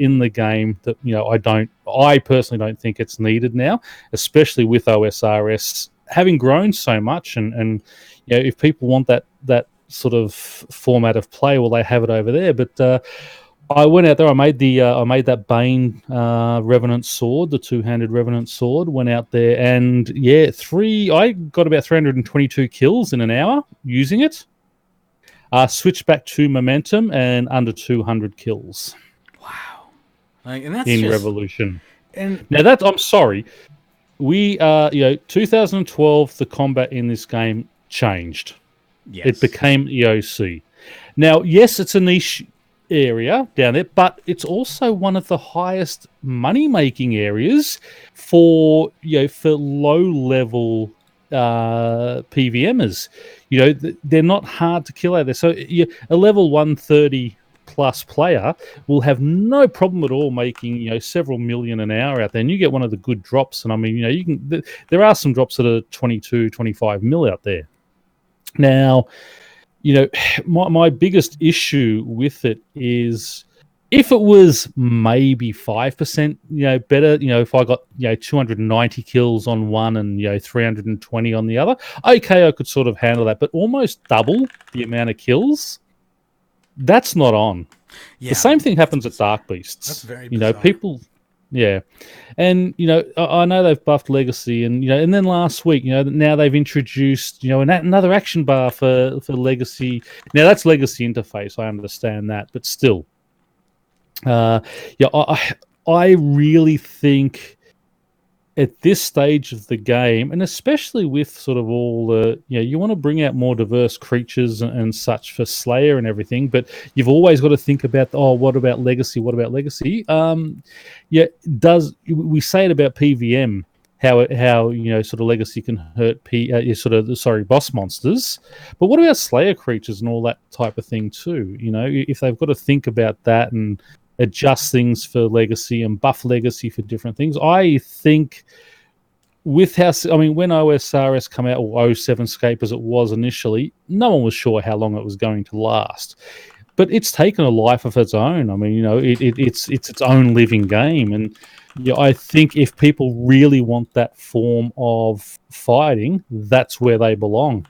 in the game that I personally don't think it's needed now, especially with OSRS having grown so much, and if people want that sort of format of play, well, they have it over there. But I went out there. I made that Bane Revenant sword, the two-handed Revenant sword. Went out there and I got about 322 kills in an hour using it. Switched back to Momentum and under 200 kills. Wow! And that's in Revolution. And now I'm sorry. We 2012. The combat in this game changed. Yes. It became EOC. Now, yes, it's a niche area down there, but it's also one of the highest money-making areas for low-level PVMers. They're not hard to kill out there. So a level 130 plus player will have no problem at all making several million an hour out there, and you get one of the good drops. And I mean, there are some drops that are 22, 25 mil out there. Now, my biggest issue with it is if it was maybe 5%, better, if I got, 290 kills on one and, 320 on the other, okay, I could sort of handle that. But almost double the amount of kills, that's not on. Yeah. The same thing happens at Dark Beasts. That's very bizarre. People... Yeah, and I know they've buffed Legacy, and and then last week, now they've introduced another action bar for Legacy. Now that's Legacy interface, I understand that, but still, I really think at this stage of the game, and especially with sort of all the, you want to bring out more diverse creatures and such for Slayer and everything, but you've always got to think about, what about Legacy? What about Legacy? We say it about PVM, how sort of Legacy can hurt boss monsters, but what about Slayer creatures and all that type of thing too? If they've got to think about that and adjust things for Legacy and buff Legacy for different things. I think when OSRS come out, or 07scape as it was initially, no one was sure how long it was going to last. But it's taken a life of its own. I mean, it's its own living game. And I think if people really want that form of fighting, that's where they belong.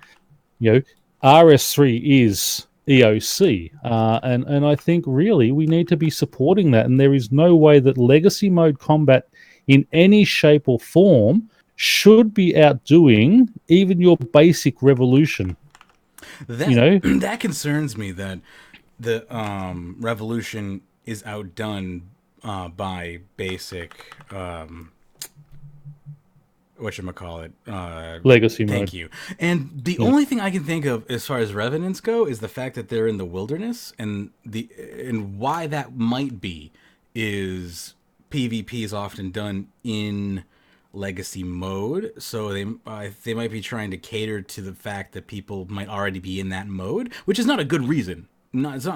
RS3 is EOC, and I think really we need to be supporting that, and there is no way that Legacy mode combat in any shape or form should be outdoing even your basic Revolution. That concerns me, that the Revolution is outdone by basic Legacy mode. Thank you. And the only thing I can think of as far as Revenants go is the fact that they're in the wilderness, and why that might be is PvP is often done in Legacy mode, so they might be trying to cater to the fact that people might already be in that mode, which is not a good reason. Because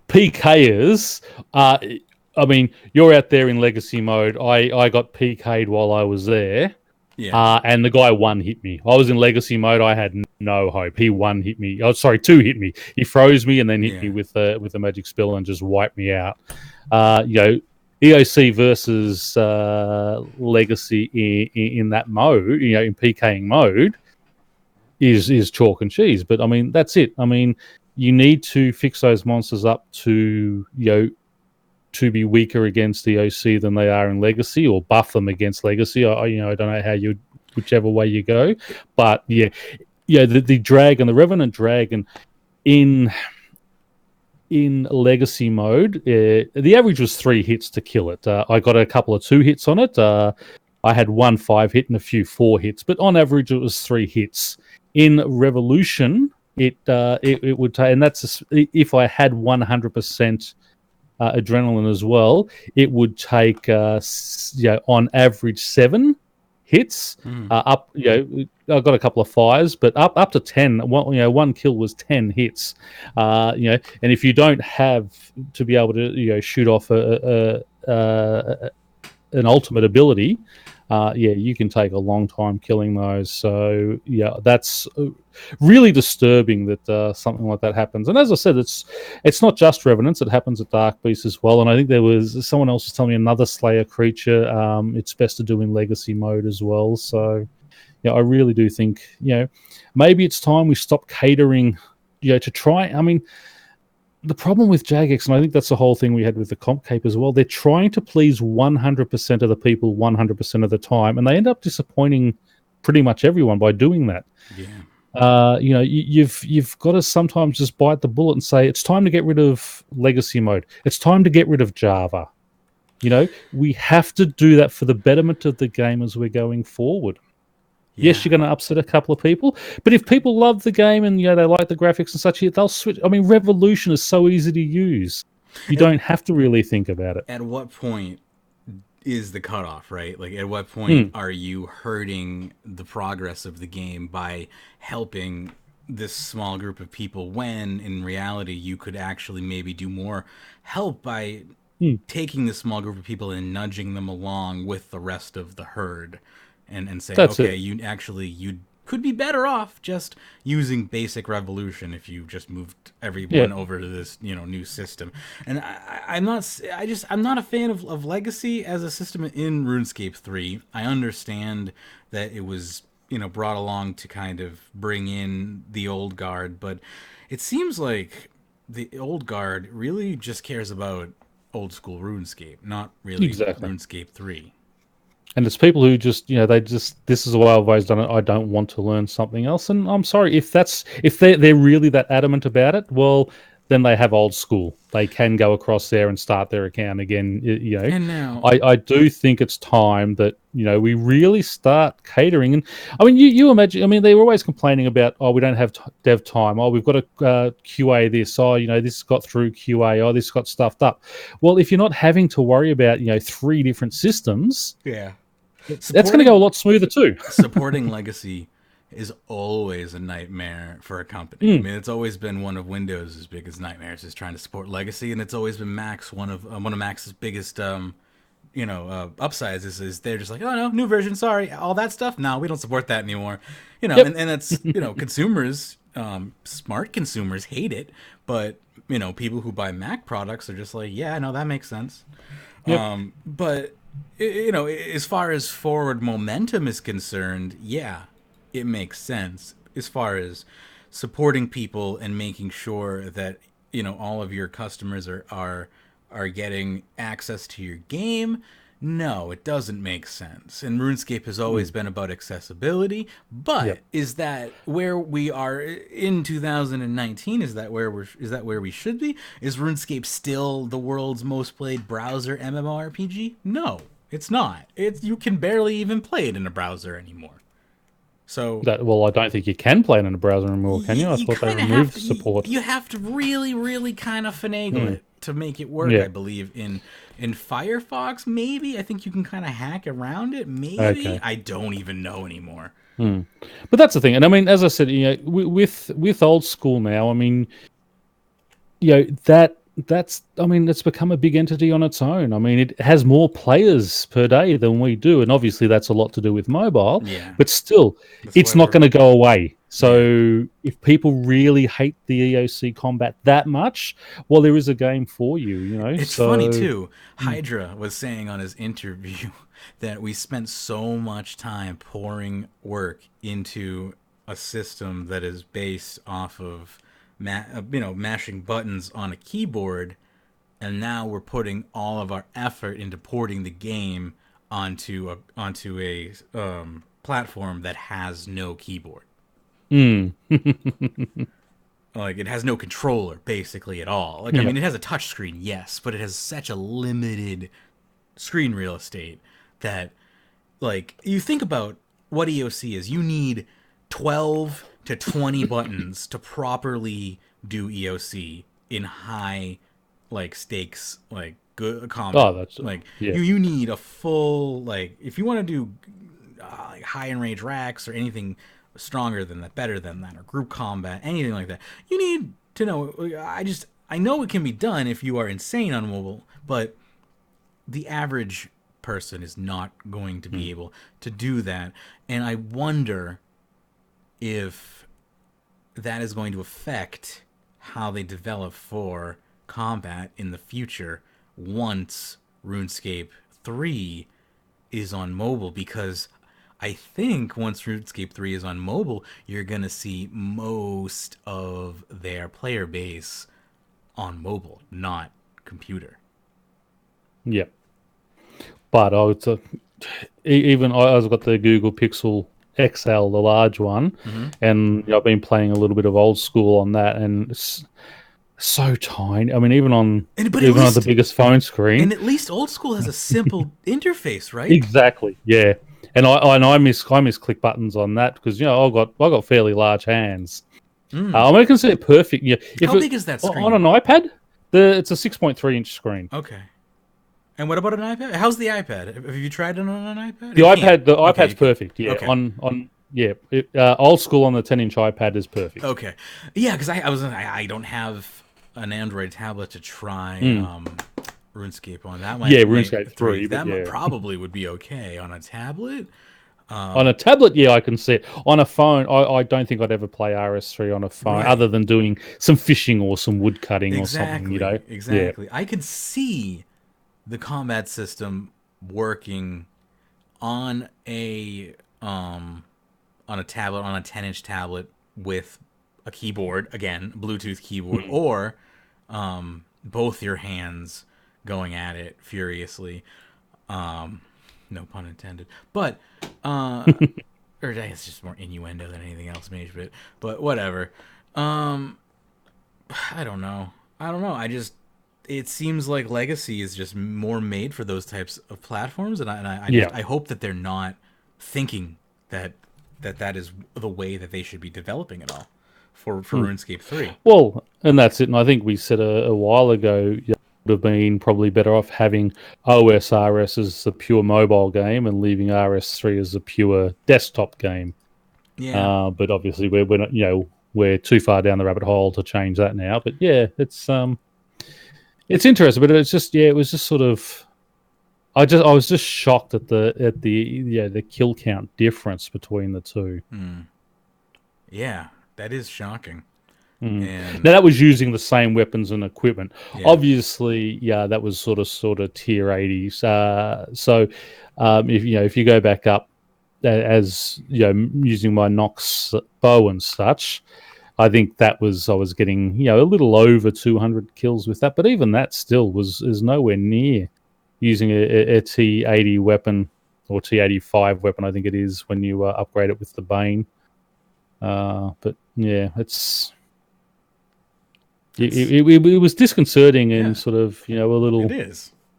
PKers are... I mean, you're out there in Legacy mode. I got PK'd while I was there, and the guy one hit me. I was in Legacy mode. I had no hope. He one hit me. Oh, sorry, two hit me. He froze me and then hit me with a magic spell and just wiped me out. EOC versus Legacy in that mode, in PKing mode, is chalk and cheese. But I mean, that's it. I mean, you need to fix those monsters up to to be weaker against EOC than they are in Legacy, or buff them against Legacy. I don't know how whichever way you go, but the dragon, the Revenant Dragon in Legacy mode, the average was 3 hits to kill it. I got a couple of 2 hits on it. I had 1 5 hit and a few 4 hits, but on average it was 3 hits. In Revolution, it would take, and that's if I had 100%. Adrenaline as well, it would take on average 7 hits. Up, I got a couple of 5s, but up to 10. One kill was 10 hits. And if you don't have to be able to shoot off an ultimate ability, yeah, you can take a long time killing those. So yeah, that's really disturbing that something like that happens. And as I said, it's not just revenants; it happens at Dark Beast as well. And I think there was someone else was telling me another Slayer creature. It's best to do in Legacy mode as well. So yeah, I really do think maybe it's time we stop catering. To try. I mean, the problem with Jagex, and I think that's the whole thing we had with the comp cape as well, they're trying to please 100% of the people 100% of the time, and they end up disappointing pretty much everyone by doing that. Yeah. You've got to sometimes just bite the bullet and say, it's time to get rid of Legacy mode. It's time to get rid of Java. We have to do that for the betterment of the game as we're going forward. Yeah. Yes, you're going to upset a couple of people, but if people love the game and they like the graphics and such, they'll switch. I mean, Revolution is so easy to use; you don't have to really think about it. At what point is the cutoff, right? Like, at what point are you hurting the progress of the game by helping this small group of people when, in reality, you could actually maybe do more help by taking this small group of people and nudging them along with the rest of the herd? And say, okay, you could be better off just using basic Revolution if you just moved everyone over to this new system. And I'm not a fan of Legacy as a system in RuneScape 3. I understand that it was brought along to kind of bring in the old guard, but it seems like the old guard really just cares about old school RuneScape, not really RuneScape 3. And it's people who just, this is the way I've always done it. I don't want to learn something else. And I'm sorry, if they're really that adamant about it, well, then they have old school. They can go across there and start their account again. And now I do think it's time that we really start catering. And I mean, you imagine. I mean, they were always complaining about, we don't have dev time. We've got to QA this. This got through QA. This got stuffed up. Well, if you're not having to worry about 3 different systems, that's going to go a lot smoother too. Supporting Legacy is always a nightmare for a company. I mean, it's always been one of Windows' biggest nightmares is trying to support Legacy, and it's always been Mac's one of Mac's biggest upsides is they're just like, oh no, new version, sorry, all that stuff. No, we don't support that anymore. And that's consumers, smart consumers hate it, but people who buy Mac products are just like, yeah, no, that makes sense. But as far as forward momentum is concerned, yeah, it makes sense. As far as supporting people and making sure that all of your customers are getting access to your game, no, it doesn't make sense. And RuneScape has always been about accessibility, but is that where we are in 2019? Is that where we should be? Is RuneScape still the world's most played browser MMORPG? No, it's not. You can barely even play it in a browser anymore. So I don't think you can play it in a browser anymore, can you? I thought they removed support. You have to really, really kind of finagle it to make it work. I believe in Firefox, maybe. I think you can kind of hack around it. Maybe I don't even know anymore. But that's the thing, and I mean, as I said, with old school now, I mean, it's become a big entity on its own. I mean, it has more players per day than we do, and obviously that's a lot to do with mobile. Yeah. But still, it's not going to go away. So if people really hate the EOC combat that much, well, there is a game for you. It's funny too. Hydra was saying on his interview that we spent so much time pouring work into a system that is based off of mashing buttons on a keyboard, and now we're putting all of our effort into porting the game onto a platform that has no keyboard. Like, it has no controller basically at all. Like, I mean, it has a touch screen, yes, but it has such a limited screen real estate that, like, you think about what EOC is. You need 12 to 20 buttons to properly do EOC in high, like, stakes, like, good combat. You need a full, like, if you want to do like high in range racks or anything stronger than that, better than that, or group combat, anything like that, you need to know. I know it can be done if you are insane on mobile, but the average person is not going to be able to do that. And I wonder if that is going to affect how they develop for combat in the future once RuneScape 3 is on mobile, because I think once RuneScape 3 is on mobile, you're going to see most of their player base on mobile, not computer. Yeah. But I would say, even I've got the Google Pixel XL, the large one, and I've been playing a little bit of old school on that, and it's so tiny. I mean, even on the biggest phone screen. And at least old school has a simple interface, right? Exactly. Yeah. And I miss click buttons on that because I got fairly large hands. I can see it perfect. Yeah. How big is that screen on an iPad? It's a 6.3-inch screen. Okay. And what about an iPad? How's the iPad? Have you tried it on an iPad? The iPad's perfect. Yeah. Okay. Old school on the 10-inch iPad is perfect. Okay. Yeah, because I don't have an Android tablet to try RuneScape on. That RuneScape 3. That probably would be okay on a tablet. On a tablet, I can see it. On a phone, I don't think I'd ever play RS3 on a phone, other than doing some fishing or some wood cutting or something. Exactly. Yeah. I could see the combat system working on a tablet, on a 10-inch tablet with a keyboard, again, Bluetooth keyboard, or both your hands going at it furiously. No pun intended. But or it's just more innuendo than anything else, Magebit. But whatever. I don't know. It seems like Legacy is just more made for those types of platforms, and I hope that they're not thinking that is the way that they should be developing it all for RuneScape 3. Well, and that's it. And I think we said a while ago, it would have been probably better off having OSRS as a pure mobile game and leaving RS3 as a pure desktop game. Yeah. But obviously we're not, we're too far down the rabbit hole to change that now. But yeah, it's interesting, but it's just it was just sort of I was just shocked at the kill count difference between the two. Yeah, that is shocking. And now that was using the same weapons and equipment. Yeah. Obviously, that was sort of tier 80s. So if you go back up as using my Nox bow and such, I think I was getting a little over 200 kills with that, but even that still is nowhere near using a T80 weapon or T85 weapon. I think it is when you upgrade it with the Bane. But yeah, it was disconcerting and sort of a little.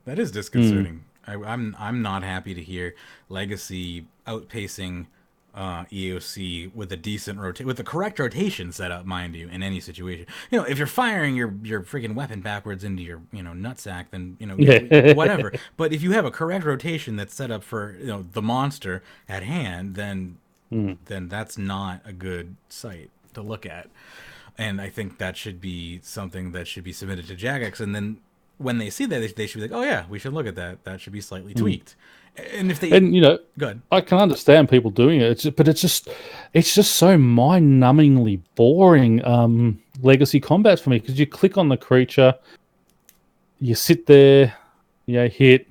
That is disconcerting. I'm not happy to hear Legacy outpacing EOC with a decent with the correct rotation setup, mind you, in any situation. If you're firing your freaking weapon backwards into your nutsack, then whatever. But if you have a correct rotation that's set up for the monster at hand, then that's not a good sight to look at. And I think that should be something that should be submitted to Jagex, and then when they see that, they should be like, "Oh yeah, we should look at that. That should be slightly tweaked." And if they go ahead. I can understand people doing it, but it's just so mind-numbingly boring. Legacy combat for me, because you click on the creature, you sit there, hit,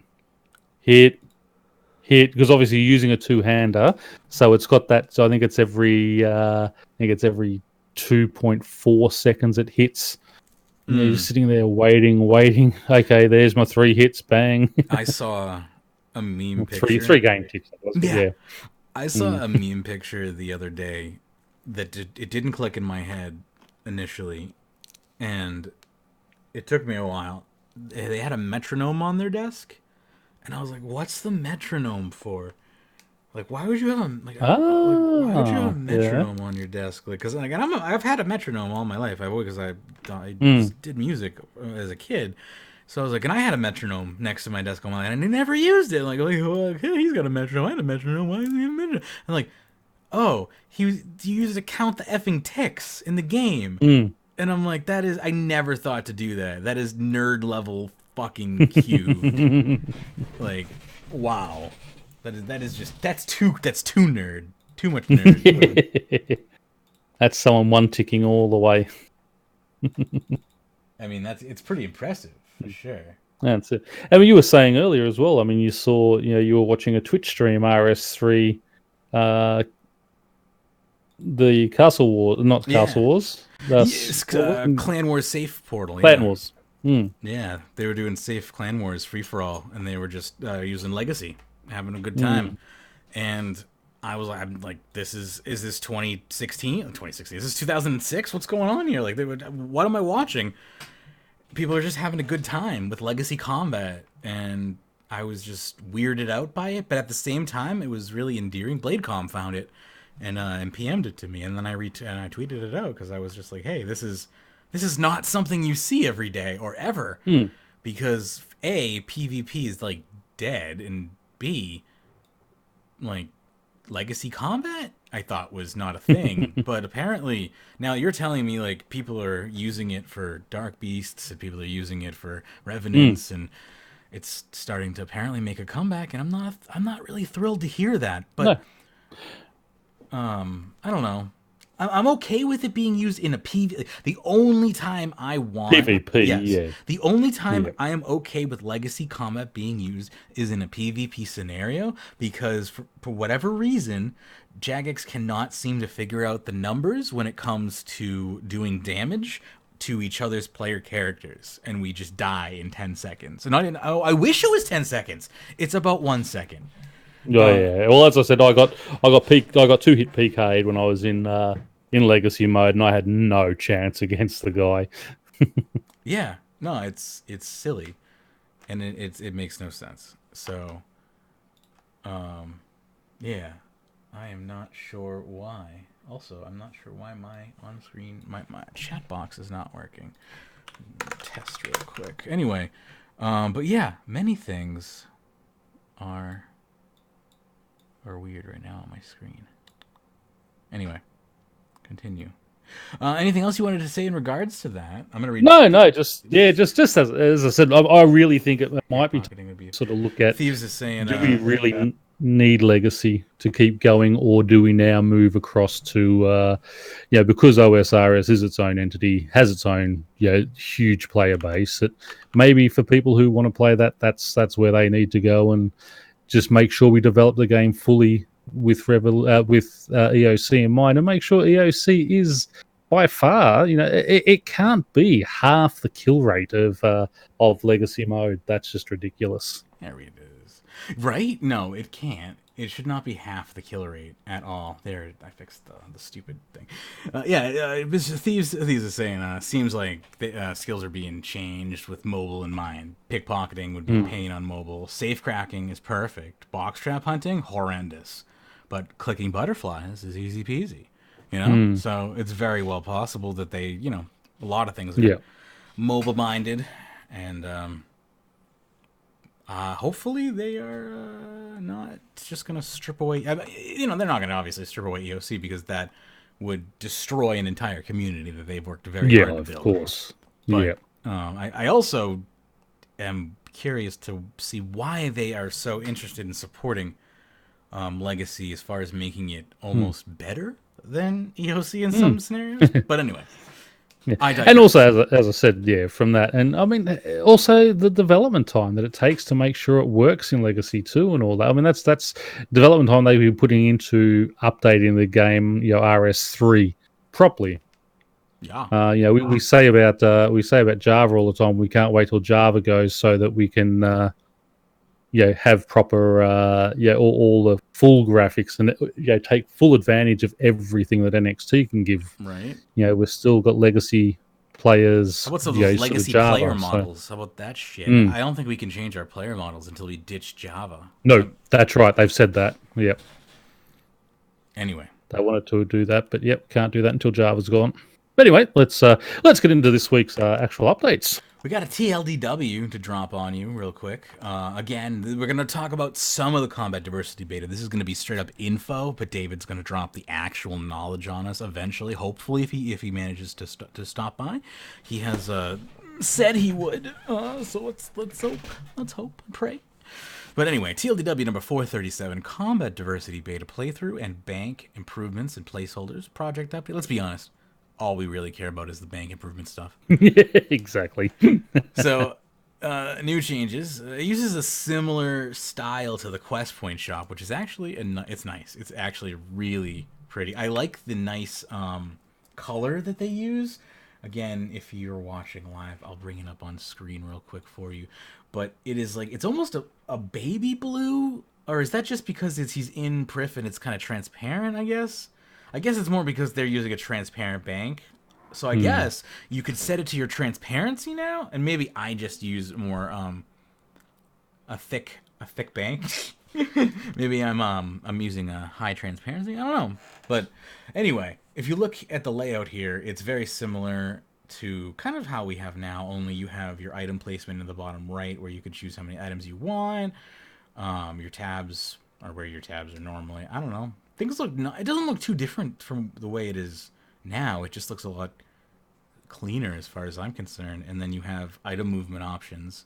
because obviously you're using a two-hander, so it's got that. So I think it's every 2.4 seconds it hits. You're sitting there waiting. Okay, there's my 3 hits. Bang. I saw a meme picture. Three game tips. Yeah. I saw a meme picture the other day that it didn't click in my head initially, and it took me a while. They had a metronome on their desk, and I was like, "What's the metronome for? Like, why would you have a metronome on your desk? Like, because I've had a metronome all my life. I did music as a kid, so I was like, and I had a metronome next to my desk all my life, and I never used it. Like hey, he's got a metronome. I had a metronome. Why doesn't he have a metronome? I'm like, oh, he used it to count the effing ticks in the game. And I'm like, I never thought to do that. That is nerd level fucking cubed. Like, wow. That's too nerd. Too much nerd. That's someone one ticking all the way. I mean, it's pretty impressive for sure. That's it. I mean, you were saying earlier as well. I mean, you saw, you were watching a Twitch stream, RS3, the Castle Wars, not Castle Wars. Yes, Clan Wars Safe Portal. Clan Wars. Mm. Yeah, they were doing Safe Clan Wars free for all, and they were just using Legacy, having a good time. And I was like, is this 2016? 2016? Is this 2006? What's going on here? Like, what am I watching? People are just having a good time with Legacy combat, and I was just weirded out by it. But at the same time, it was really endearing. BladeCom found it and PM'd it to me, and then I tweeted it out because I was just like, hey, this is not something you see every day or ever, because A, PvP is like dead, and B, like, Legacy combat I thought was not a thing. But apparently now you're telling me, like, people are using it for Dark Beasts and people are using it for Revenants, and it's starting to apparently make a comeback, and I'm not really thrilled to hear that. But I don't know. I'm okay with it being used in a PvP. The only time I want PvP, the only time I am okay with Legacy combat being used is in a PvP scenario, because for whatever reason, Jagex cannot seem to figure out the numbers when it comes to doing damage to each other's player characters, and we just die in 10 seconds. And I wish it was 10 seconds. It's about 1 second. Yeah. Well, as I said, I got 2-hit PK'd when I was in Legacy mode, and I had no chance against the guy. Yeah, no, it's silly, and it makes no sense. So, yeah, I am not sure why. Also, I'm not sure why my on-screen my chat box is not working. Test real quick. Anyway, but yeah, many things are weird right now on my screen. Anyway, continue. Anything else you wanted to say in regards to that? I'm gonna read. No, just as I said, I really think it might be sort of look at. Thieves is saying, do we really need Legacy to keep going, or do we now move across to, because OSRS is its own entity, has its own huge player base. That maybe for people who want to play that's where they need to go, and just make sure we develop the game fully with EOC in mind, and make sure EOC is by far, it can't be half the kill rate of Legacy mode. That's just ridiculous. There it is. Right? No, it can't. It should not be half the kill rate at all. There, I fixed the stupid thing. Thieves is saying, seems like the skills are being changed with mobile in mind. Pickpocketing would be pain on mobile. Safe cracking is perfect. Box trap hunting, horrendous. But clicking butterflies is easy peasy. So it's very well possible that they, a lot of things are mobile minded, and hopefully they are not just going to strip away. They're not going to obviously strip away EOC, because that would destroy an entire community that they've worked very hard to build. Yeah, of course. But, I also am curious to see why they are so interested in supporting Legacy as far as making it almost better than EOC in some scenarios. But anyway. Yeah. And also, as I said, from that, and I mean, also the development time that it takes to make sure it works in Legacy 2 and all that. I mean, that's development time they've been putting into updating the game, RS3 properly. Yeah. We say about Java all the time. We can't wait till Java goes so that we can have proper all the full graphics and take full advantage of everything that NXT can give. Right. We've still got legacy players. What's those legacy Java, player models? How about that shit? I don't think we can change our player models until we ditch Java. No, that's right. They've said that. Yep. Anyway, they wanted to do that, but can't do that until Java's gone. But anyway, let's get into this week's actual updates. We got a TLDW to drop on you real quick. Again, we're going to talk about some of the combat diversity beta. This is going to be straight up info, but David's going to drop the actual knowledge on us eventually, hopefully, if he manages to stop by. He has said he would. So let's hope and pray. But anyway, TLDW number 437, Combat Diversity Beta Playthrough and Bank Improvements and Placeholders Project Update. Let's be honest, all we really care about is the bank improvement stuff. Yeah, exactly. So, new changes. It uses a similar style to the Quest Point shop, which is actually, it's nice. It's actually really pretty. I like the nice color that they use. Again, if you're watching live, I'll bring it up on screen real quick for you. But it is like, it's almost a baby blue, or is that just because he's in Prif and it's kind of transparent, I guess? I guess it's more because they're using a transparent bank. So I guess you could set it to your transparency now, and maybe I just use more a thick bank. Maybe I'm using a high transparency. I don't know. But anyway, if you look at the layout here, it's very similar to kind of how we have now, only you have your item placement in the bottom right where you can choose how many items you want. Your tabs are where your tabs are normally. I don't know. Things look it doesn't look too different from the way it is now. It just looks a lot cleaner as far as I'm concerned. And then you have item movement options.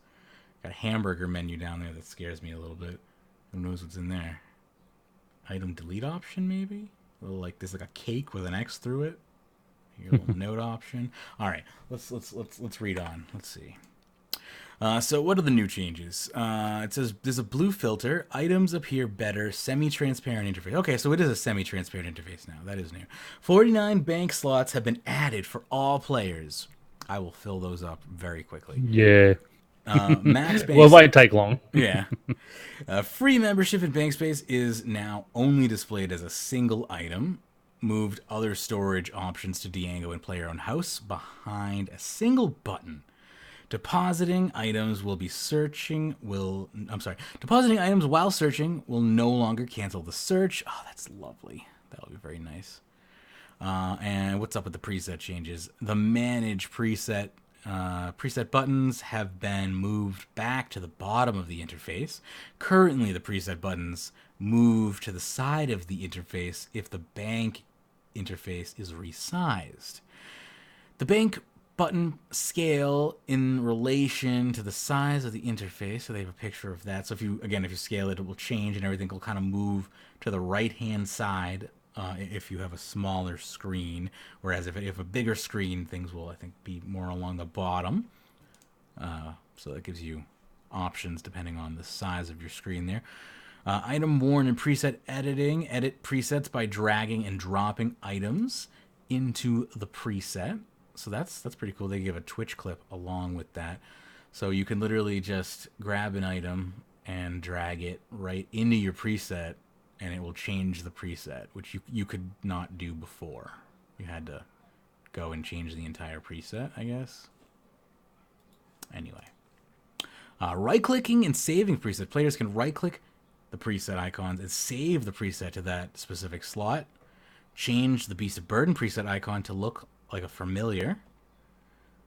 Got a hamburger menu down there that scares me a little bit. Who knows what's in there? Item delete option maybe? A little like there's like a cake with an X through it. Your little note option. All right, let's read on. Let's see. So what are the new changes? It says there's a blue filter. Items appear better. Semi-transparent interface. Okay, so it is a semi-transparent interface now. That is new. 49 bank slots have been added for all players. I will fill those up very quickly. Yeah. Max bank. Well, it won't take long. Yeah. Free membership in bank space is now only displayed as a single item. Moved other storage options to Diango and Play Your Own House behind a single button. Depositing items Depositing items while searching will no longer cancel the search. Oh, that's lovely. That'll be very nice. And what's up with the preset changes? The manage preset buttons have been moved back to the bottom of the interface. Currently, the preset buttons move to the side of the interface if the bank interface is resized. The bank button scale in relation to the size of the interface, so they have a picture of that. So if you scale it, it will change and everything will kind of move to the right hand side if you have a smaller screen, whereas if you have a bigger screen, things will, I think, be more along the bottom. So that gives you options depending on the size of your screen there. Item worn in preset editing. Edit presets by dragging and dropping items into the preset. So that's pretty cool. They give a Twitch clip along with that. So you can literally just grab an item and drag it right into your preset, and it will change the preset, which you could not do before. You had to go and change the entire preset, I guess. Anyway. Right-clicking and saving preset. Players can right-click the preset icons and save the preset to that specific slot. Change the Beast of Burden preset icon to look like a familiar.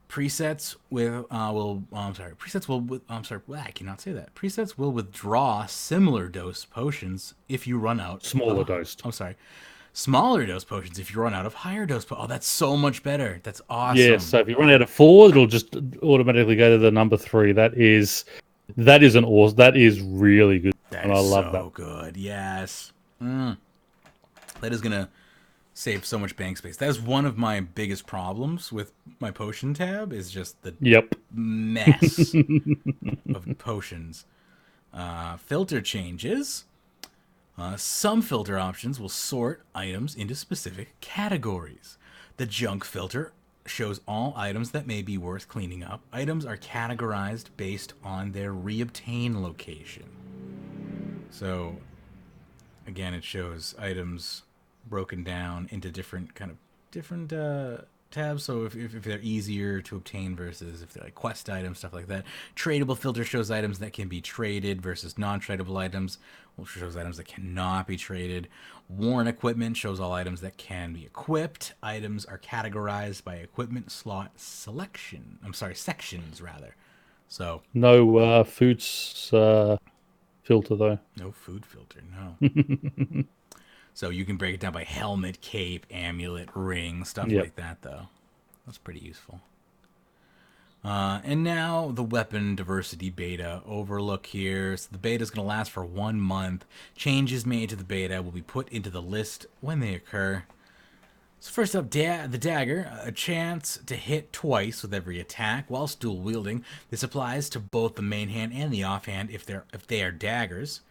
Presets Presets will withdraw similar dose potions if you run out. Smaller dosed. Smaller dose potions if you run out of higher dose. Oh, that's so much better. That's awesome. Yeah, so if you run out of 4, it'll just automatically go to the number 3. That is really good. And I love that. So good. Yes. That is gonna save so much bank space. That is one of my biggest problems with my potion tab, is just the mess of potions. Filter changes. Some filter options will sort items into specific categories. The junk filter shows all items that may be worth cleaning up. Items are categorized based on their reobtain location. So, again, it shows items broken down into different tabs. So if they're easier to obtain versus if they're like quest items, stuff like that. Tradable filter shows items that can be traded versus non-tradable items, which shows items that cannot be traded. Worn equipment shows all items that can be equipped. Items are categorized by equipment slot sections rather. So no foods filter though. No food filter, no. So you can break it down by helmet, cape, amulet, ring, stuff like that, though. That's pretty useful. And now the weapon diversity beta overlook here. So the beta is going to last for 1 month. Changes made to the beta will be put into the list when they occur. So first up, the dagger, a chance to hit twice with every attack whilst dual wielding. This applies to both the main hand and the offhand if they are daggers.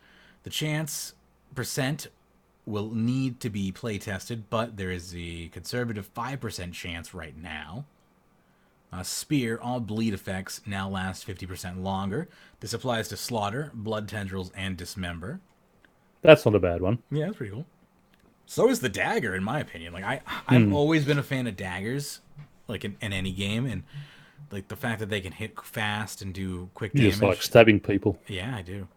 The chance percent will need to be play tested, but there is a conservative 5% chance right now. Spear, all bleed effects now last 50% longer. This applies to Slaughter, Blood Tendrils, and Dismember. That's not a bad one. Yeah, that's pretty cool. So is the dagger, in my opinion. Like I've always been a fan of daggers, like in any game, and like the fact that they can hit fast and do quick damage. You just like stabbing people. Yeah, I do.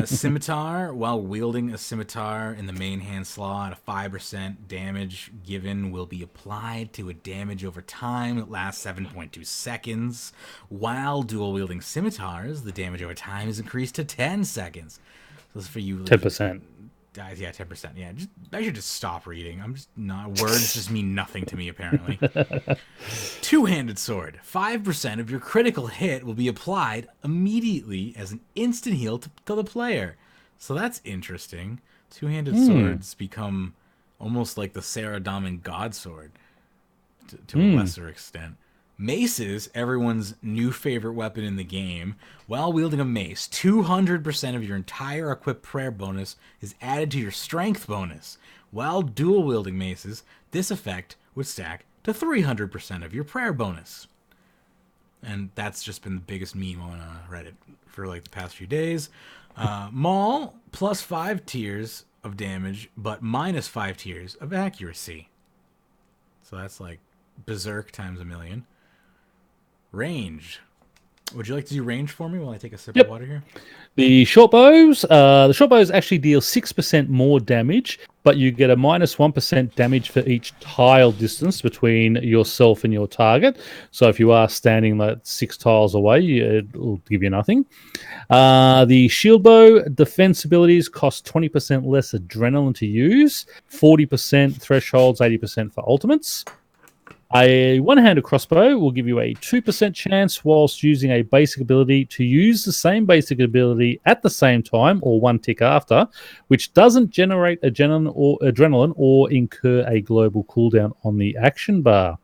Scimitar, while wielding a scimitar in the main hand slot, a 5% damage given will be applied to a damage over time that lasts 7.2 seconds. While dual wielding scimitars, the damage over time is increased to 10 seconds. So this is for you. 10%. Yeah, 10%. Yeah, I should just stop reading. I'm just not. Words just mean nothing to me, apparently. Two-handed sword. 5% of your critical hit will be applied immediately as an instant heal to the player. So that's interesting. Two-handed swords become almost like the Saradomin God Sword to a lesser extent. Maces, everyone's new favorite weapon in the game. While wielding a mace, 200% of your entire equipped prayer bonus is added to your strength bonus. While dual wielding maces, this effect would stack to 300% of your prayer bonus. And that's just been the biggest meme on Reddit for like the past few days. Maul, plus 5 tiers of damage, but minus 5 tiers of accuracy. So that's like Berserk times a million. Range. Would you like to do range for me while I take a sip of water here? The short bows actually deal 6% more damage, but you get a minus 1% damage for each tile distance between yourself and your target. So if you are standing like 6 tiles away, it will give you nothing. The shield bow defense abilities cost 20% less adrenaline to use, 40% thresholds, 80% for ultimates. A one-handed crossbow will give you a 2% chance whilst using a basic ability to use the same basic ability at the same time or one tick after, which doesn't generate adrenaline or incur a global cooldown on the action bar.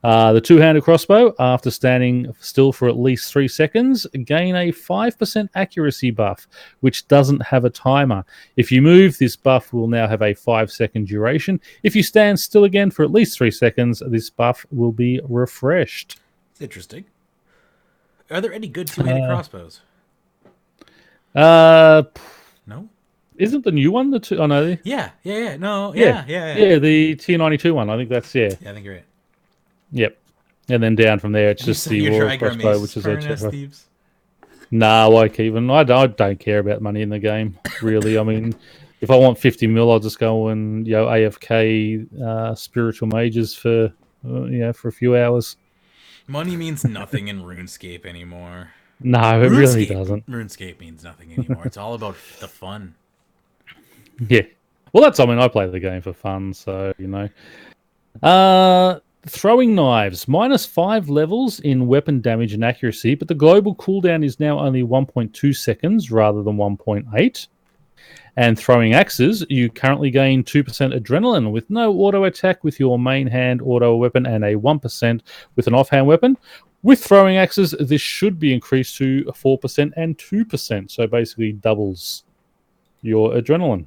The two-handed crossbow, after standing still for at least 3 seconds, gain a 5% accuracy buff, which doesn't have a timer. If you move, this buff will now have a 5-second duration. If you stand still again for at least 3 seconds, this buff will be refreshed. It's interesting. Are there any good two-handed crossbows? No? Isn't the new one the two? Oh, no. Yeah. No, yeah. The T92 one. I think that's, Yeah, I think you're right. Yep. And then down from there, it's just the Royal Crossbow, which is a No, like even I don't care about money in the game, really. I mean, if I want 50 mil, I'll just go and AFK spiritual mages for for a few hours. Money means nothing in RuneScape anymore. No, it really doesn't. RuneScape means nothing anymore. It's all about the fun. Yeah. Well, I play the game for fun, so Throwing knives, minus 5 levels in weapon damage and accuracy, but the global cooldown is now only 1.2 seconds rather than 1.8. And throwing axes, you currently gain 2% adrenaline with no auto attack with your main hand auto weapon and a 1% with an offhand weapon. With throwing axes, this should be increased to 4% and 2%, so basically doubles your adrenaline.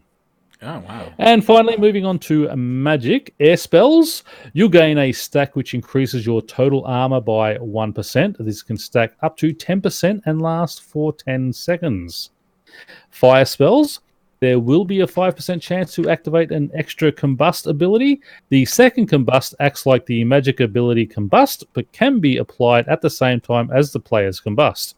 Oh, wow. And finally, moving on to magic, air spells. You'll gain a stack which increases your total armor by 1%. This can stack up to 10% and last for 10 seconds. Fire spells. There will be a 5% chance to activate an extra combust ability. The second combust acts like the magic ability combust, but can be applied at the same time as the player's combust.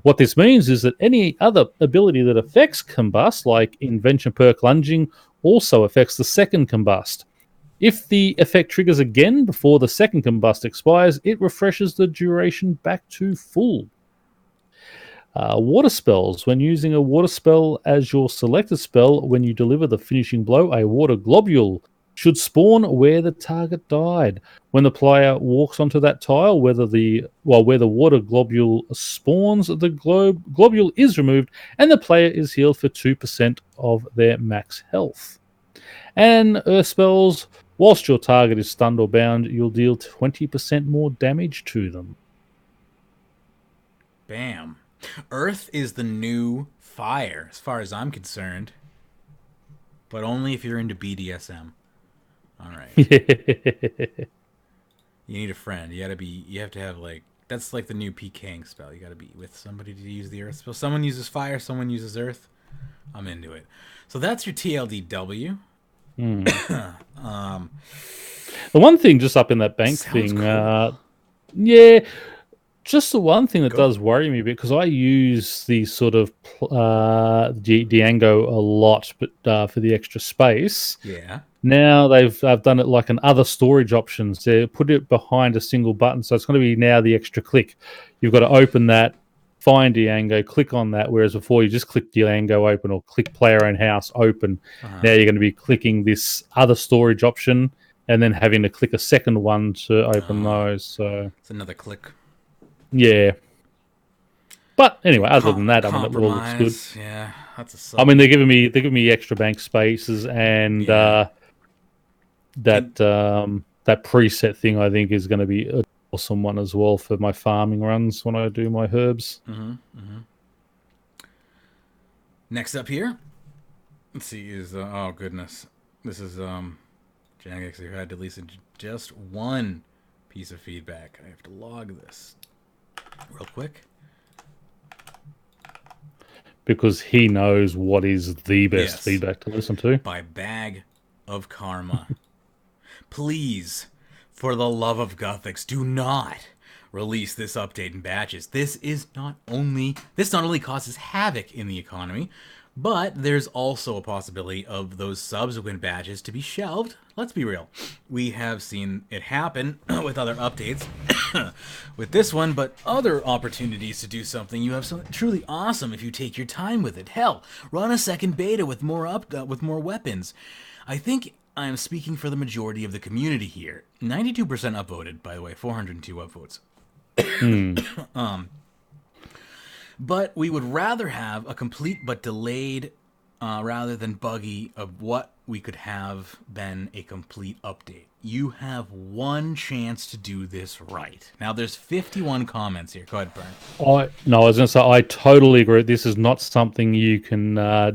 What this means is that any other ability that affects combust, like invention perk lunging, also affects the second combust. If the effect triggers again before the second combust expires, it refreshes the duration back to full. Water spells. When using a water spell as your selected spell, when you deliver the finishing blow, a water globule should spawn where the target died. When the player walks onto that tile, where the water globule spawns, the globule is removed, and the player is healed for 2% of their max health. And earth spells, whilst your target is stunned or bound, you'll deal 20% more damage to them. Bam. Earth is the new fire, as far as I'm concerned. But only if you're into BDSM. All right. You need a friend. You have to have, like, that's like the new PKing spell. You got to be with somebody to use the earth spell. Someone uses fire, someone uses earth. I'm into it. So that's your TLDW. The one thing just up in that bank Sounds thing, cool. just the one thing that does worry me, because I use the sort of Diango a lot, but for the extra space. Yeah. Now they've done it like an other storage options. They put it behind a single button, so it's going to be now the extra click. You've got to open that, find Diango, click on that, whereas before you just click Diango open or click player own house open. Now you're going to be clicking this other storage option and then having to click a second one to open those. So it's another click. Yeah. But anyway, other than that, I mean, it all looks good. Yeah, that's a I mean, they're giving me extra bank spaces, and that preset thing I think is going to be an awesome one as well for my farming runs when I do my herbs. Next up here, let's see, is oh goodness, this is Jagex who had to listen to just one piece of feedback. I have to log this real quick. Because he knows what is the best feedback to listen to. By Bag of Karma. Please, for the love of Gothics, do not release this update in batches. This not only causes havoc in the economy, but there's also a possibility of those subsequent batches to be shelved. Let's be real. We have seen it happen with other updates with this one, but other opportunities to do something. You have something truly awesome if you take your time with it. Hell, run a second beta with more weapons. I think I am speaking for the majority of the community here. 92% upvoted, by the way, 402 upvotes. But we would rather have a complete but delayed, rather than buggy, of what we could have been a complete update. You have one chance to do this right. Now, there's 51 comments here. Go ahead, Pyrn. I was going to say, I totally agree. This is not something you can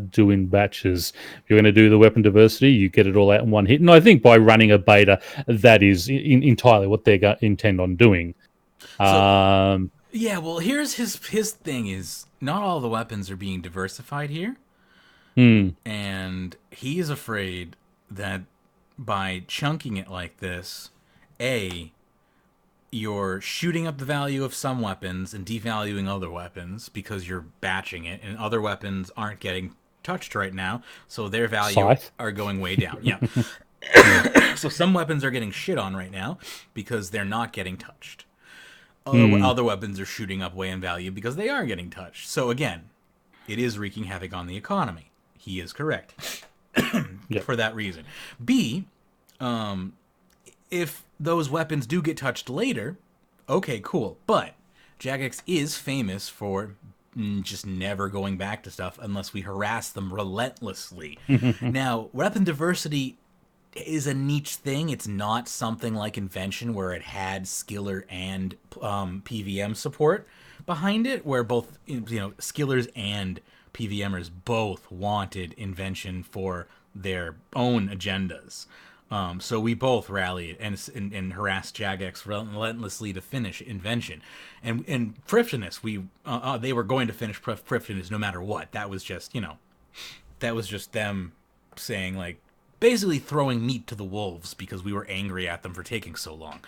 do in batches. If you're going to do the weapon diversity, you get it all out in one hit. And I think by running a beta, that is entirely what they intend on doing. Yeah, well, here's his thing is not all the weapons are being diversified here. And he is afraid that by chunking it like this, you're shooting up the value of some weapons and devaluing other weapons because you're batching it, and other weapons aren't getting touched right now, so their value are going way down. Yeah. So some weapons are getting shit on right now because they're not getting touched. Other weapons are shooting up way in value because they are getting touched. So again, it is wreaking havoc on the economy. He is correct for that reason. B, if those weapons do get touched later, okay, cool. But Jagex is famous for just never going back to stuff unless we harass them relentlessly. Now, weapon diversity is a niche thing. It's not something like Invention where it had Skiller and PVM support behind it, where both Skillers and PVMers both wanted Invention for their own agendas. So we both rallied and harassed Jagex relentlessly to finish Invention. And Thriftiness, they were going to finish Thriftiness no matter what. That was just, them saying, like, basically throwing meat to the wolves because we were angry at them for taking so long.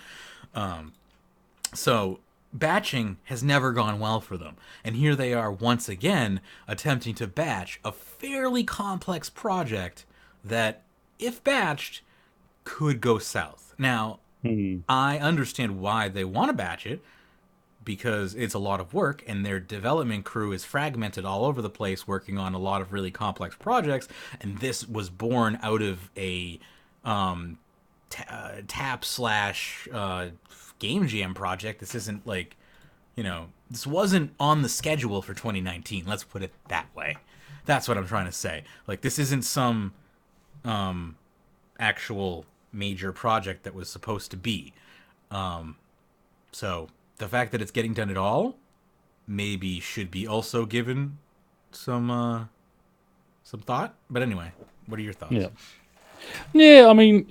So batching has never gone well for them. And here they are once again attempting to batch a fairly complex project that, if batched, could go south. Now, I understand why they want to batch it, because it's a lot of work and their development crew is fragmented all over the place working on a lot of really complex projects, and this was born out of a tap slash game jam project. This isn't like, this wasn't on the schedule for 2019. Let's put it that way. That's what I'm trying to say. Like, this isn't some actual major project that was supposed to be. So the fact that it's getting done at all maybe should be also given some thought. But anyway, what are your thoughts? Yeah, I mean,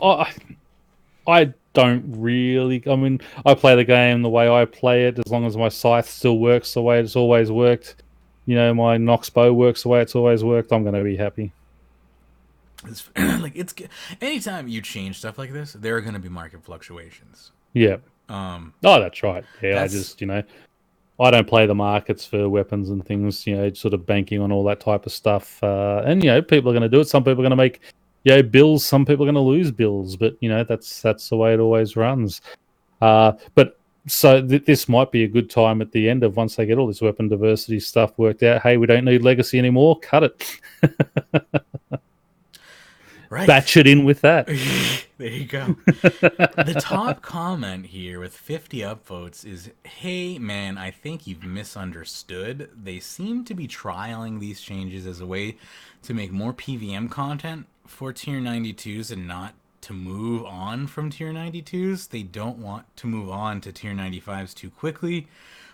I don't really. I mean, I play the game the way I play it. As long as my scythe still works the way it's always worked, my Nox bow works the way it's always worked, I'm going to be happy. It's anytime you change stuff like this, there are going to be market fluctuations. Yeah. That's right. Yeah, I just I don't play the markets for weapons and things. Sort of banking on all that type of stuff. And people are going to do it. Some people are going to make bills. Some people are going to lose bills. But that's the way it always runs. But so this might be a good time at the end of once they get all this weapon diversity stuff worked out. Hey, we don't need legacy anymore. Cut it. Right. Batch it in with that. There you go. The top comment here with 50 upvotes is, hey, man, I think you've misunderstood. They seem to be trialing these changes as a way to make more PVM content for Tier 92s and not to move on from Tier 92s. They don't want to move on to Tier 95s too quickly,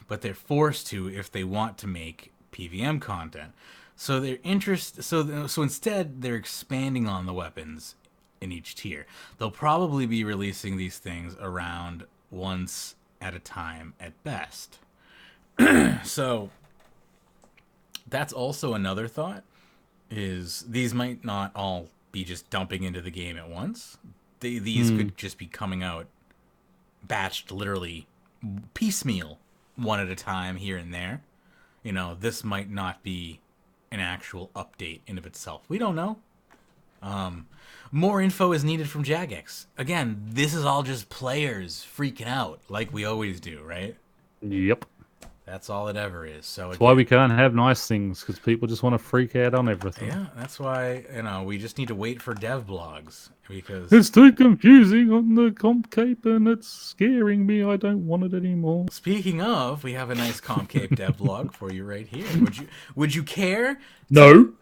but they're forced to if they want to make PVM content. So their interest, so instead they're expanding on the weapons in each tier. They'll probably be releasing these things around once at a time at best. So that's also another thought, is these might not all be just dumping into the game at once. These could just be coming out batched, literally piecemeal, one at a time here and there. This might not be an actual update in of itself. We don't know. More info is needed from Jagex. Again, this is all just players freaking out like we always do, right? Yep. That's all it ever is. So that's why we can't have nice things, because people just want to freak out on everything. Yeah, that's why we just need to wait for dev blogs, because it's too confusing on the CompCape and it's scaring me. I don't want it anymore. Speaking of, we have a nice CompCape dev blog for you right here. Would you care? No.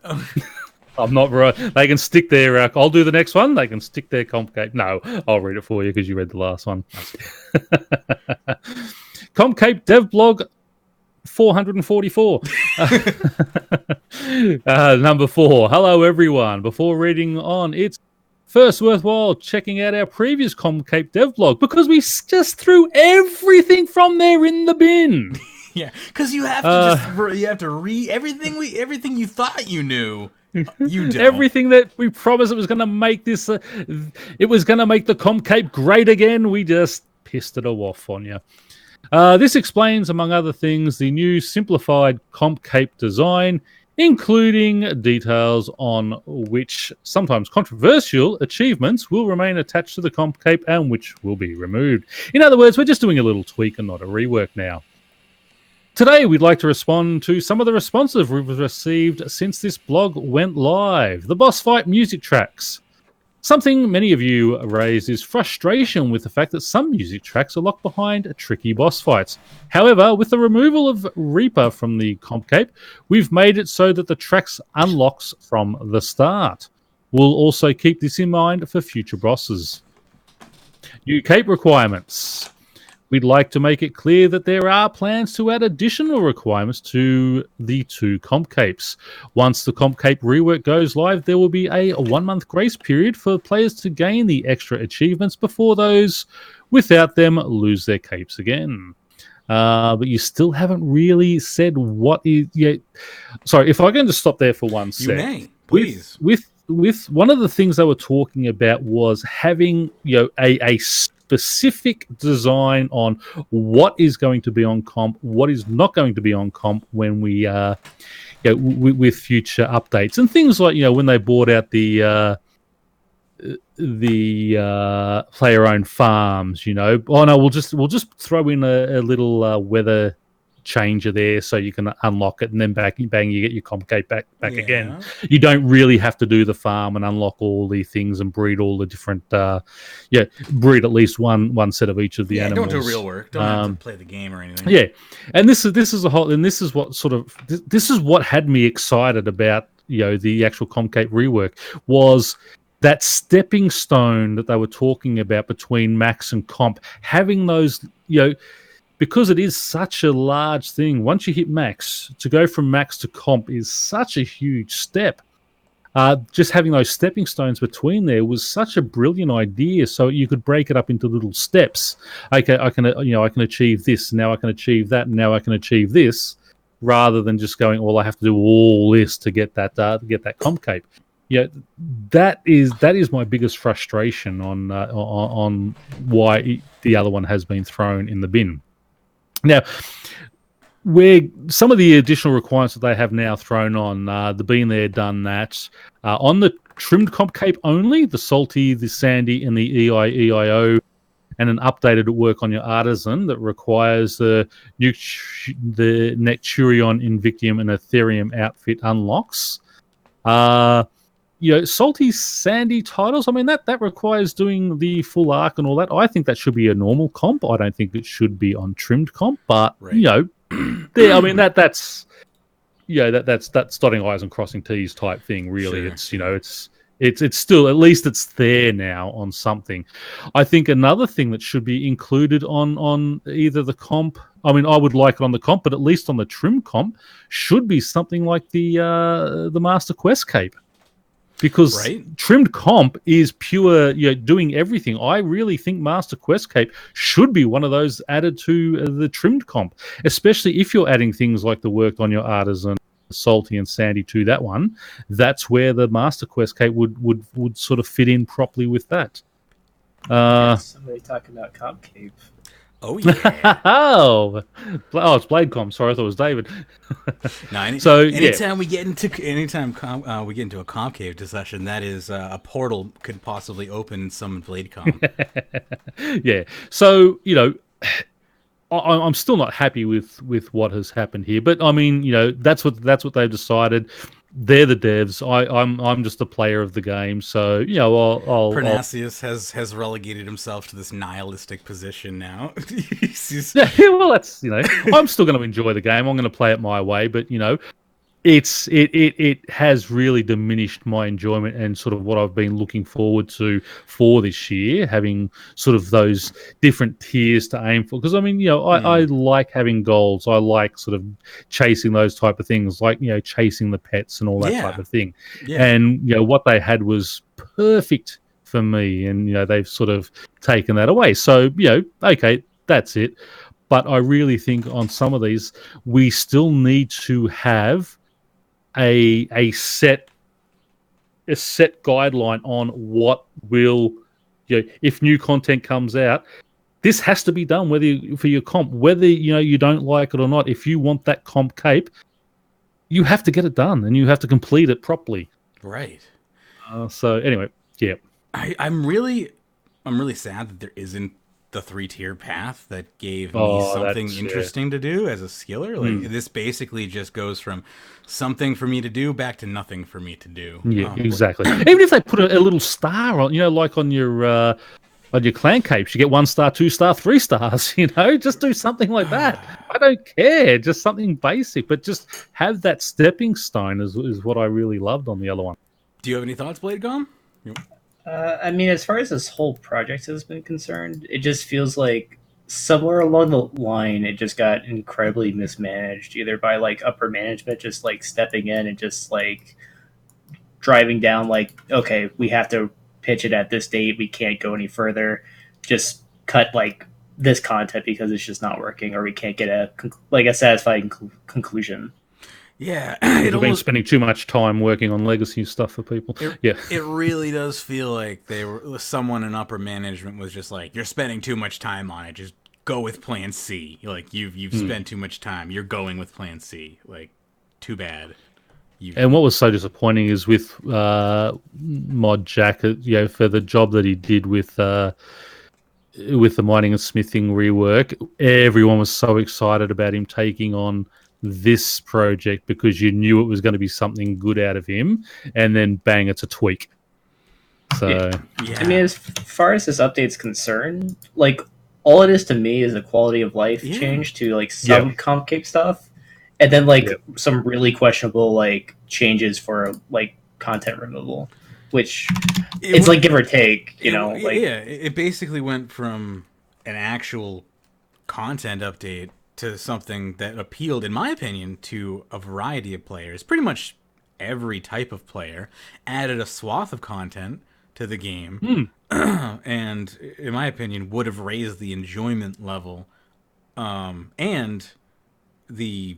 I'm not right. They can stick their. I'll do the next one. They can stick their CompCape. No, I'll read it for you because you read the last one. CompCape dev blog 444. Number 4. Hello, everyone. Before reading on, it's first worthwhile checking out our previous CompCape dev blog, because we just threw everything from there in the bin. Yeah, because you have to read everything you thought you knew. You don't. Everything that we promised it was going to make this, it was going to make the CompCape great again. We just pissed it off on you. This explains, among other things, the new simplified CompCape design, including details on which sometimes controversial achievements will remain attached to the CompCape and which will be removed. In other words, we're just doing a little tweak and not a rework now. Today, we'd like to respond to some of the responses we've received since this blog went live. The boss fight music tracks. Something many of you raised is frustration with the fact that some music tracks are locked behind tricky boss fights. However, with the removal of Reaper from the CompCape, we've made it so that the tracks unlocks from the start. We'll also keep this in mind for future bosses. New cape requirements. We'd like to make it clear that there are plans to add additional requirements to the 2 CompCapes. Once the CompCape rework goes live, there will be a 1-month grace period for players to gain the extra achievements before those without them lose their capes again. But you still haven't really said what is... Yeah, sorry, if I can just stop there for one sec. You may, please. With one of the things they were talking about was having a specific design on what is going to be on comp, what is not going to be on comp when we with future updates and things like when they bought out the player owned farms. Oh no, we'll just throw in a little weather changer there, so you can unlock it, and then bang, you get your comp cape back again. You don't really have to do the farm and unlock all the things and breed all the different. Breed at least one set of each of the animals. Don't do real work. Don't have to play the game or anything. Yeah, and this is a whole, and this is what had me excited about the actual comp cape rework was that stepping stone that they were talking about between max and comp, having those, because it is such a large thing. Once you hit max, to go from max to comp is such a huge step. Just having those stepping stones between there was such a brilliant idea. So you could break it up into little steps. Okay, I can achieve this. Now I can achieve that. And now I can achieve this, rather than just going, well, I have to do all this to get that comp cape. That is my biggest frustration on why the other one has been thrown in the bin. Now, where some of the additional requirements that they have now thrown on, the been there, done that, on the trimmed comp cape only, the salty, the sandy, and the EIO, and an updated work on your artisan that requires the Necturion, Invictium, and Ethereum outfit unlocks. Salty, sandy titles, I mean, that requires doing the full arc and all that. I think that should be a normal comp. I don't think it should be on trimmed comp, but, that's dotting I's and crossing T's type thing, really. Sure. It's still, at least it's there now on something. I think another thing that should be included on either the comp, I mean, I would like it on the comp, but at least on the trim comp, should be something like the Master Quest cape. Because trimmed comp is pure, doing everything. I really think Master Quest cape should be one of those added to the trimmed comp, especially if you're adding things like the work on your artisan, salty and sandy to that one. That's where the Master Quest cape would sort of fit in properly with that. Somebody talking about comp cape. Oh yeah! It's Blade Comp. Sorry, I thought it was David. Anytime we get into a comp cave discussion, that is a portal could possibly open some Blade Comp. Yeah. So I'm still not happy with what has happened here, but I mean, that's what they've decided. They're the devs. I'm just a player of the game, so Pyrnassius has relegated himself to this nihilistic position now. Well, that's I'm still going to enjoy the game. I'm going to play it my way, but it has really diminished my enjoyment and sort of what I've been looking forward to for this year, having sort of those different tiers to aim for. Because I mean, I like having goals. I like sort of chasing those type of things, like chasing the pets and all that type of thing. Yeah. And what they had was perfect for me, and they've sort of taken that away. So okay, that's it. But I really think on some of these, we still need to have a set guideline on what will, if new content comes out, this has to be done for your comp, whether you don't like it or not. If you want that comp cape, you have to get it done and you have to complete it properly. Right. So anyway, yeah. I'm really sad that there isn't the 3-tier path that gave me something interesting to do as a skiller. Like this basically just goes from something for me to do back to nothing for me to do. Yeah, exactly. Even if they put a little star on, like on your clan capes, you get 1 star, 2 star, 3 stars. Just do something like that. I don't care, just something basic, but just have that stepping stone is what I really loved on the other one. Do you have any thoughts, BladeGom? I mean, as far as this whole project has been concerned, it just feels like somewhere along the line, it just got incredibly mismanaged, either by like upper management just like stepping in and just like driving down, like, okay, we have to pitch it at this date, we can't go any further, just cut like this content because it's just not working, or we can't get a satisfying conclusion. Yeah, you've been spending too much time working on legacy stuff for people. It really does feel like someone in upper management was just like, you're spending too much time on it. Just go with Plan C. Like you've spent too much time. You're going with Plan C. Like, too bad. And what was so disappointing is with Mod Jack, for the job that he did with with the mining and smithing rework, everyone was so excited about him taking on this project because you knew it was going to be something good out of him, and then bang, it's a tweak. So I mean, as far as this update's concerned, like all it is to me is a quality of life change to like some comp cape stuff, and then like some really questionable like changes for like content removal, which it's like give or take, you know. Like it basically went from an actual content update to something that appealed, in my opinion, to a variety of players. Pretty much every type of player added a swath of content to the game, and in my opinion, would have raised the enjoyment level, and the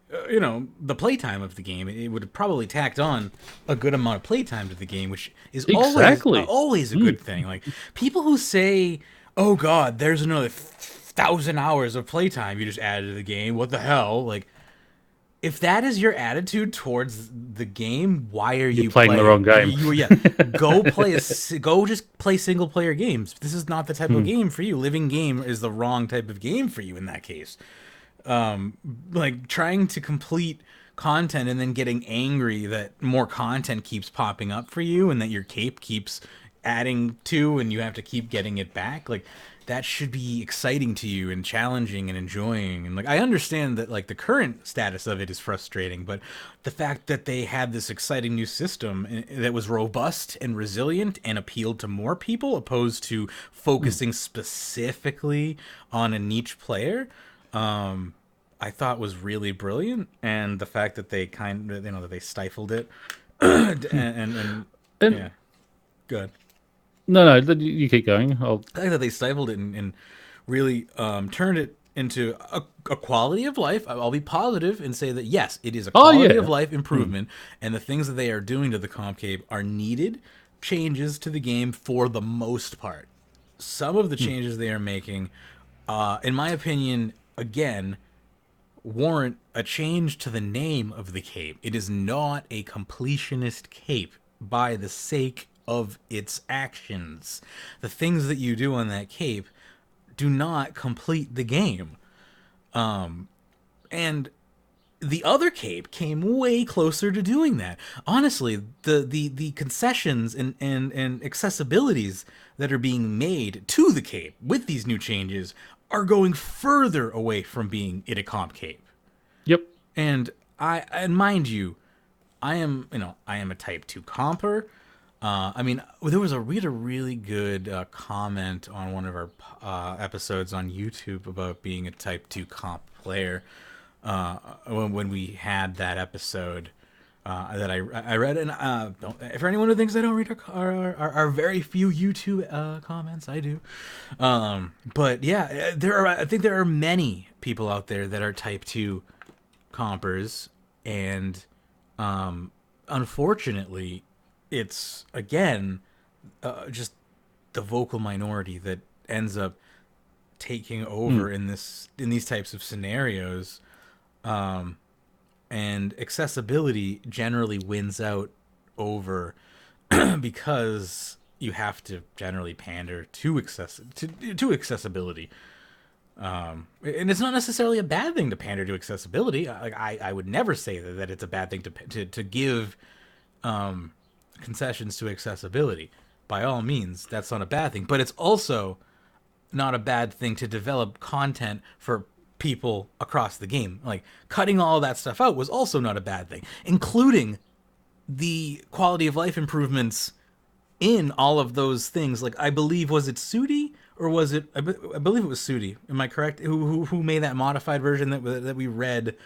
the playtime of the game. It would have probably tacked on a good amount of playtime to the game, which is always a good thing. Like people who say, "Oh God, there's another 1,000 hours of playtime you just added to the game. What the hell?" Like, if that is your attitude towards the game, why are you playing the wrong game? Go just play single player games. This is not the type of game for you. Living game is the wrong type of game for you in that case. Like trying to complete content and then getting angry that more content keeps popping up for you and that your cape keeps adding to and you have to keep getting it back. Like that should be exciting to you and challenging and enjoying. And like, I understand that like the current status of it is frustrating, but the fact that they had this exciting new system that was robust and resilient and appealed to more people opposed to focusing specifically on a niche player, I thought was really brilliant. And the fact that they that they stifled it and yeah, good. No, you keep going. I think that they stifled it and really turned it into a quality of life. I'll be positive and say that, yes, it is a quality of life improvement, and the things that they are doing to the comp cape are needed changes to the game for the most part. Some of the changes they are making, in my opinion, again, warrant a change to the name of the cape. It is not a completionist cape by the sake of its actions. The things that you do on that cape do not complete the game. And the other cape came way closer to doing that. Honestly, the concessions and accessibilities that are being made to the cape with these new changes are going further away from being it a comp cape. Yep. And mind you, I am a type 2 comper. I mean, we had a really good comment on one of our episodes on YouTube about being a Type 2 comp player. When we had that episode that I read, and for anyone who thinks I don't read our very few YouTube comments, I do. But yeah, I think there are many people out there that are Type 2 compers, and unfortunately, it's again just the vocal minority that ends up taking over in these types of scenarios, and accessibility generally wins out over because you have to generally pander to accessibility. And it's not necessarily a bad thing to pander to accessibility. I would never say that it's a bad thing to give concessions to accessibility. By all means, that's not a bad thing. But it's also not a bad thing to develop content for people across the game. Like cutting all that stuff out was also not a bad thing, including the quality of life improvements in all of those things. Like I believe, was it Sudi or was it? I believe it was Sudi. Am I correct? Who made that modified version that we read?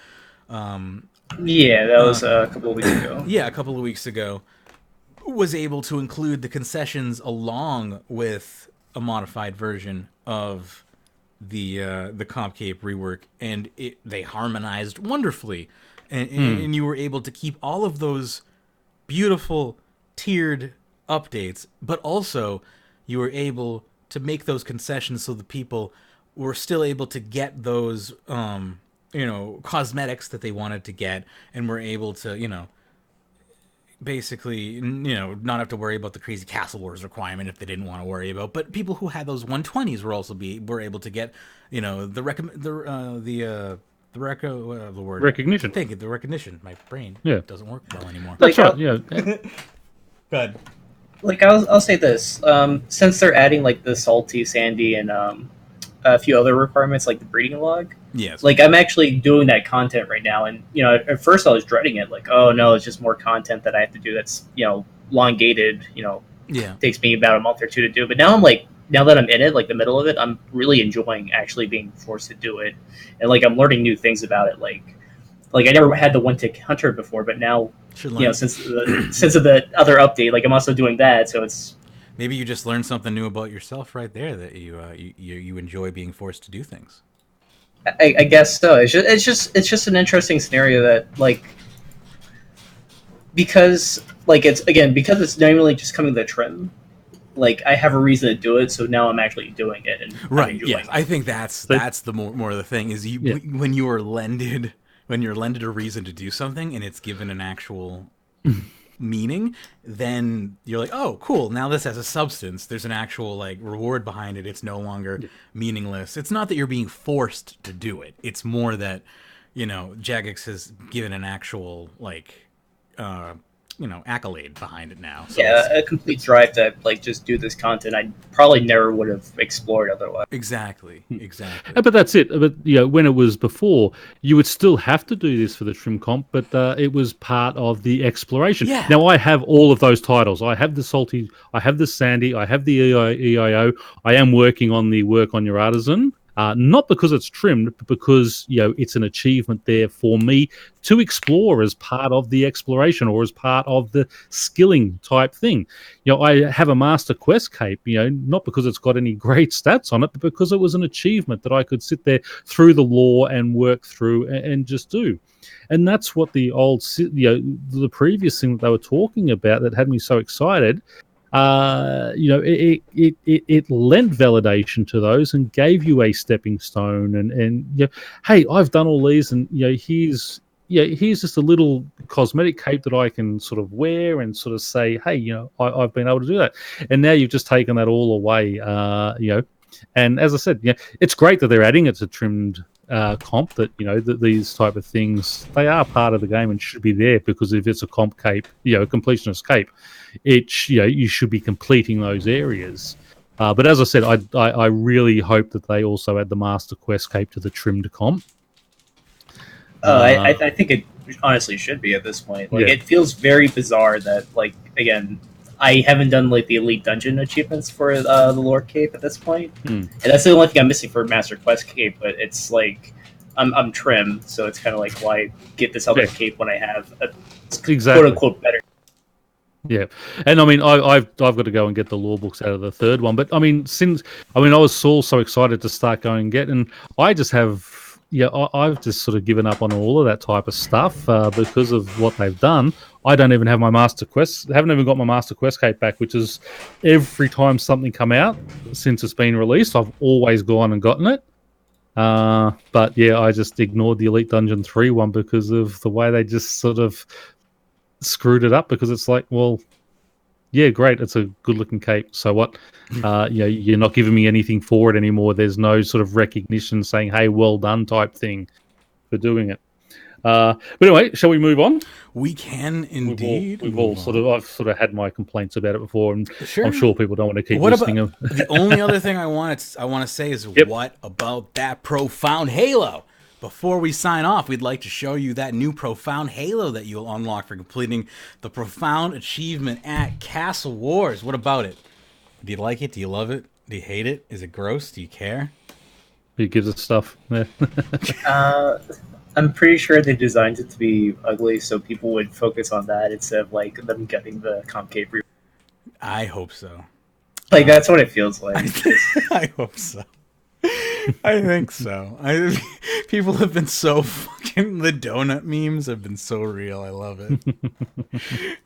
Yeah, that was a couple of weeks ago. Yeah, a couple of weeks ago. Was able to include the concessions along with a modified version of the comp cape rework, and they harmonized wonderfully, and you were able to keep all of those beautiful tiered updates, but also you were able to make those concessions so the people were still able to get those cosmetics that they wanted to get, and were able to basically, not have to worry about the crazy Castle Wars requirement if they didn't want to worry about. But people who had those 120s were able to get, the word Recognition. Thank you, the recognition. My brain doesn't work well anymore. That's right. Yeah. Good. Like I'll say this: since they're adding like the salty, sandy, and a few other requirements like the breeding log. Yes. Like I'm actually doing that content right now, and at first I was dreading it. Like, oh no, it's just more content that I have to do. That's long gated. Takes me about a month or two to do. But now I'm like, now that I'm in it, like the middle of it, I'm really enjoying actually being forced to do it, and like I'm learning new things about it. Like I never had the one tick hunter before, but now since the other update, like I'm also doing that. So it's maybe you just learned something new about yourself right there, that you enjoy being forced to do things. I guess so. It's just an interesting scenario that because it's normally just coming to the trim. Like I have a reason to do it, so now I'm actually doing it. And right. Yes, I think that's the more of the thing is when you're lended a reason to do something and it's given an actual meaning, then you're like, oh, cool. Now this has a substance. There's an actual reward behind it. It's no longer meaningless. It's not that you're being forced to do it. It's more that Jagex has given an actual accolade behind it now. So a complete drive to just do this content I probably never would have explored otherwise. Exactly. But that's it. But when it was before, you would still have to do this for the trim comp, but it was part of the exploration. Yeah. Now I have all of those titles. I have the salty, I have the sandy, I have the EIO. I am working on the work on your artisan. Not because it's trimmed, but because it's an achievement there for me to explore as part of the exploration or as part of the skilling type thing. I have a master quest cape, not because it's got any great stats on it, but because it was an achievement that I could sit there through the lore and work through and just do. And that's what the the previous thing that they were talking about that had me so excited. It lent validation to those and gave you a stepping stone and hey, I've done all these, and here's just a little cosmetic cape that I can sort of wear and sort of say, hey, I've been able to do that. And now you've just taken that all away, and as I said, it's great that they're adding it to trimmed comp, that that these type of things, they are part of the game and should be there, because if it's a comp cape, a completionist cape, you should be completing those areas. But as I said, I really hope that they also add the master quest cape to the trimmed comp. I think it honestly should be at this point. It feels very bizarre that again, I haven't done the elite dungeon achievements for the lore cape at this point, and that's the only thing I'm missing for master quest cape. But it's I'm trim, so it's kind of why get this other cape when I have a quote unquote better. Yeah, and I mean, I've got to go and get the lore books out of the third one. But I mean, I was so excited to start going and get, and I just have. I've just sort of given up on all of that type of stuff because of what they've done. I don't even have my master quest. Haven't even got my master quest cape back, which is every time something come out since it's been released, I've always gone and gotten it. But yeah, I just ignored the Elite Dungeon 3 one because of the way they just sort of screwed it up. Because it's like, well, yeah, great, it's a good-looking cape. So what? You're not giving me anything for it anymore. There's no sort of recognition saying, "Hey, well done," type thing for doing it. But anyway, shall we move on? We can indeed. I've sort of had my complaints about it before, and sure. I'm sure people don't want to keep listening. The only other thing I want to say is, what about that profound halo? Before we sign off, we'd like to show you that new profound halo that you'll unlock for completing the profound achievement at Castle Wars. What about it? Do you like it? Do you love it? Do you hate it? Is it gross? Do you care? Who gives it stuff? Yeah. I'm pretty sure they designed it to be ugly so people would focus on that instead of them getting the comp cape. I hope so. That's what it feels like. I hope so. I think so. People have been so fucking... The donut memes have been so real. I love it.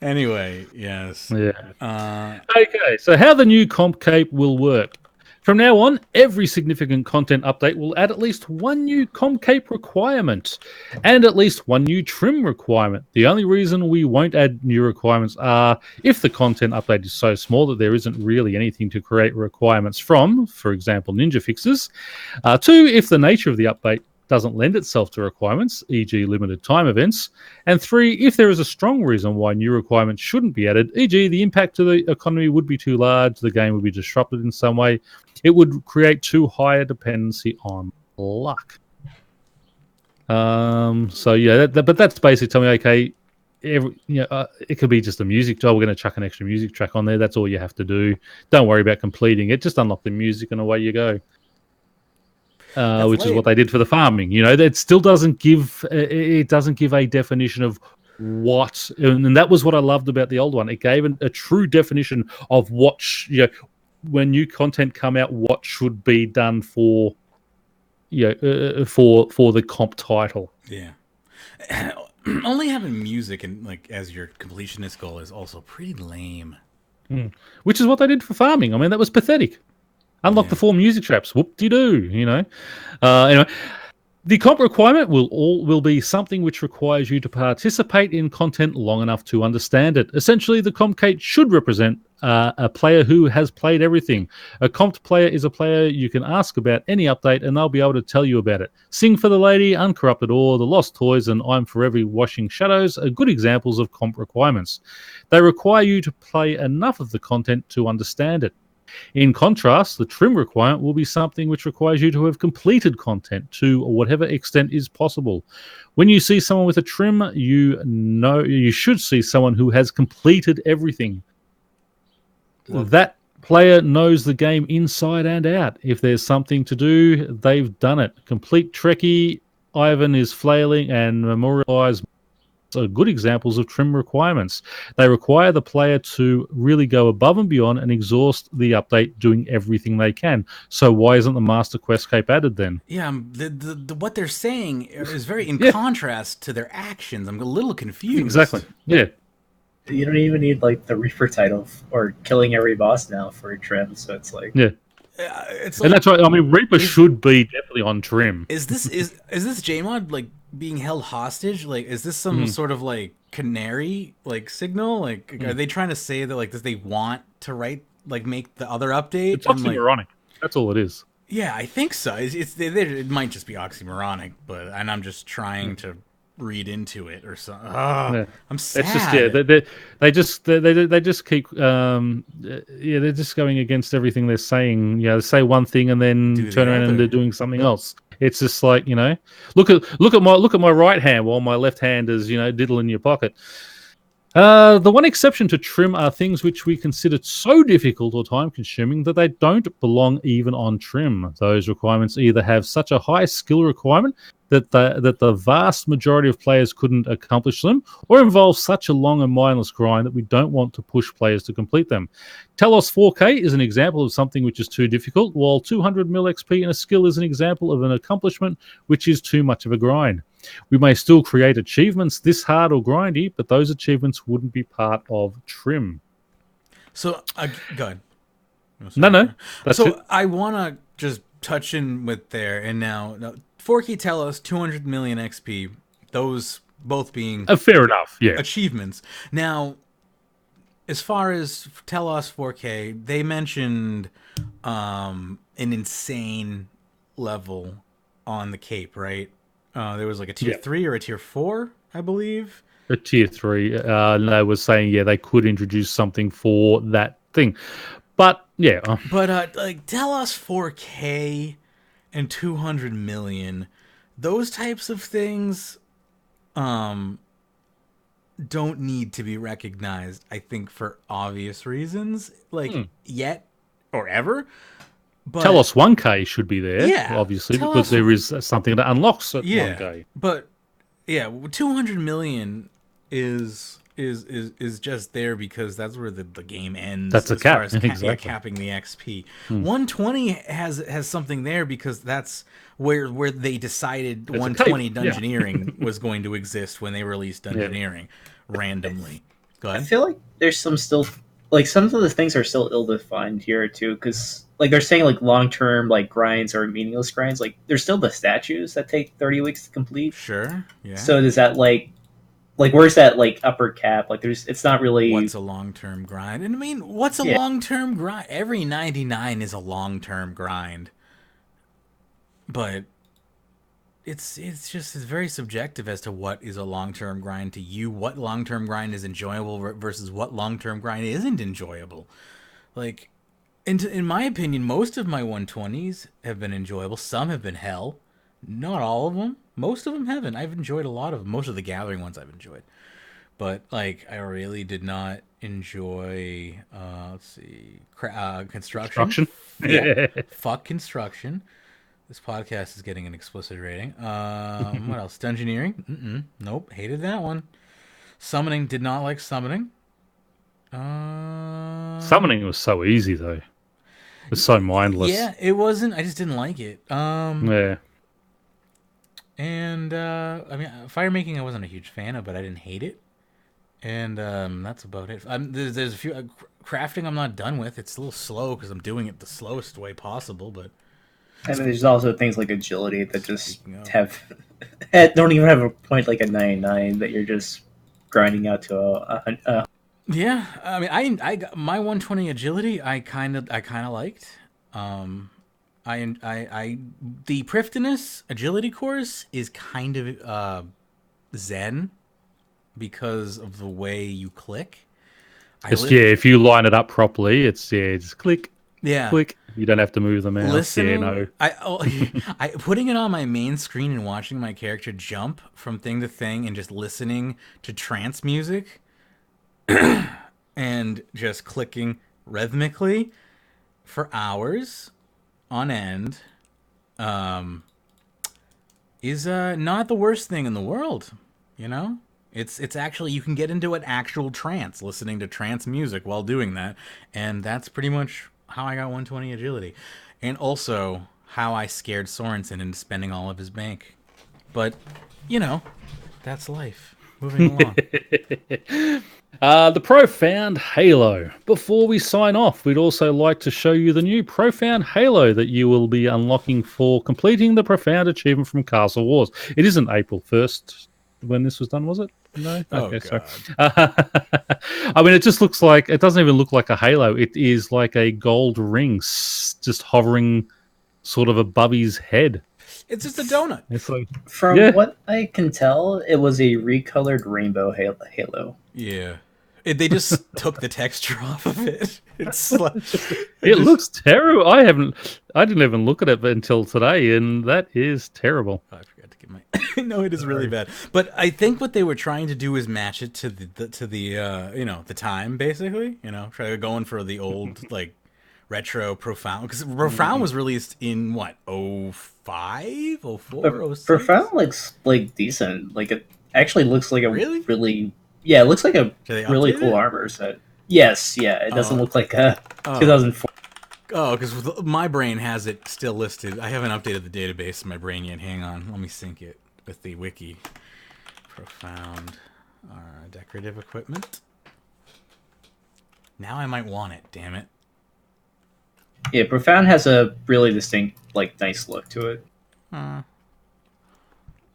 Anyway, yes. Yeah. Okay, so how the new comp cape will work. From now on, every significant content update will add at least one new comcape requirement and at least one new trim requirement. The only reason we won't add new requirements are if the content update is so small that there isn't really anything to create requirements from, for example, ninja fixes. 2, if the nature of the update doesn't lend itself to requirements, e.g. limited time events, and 3, if there is a strong reason why new requirements shouldn't be added, e.g. the impact to the economy would be too large, the game would be disrupted in some way, it would create too high a dependency on luck. So yeah, but that's basically telling me, okay, it could be just a music job. We're going to chuck an extra music track on there. That's all you have to do. Don't worry about completing it. Just unlock the music and away you go. Which is what they did for the farming. It still doesn't give a definition of what, and that was what I loved about the old one. It gave a true definition of what when new content come out, what should be done for for the comp title. Yeah. Only having music and as your completionist goal is also pretty lame. Which is what they did for farming. I mean, that was pathetic. Unlock the 4 music traps. Whoop-de-doo, Anyway, the comp requirement will be something which requires you to participate in content long enough to understand it. Essentially, the comp should represent a player who has played everything. A comped player is a player you can ask about any update and they'll be able to tell you about it. Sing for the Lady, Uncorrupted Ore, The Lost Toys, and I'm Forever Washing Shadows are good examples of comp requirements. They require you to play enough of the content to understand it. In contrast, the trim requirement will be something which requires you to have completed content to whatever extent is possible. When you see someone with a trim, you should see someone who has completed everything. That player knows the game inside and out. If there's something to do, they've done it. Complete Trekkie, Ivan is flailing, and Memorialize are good examples of trim requirements. They require the player to really go above and beyond and exhaust the update doing everything they can. So why isn't the Master Quest Cape added then? Yeah, what they're saying is very in contrast to their actions. I'm a little confused. Exactly. Yeah. You don't even need the Reaper title or killing every boss now for a trim, so it's yeah. And that's right. I mean, Reaper should be definitely on trim. Is this JMod being held hostage? Is this some sort of canary signal? Are they trying to say that does they want to make the other update? It's oxymoronic. That's all it is. Yeah, I think so. It might just be oxymoronic, and I'm just trying to read into it or something. I'm sad. It's just they just keep they're just going against everything they're saying. They say one thing and then turn around and they're doing something else. It's just look at my right hand while my left hand is diddle in your pocket. The one exception to trim are things which we consider so difficult or time-consuming that they don't belong even on trim. Those requirements either have such a high skill requirement that the vast majority of players couldn't accomplish them, or involve such a long and mindless grind that we don't want to push players to complete them. Telos 4K is an example of something which is too difficult, while 200 mil XP in a skill is an example of an accomplishment which is too much of a grind. We may still create achievements this hard or grindy, but those achievements wouldn't be part of trim. So, go ahead. No. I want to just touch in with there, and now 4K Telos, 200 million XP, those both being fair enough, yeah, achievements. Now, as far as Telos 4K, they mentioned an insane level on the cape, right? There was a tier 3 or a tier 4, I believe. A tier 3. They was saying, they could introduce something for that thing. But, yeah. But, Telos 4K and 200 million, those types of things don't need to be recognized, I think, for obvious reasons, yet or ever. But Telos 1K should be there, obviously, because there is something that unlocks at 1K. But 200 million is just there because that's where the game ends. That's a cap, exactly. Capping the XP. 120 has something there because that's where they decided 120 Dungeoneering was going to exist when they released Dungeoneering randomly. Go ahead. I feel like there's some still like some of the things are still ill-defined here too, because like they're saying like long-term like grinds or meaningless grinds. Like there's still the statues that take 30 weeks to complete. Sure. Yeah. So does that like where's that like upper cap? Like it's not really what's a long-term grind. And I mean, what's a long-term grind? Every 99 is a long-term grind. But it's very subjective as to what is a long-term grind to you. What long-term grind is enjoyable versus what long-term grind isn't enjoyable. Like, in my opinion, most of my 120s have been enjoyable. Some have been hell. Not all of them. Most of them haven't. I've enjoyed a lot of them. Most of the gathering ones I've enjoyed. But, like, I really did not enjoy, let's see, construction. Yeah. Fuck construction. This podcast is getting an explicit rating. What else? Dungeoneering? Nope. Hated that one. Summoning. Did not like summoning. Summoning was so easy, though. It was so mindless. Yeah, it wasn't. I just didn't like it. Yeah. And, I mean, fire making I wasn't a huge fan of, but I didn't hate it. And that's about it. There's a few... crafting I'm not done with. It's a little slow because I'm doing it the slowest way possible, but... I mean, there's also things like agility that just don't even have a point like a 99 that you're just grinding out to a Yeah, I mean, I my 120 agility I kind of liked. The Pryftinus agility course is kind of zen because of the way you click. If you line it up properly, it's just click. Yeah. Click. You don't have to move them out. Listening, no. I putting it on my main screen and watching my character jump from thing to thing and just listening to trance music and just clicking rhythmically for hours on end is not the worst thing in the world, you know? It's actually, you can get into an actual trance listening to trance music while doing that, and that's pretty much how I got 120 agility. And also how I scared Sorensen into spending all of his bank. But, you know, that's life. Moving along. The Profound Halo. Before we sign off, we'd also like to show you the new Profound Halo that you will be unlocking for completing the Profound achievement from Castle Wars. It isn't April 1st when this was done, was it? No? Okay, sorry. I mean, it just looks like... It doesn't even look like a halo. It is like a gold ring just hovering sort of above his head. It's just a donut. It's like, From what I can tell, it was a recolored rainbow halo. Yeah. They just took the texture off of it. It's like, it looks terrible. I didn't even look at it until today, and that is terrible. Oh, I forgot to get my... No, it is really bad. But I think what they were trying to do is match it to the you know, the time, basically. You know, try going for the old, like, retro Profound. Because Profound was released in, what, 05? 04? 06? Profound looks, like, decent. Like, it actually looks like a really... Yeah, it looks like a really cool armor set. Yes, yeah. It doesn't look like a 2004. Oh, because my brain has it still listed. I haven't updated the database in my brain yet. Hang on. Let me sync it with the wiki. Profound decorative equipment. Now I might want it, damn it. Yeah, Profound has a really distinct, like, nice look to it. Doesn't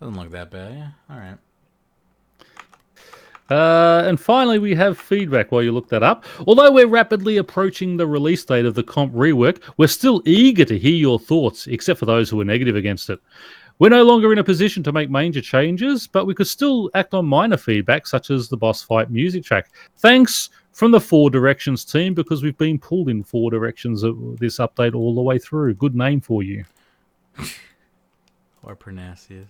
look that bad, yeah. All right. And finally, we have feedback while you look that up. Although we're rapidly approaching the release date of the comp rework, we're still eager to hear your thoughts, except for those who are negative against it. We're no longer in a position to make major changes, but we could still act on minor feedback, such as the boss fight music track. Thanks from the Four Directions team, because we've been pulled in four directions of this update all the way through. Good name for you. Or Pyrnassius.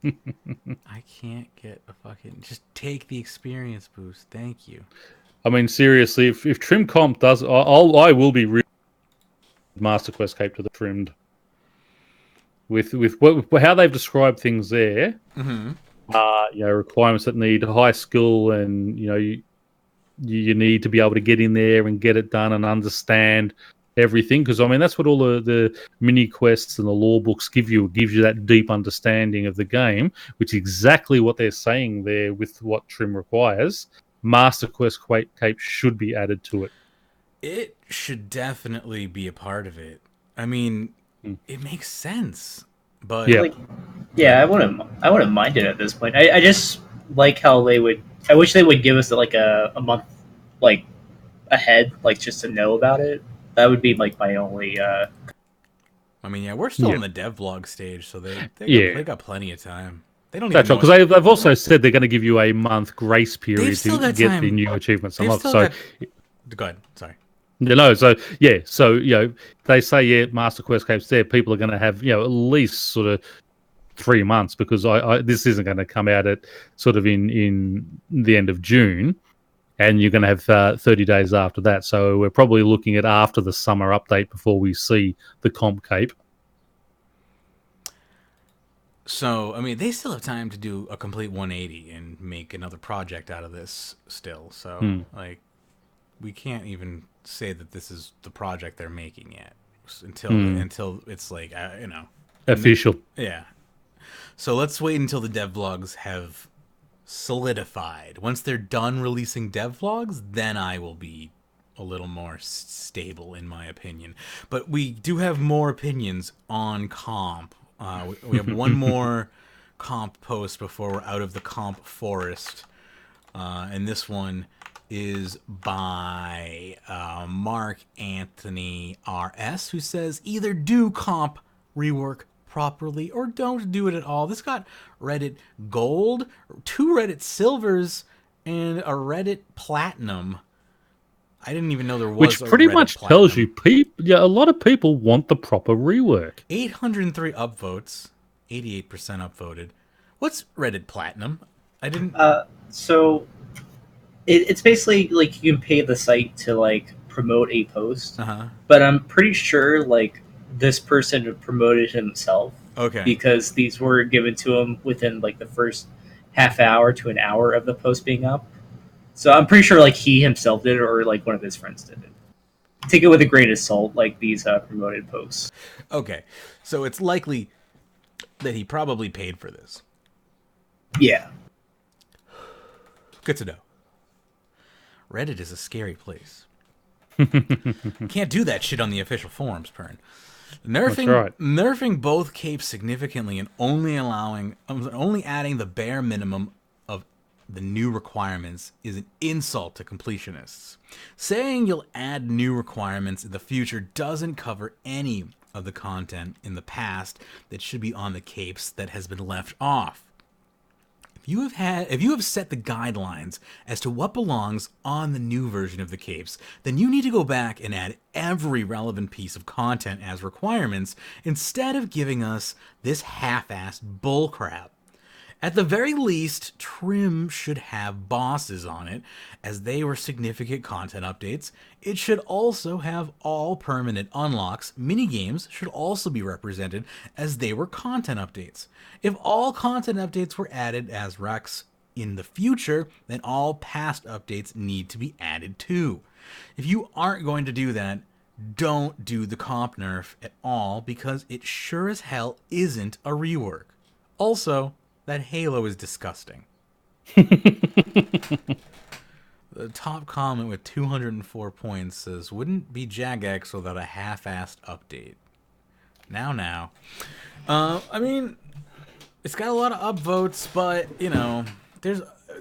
I can't get a fucking... Just take the experience boost. Thank you. I mean, seriously, if Trim Comp does... I will be really Master Quest Cape to the Trimmed. With how they've described things there, you know, requirements that need high skill, and you know, you need to be able to get in there and get it done and understand everything. Because I mean, that's what all the mini quests and the lore books give you. It gives you that deep understanding of the game, which is exactly what they're saying there with what Trim requires. Master Quest Cape should be added to it. It should definitely be a part of it. I mean, it makes sense, but Yeah. Like, yeah, I wouldn't mind it at this point. I just like how they would. I wish they would give us like a month, like ahead, like just to know about it. That would be like my only. I mean, yeah, we're still in the devlog stage, so they got plenty of time. They don't That's even right, because they've also said they're going to give you a month grace period still to got get time. the new achievements They've unlocked. still So, go ahead. Sorry. So they say Master Quest Cape's there. People are going to have at least sort of 3 months, because this isn't going to come out at sort of in the end of June, and you're going to have 30 days after that. So we're probably looking at after the summer update before we see the comp cape. So, I mean, they still have time to do a complete 180 and make another project out of this still. So, like, we can't even say that this is the project they're making yet until it's like, Official. Yeah. So let's wait until the devlogs have solidified. Once they're done releasing devlogs, then I will be a little more stable in my opinion. But we do have more opinions on comp. We have one more comp post before we're out of the comp forest. And this one is by Mark Anthony RS, who says, either do comp rework properly or don't do it at all. This got Reddit gold, 2 Reddit silvers, and a Reddit platinum. I didn't even know there was Which a pretty Reddit much platinum. tells you a lot of people want the proper rework. 803 upvotes, 88% upvoted. What's Reddit platinum? I didn't. So it's basically like you can pay the site to like promote a post, but I'm pretty sure like this person promoted himself. Okay. Because these were given to him within like the first half hour to an hour of the post being up. So I'm pretty sure like he himself did it, or like one of his friends did it. Take it with a grain of salt, like these promoted posts. Okay, so it's likely that he probably paid for this. Yeah. Good to know. Reddit is a scary place. Can't do that shit on the official forums, Pyrn. Nerfing both capes significantly and only adding the bare minimum of the new requirements is an insult to completionists. Saying you'll add new requirements in the future doesn't cover any of the content in the past that should be on the capes that has been left off. If you have set the guidelines as to what belongs on the new version of the capes, then you need to go back and add every relevant piece of content as requirements instead of giving us this half-assed bullcrap. At the very least, trim should have bosses on it, as they were significant content updates. It should also have all permanent unlocks. Minigames should also be represented, as they were content updates. If all content updates were added as recs in the future, then all past updates need to be added too. If you aren't going to do that, don't do the comp nerf at all, because it sure as hell isn't a rework. Also, that Halo is disgusting. The top comment with 204 points says, wouldn't be Jagex without a half-assed update. Now. I mean, it's got a lot of upvotes, but,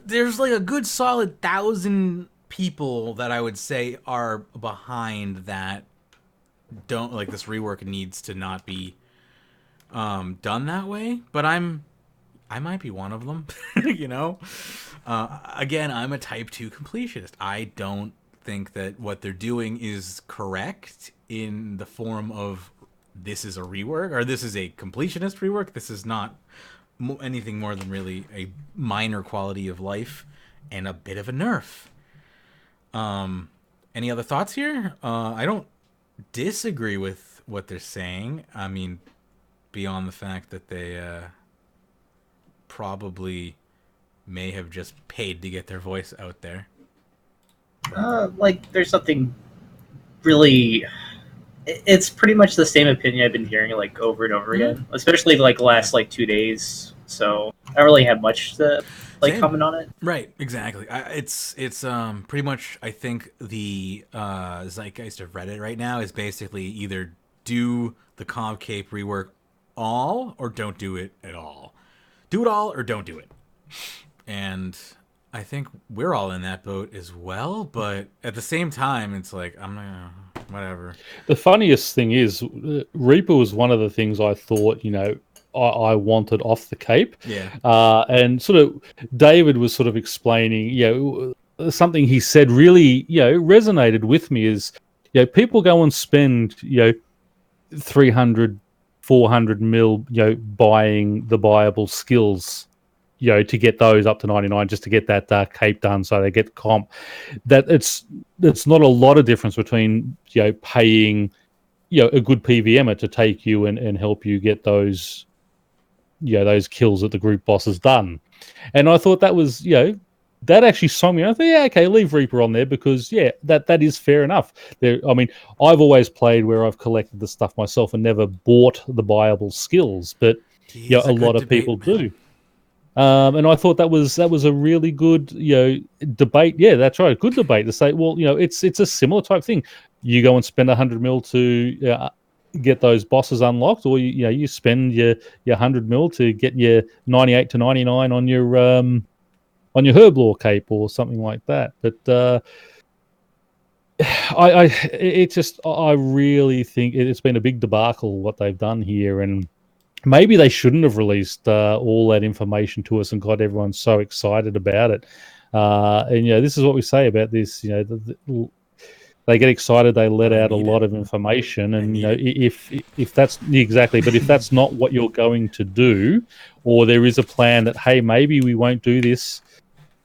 there's like a good solid 1,000 people that I would say are behind that don't, like, this rework needs to not be done that way, but I might be one of them, Again, I'm a type 2 completionist. I don't think that what they're doing is correct in the form of this is a rework or this is a completionist rework. This is not anything more than really a minor quality of life and a bit of a nerf. Any other thoughts here? I don't disagree with what they're saying. I mean, beyond the fact that they probably may have just paid to get their voice out there. Like, there's something really... It's pretty much the same opinion I've been hearing, like, over and over again. Especially, like, the last, 2 days. So, I don't really have much to... like comment on it. Right, exactly. It's pretty much, I think the zeitgeist of Reddit right now is basically either do the comp cape rework all or don't do it at all. Do it all or don't do it. And I think we're all in that boat as well, but at the same time, it's like, I'm not, whatever. The funniest thing is, Reaper was one of the things I thought, I wanted off the Cape. Yeah. And sort of David was sort of explaining, something he said really, resonated with me is, people go and spend, 300, 400 mil, buying the buyable skills, to get those up to 99, just to get that Cape done, so they get comp. That it's not a lot of difference between paying a good PVMer to take you and help you get those those kills that the group boss has done. And I thought that was that actually swung me. I thought, yeah, okay, leave Reaper on there because that is fair enough. I've always played where I've collected the stuff myself and never bought the buyable skills, but a lot of people do. And I thought that was a really good debate. Yeah, that's right, good debate to say. Well, it's a similar type thing. You go and spend 100 mil to get those bosses unlocked, or you spend your 100 mil to get your 98 to 99 on your Herblore cape or something like that. But I really think it's been a big debacle what they've done here, and maybe they shouldn't have released all that information to us and got everyone so excited about it. And this is what we say about this. They get excited, they let out a lot of information, and if that's exactly, but if that's not what you're going to do, or there is a plan that, hey, maybe we won't do this.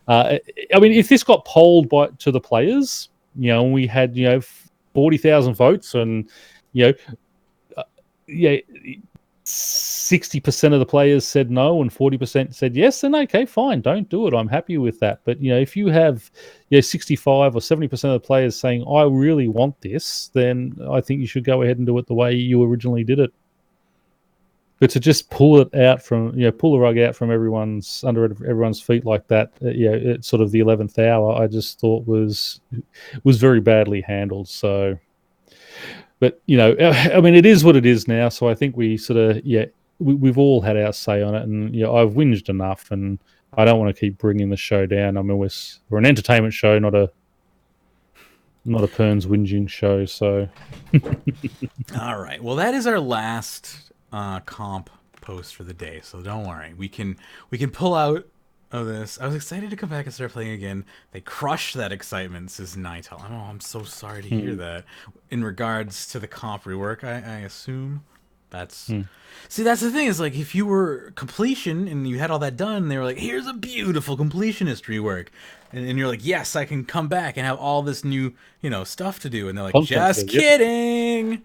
If this got polled to the players, and we had 40,000 votes, and 60% of the players said no and 40% said yes, then okay, fine, don't do it. I'm happy with that. But if you have 65 or 70% of the players saying I really want this, then I think you should go ahead and do it the way you originally did it. But to just pull it out from pull the rug out from everyone's feet like that, at sort of the 11th hour, I just thought was very badly handled. So. But, it is what it is now. So I think we sort of, we've all had our say on it. And, I've whinged enough, and I don't want to keep bringing the show down. I mean, we're an entertainment show, not a Pyrn's whinging show. So. All right. Well, that is our last comp post for the day. So don't worry. We can pull out of this. I was excited to come back and start playing again. They crushed that excitement, says Nightel. I'm so sorry to hear that. In regards to the comp rework, I assume that's see, that's the thing, is like, if you were completion and you had all that done, they were like, here's a beautiful completionist rework, and you're like, yes, I can come back and have all this new stuff to do, and they're like, just kidding.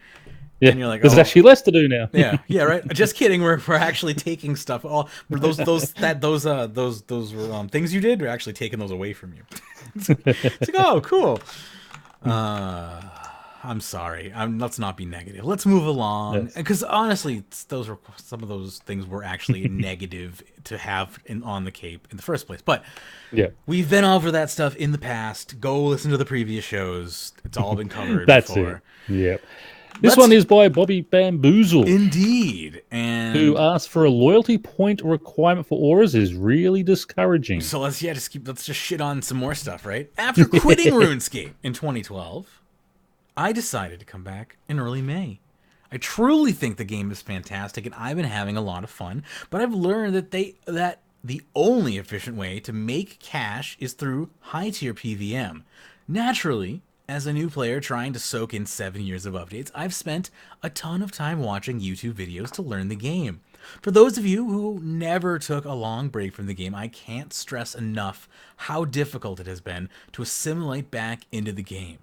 Yeah, and you're like, there's actually less to do now. yeah, right. Just kidding. We're actually taking stuff. All those things you did, we're actually taking those away from you. It's like, oh, cool. I'm sorry. Let's not be negative. Let's move along. Because honestly, some of those things were actually negative to have on the Cape in the first place. But we've been over that stuff in the past. Go listen to the previous shows. It's all been covered. That's before. It. Yeah. This one is by Bobby Bamboozle. Indeed. And who asked for a loyalty point requirement for auras is really discouraging. So let's just shit on some more stuff, right? After quitting RuneScape in 2012, I decided to come back in early May. I truly think the game is fantastic, and I've been having a lot of fun, but I've learned that the only efficient way to make cash is through high-tier PVM. Naturally, as a new player trying to soak in 7 years of updates, I've spent a ton of time watching YouTube videos to learn the game. For those of you who never took a long break from the game, I can't stress enough how difficult it has been to assimilate back into the game.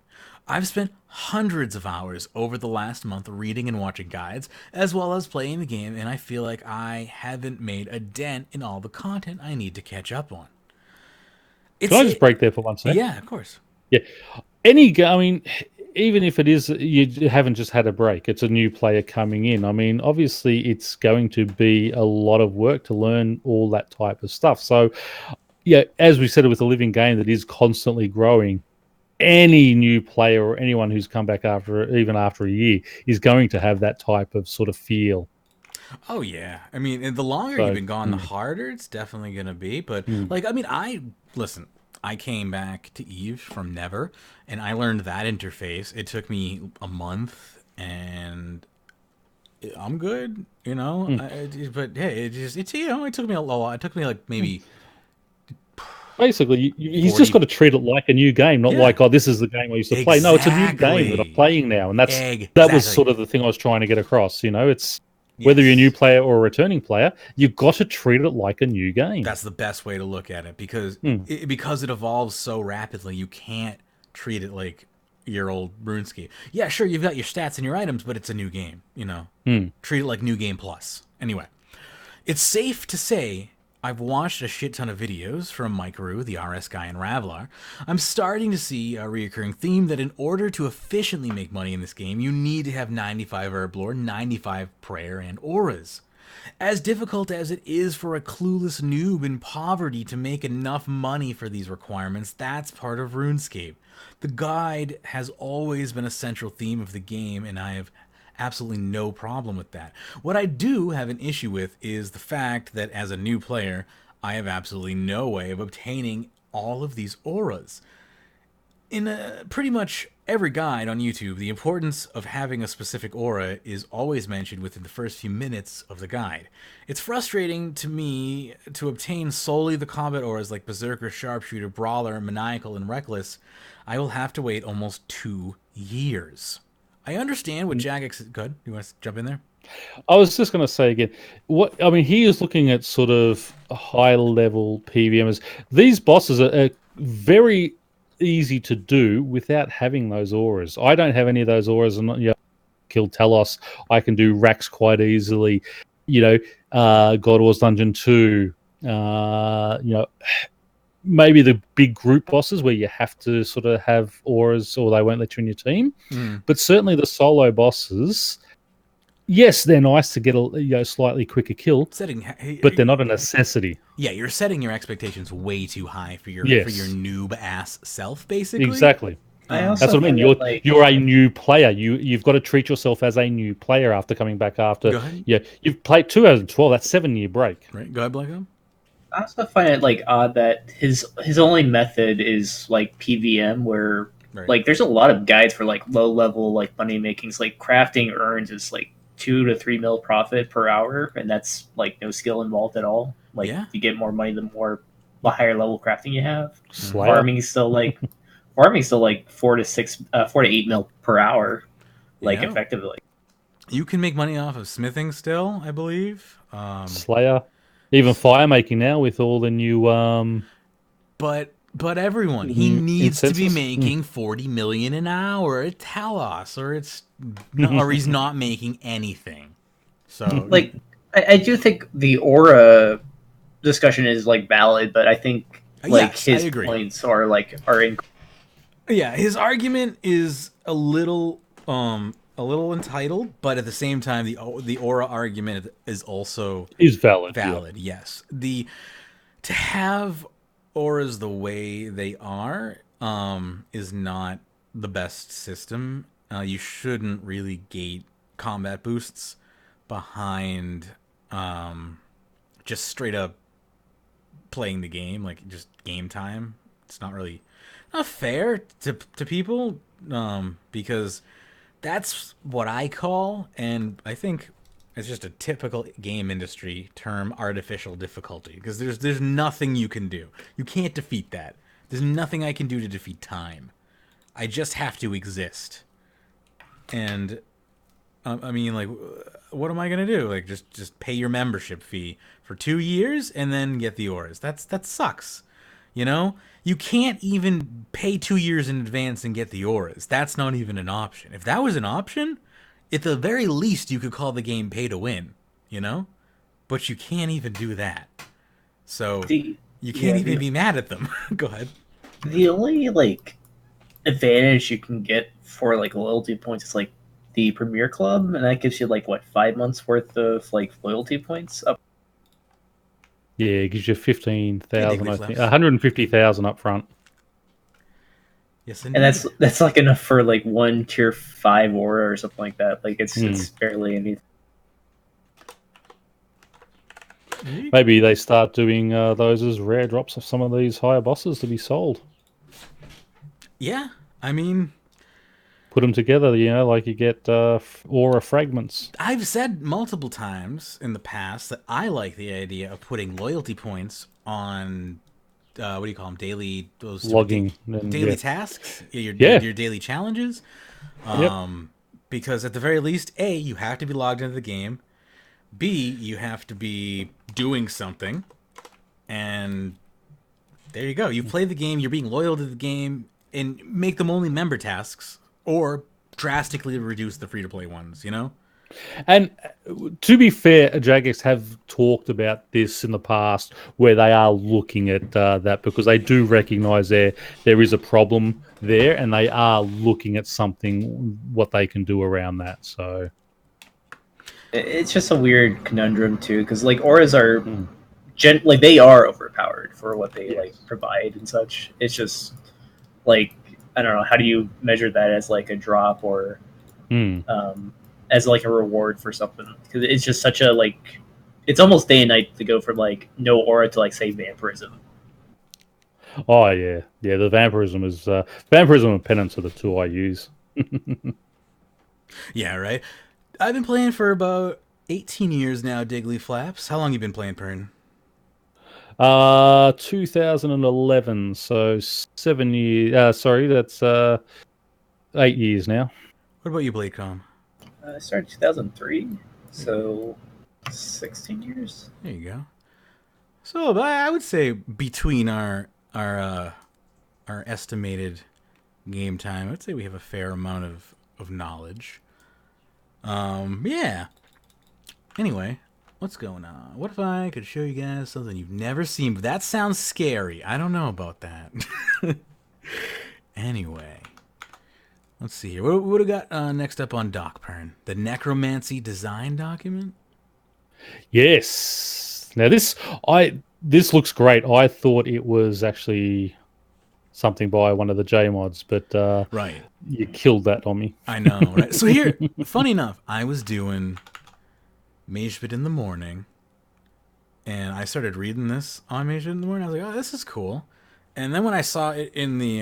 I've spent hundreds of hours over the last month reading and watching guides, as well as playing the game, and I feel like I haven't made a dent in all the content I need to catch up on. Can I just break there for 1 second? Yeah, of course. Yeah. Even if it is, you haven't just had a break, it's a new player coming in. I mean, obviously it's going to be a lot of work to learn all that type of stuff. So, yeah, as we said, with a living game that is constantly growing, any new player or anyone who's come back even after a year is going to have that type of sort of feel. Oh yeah, I mean, and the longer you've been gone, the harder it's definitely gonna be. But like, I mean, I came back to Eve from Never, and I learned that interface. It took me a month, and I'm good, you know. But hey, it took me a lot. It took me like maybe. Basically, he's just got to treat it like a new game, not like, oh, this is the game I used to play. No, it's a new game that I'm playing now, and that was sort of the thing I was trying to get across. You know, it's whether you're a new player or a returning player, you've got to treat it like a new game. That's the best way to look at it because because it evolves so rapidly. You can't treat it like your old RuneScape. Yeah, sure, you've got your stats and your items, but it's a new game. You know, treat it like New Game Plus. Anyway, it's safe to say I've watched a shit ton of videos from Mike Rue, the RS guy, and Ravlar. I'm starting to see a reoccurring theme that in order to efficiently make money in this game, you need to have 95 Herblore, 95 Prayer, and Auras. As difficult as it is for a clueless noob in poverty to make enough money for these requirements, that's part of RuneScape. The guide has always been a central theme of the game, and I have absolutely no problem with that. What I do have an issue with is the fact that as a new player, I have absolutely no way of obtaining all of these auras. In pretty much every guide on YouTube, the importance of having a specific aura is always mentioned within the first few minutes of the guide. It's frustrating to me to obtain solely the combat auras like Berserker, Sharpshooter, Brawler, Maniacal, and Reckless. I will have to wait almost 2 years. I understand what Jagex... Good. You want to jump in there? I was just going to say again, he is looking at sort of high-level PVMers. These bosses are very easy to do without having those auras. I don't have any of those auras. I'm not, kill Talos. I can do racks quite easily. God Wars Dungeon 2. Maybe the big group bosses where you have to sort of have auras or they won't let you in your team. But certainly the solo bosses, yes, they're nice to get a slightly quicker kill, but they're not a necessity. Yeah, you're setting your expectations way too high for your noob-ass self, basically. Exactly. That's what I mean. You're a new player. You've got to treat yourself as a new player after coming back after. Go ahead. Yeah, you've played 2012. That's 7-year break. Right. Go ahead, Blacko. I also find it odd that his only method is PVM, where there's a lot of guides for low level money makings. Crafting urns is 2 to 3 mil profit per hour, and that's no skill involved at all. You get more money the higher level crafting you have. Farming is still 4 to 8 mil per hour, effectively. You can make money off of smithing still, I believe. Slayer. Even fire making now with all the new But everyone, he needs to be making 40 million an hour at Talos, or he's not making anything. So I do think the aura discussion is valid, but I think his points are in. Yeah, his argument is a little entitled, but at the same time, the aura argument is also valid. Valid, yes. To have auras the way they are is not the best system. You shouldn't really gate combat boosts behind just straight up playing the game, just game time. It's not fair to people because that's what I call, and I think it's just a typical game industry term, artificial difficulty, because there's nothing you can do. You can't defeat that. There's nothing I can do to defeat time. I just have to exist. And what am I gonna do? Just pay your membership fee for 2 years and then get the auras. That sucks. You can't even pay 2 years in advance and get the auras. That's not even an option. If that was an option, at the very least, you could call the game pay to win, But you can't even do that. So you can't even be mad at them. Go ahead. The only, advantage you can get for, loyalty points is, the Premier Club, and that gives you, 5 months worth of, loyalty points up. Yeah, it gives you 15,000, Hey, I Diggly think. Flaps. 150,000 up front. Yes, And indeed. that's like enough for like one tier 5 aura or something like that. Like it's barely anything. Maybe they start doing those as rare drops of some of these higher bosses to be sold. Yeah, I mean, Put them together, like you get aura fragments. I've said multiple times in the past that I like the idea of putting loyalty points on what do you call them? Daily Logging. And, daily tasks, Yeah. your daily challenges. Yep. Because at the very least, A, you have to be logged into the game. B, you have to be doing something. And there you go. You play the game, you're being loyal to the game, and make them only member tasks, or drastically reduce the free-to-play ones, you know? And to be fair, Jagex have talked about this in the past, where they are looking at that, because they do recognise there is a problem there, and they are looking at something what they can do around that. So It's just a weird conundrum too, because like auras are like they are overpowered for what they like provide and such. It's just like I don't know, how do you measure that as like a drop or as like a reward for something? Because it's just such a like it's almost day and night to go from like no aura to like say vampirism. Oh yeah. The vampirism and penance are the two I use. Yeah, right? I've been playing for about 18 years now, Diggly Flaps. How long you been playing, Pyrn? 2011. So 7 years. Sorry, that's 8 years now. What about you, BladeCom? I started 2003, so 16 years. There you go. So I would say between our estimated game time, I'd say we have a fair amount of knowledge. Yeah. Anyway, what's going on? What if I could show you guys something you've never seen? But that sounds scary. I don't know about that. Anyway, let's see here. What do we got next up on Doc Pyrn? The Necromancy design document? Yes. Now this looks great. I thought it was actually something by one of the J mods, but Right. you killed that on me. I know, right? So here, funny enough, I was doing Magebit in the morning, and I started reading this on Magebit in the morning. I was like, oh, this is cool. And then when I saw it in the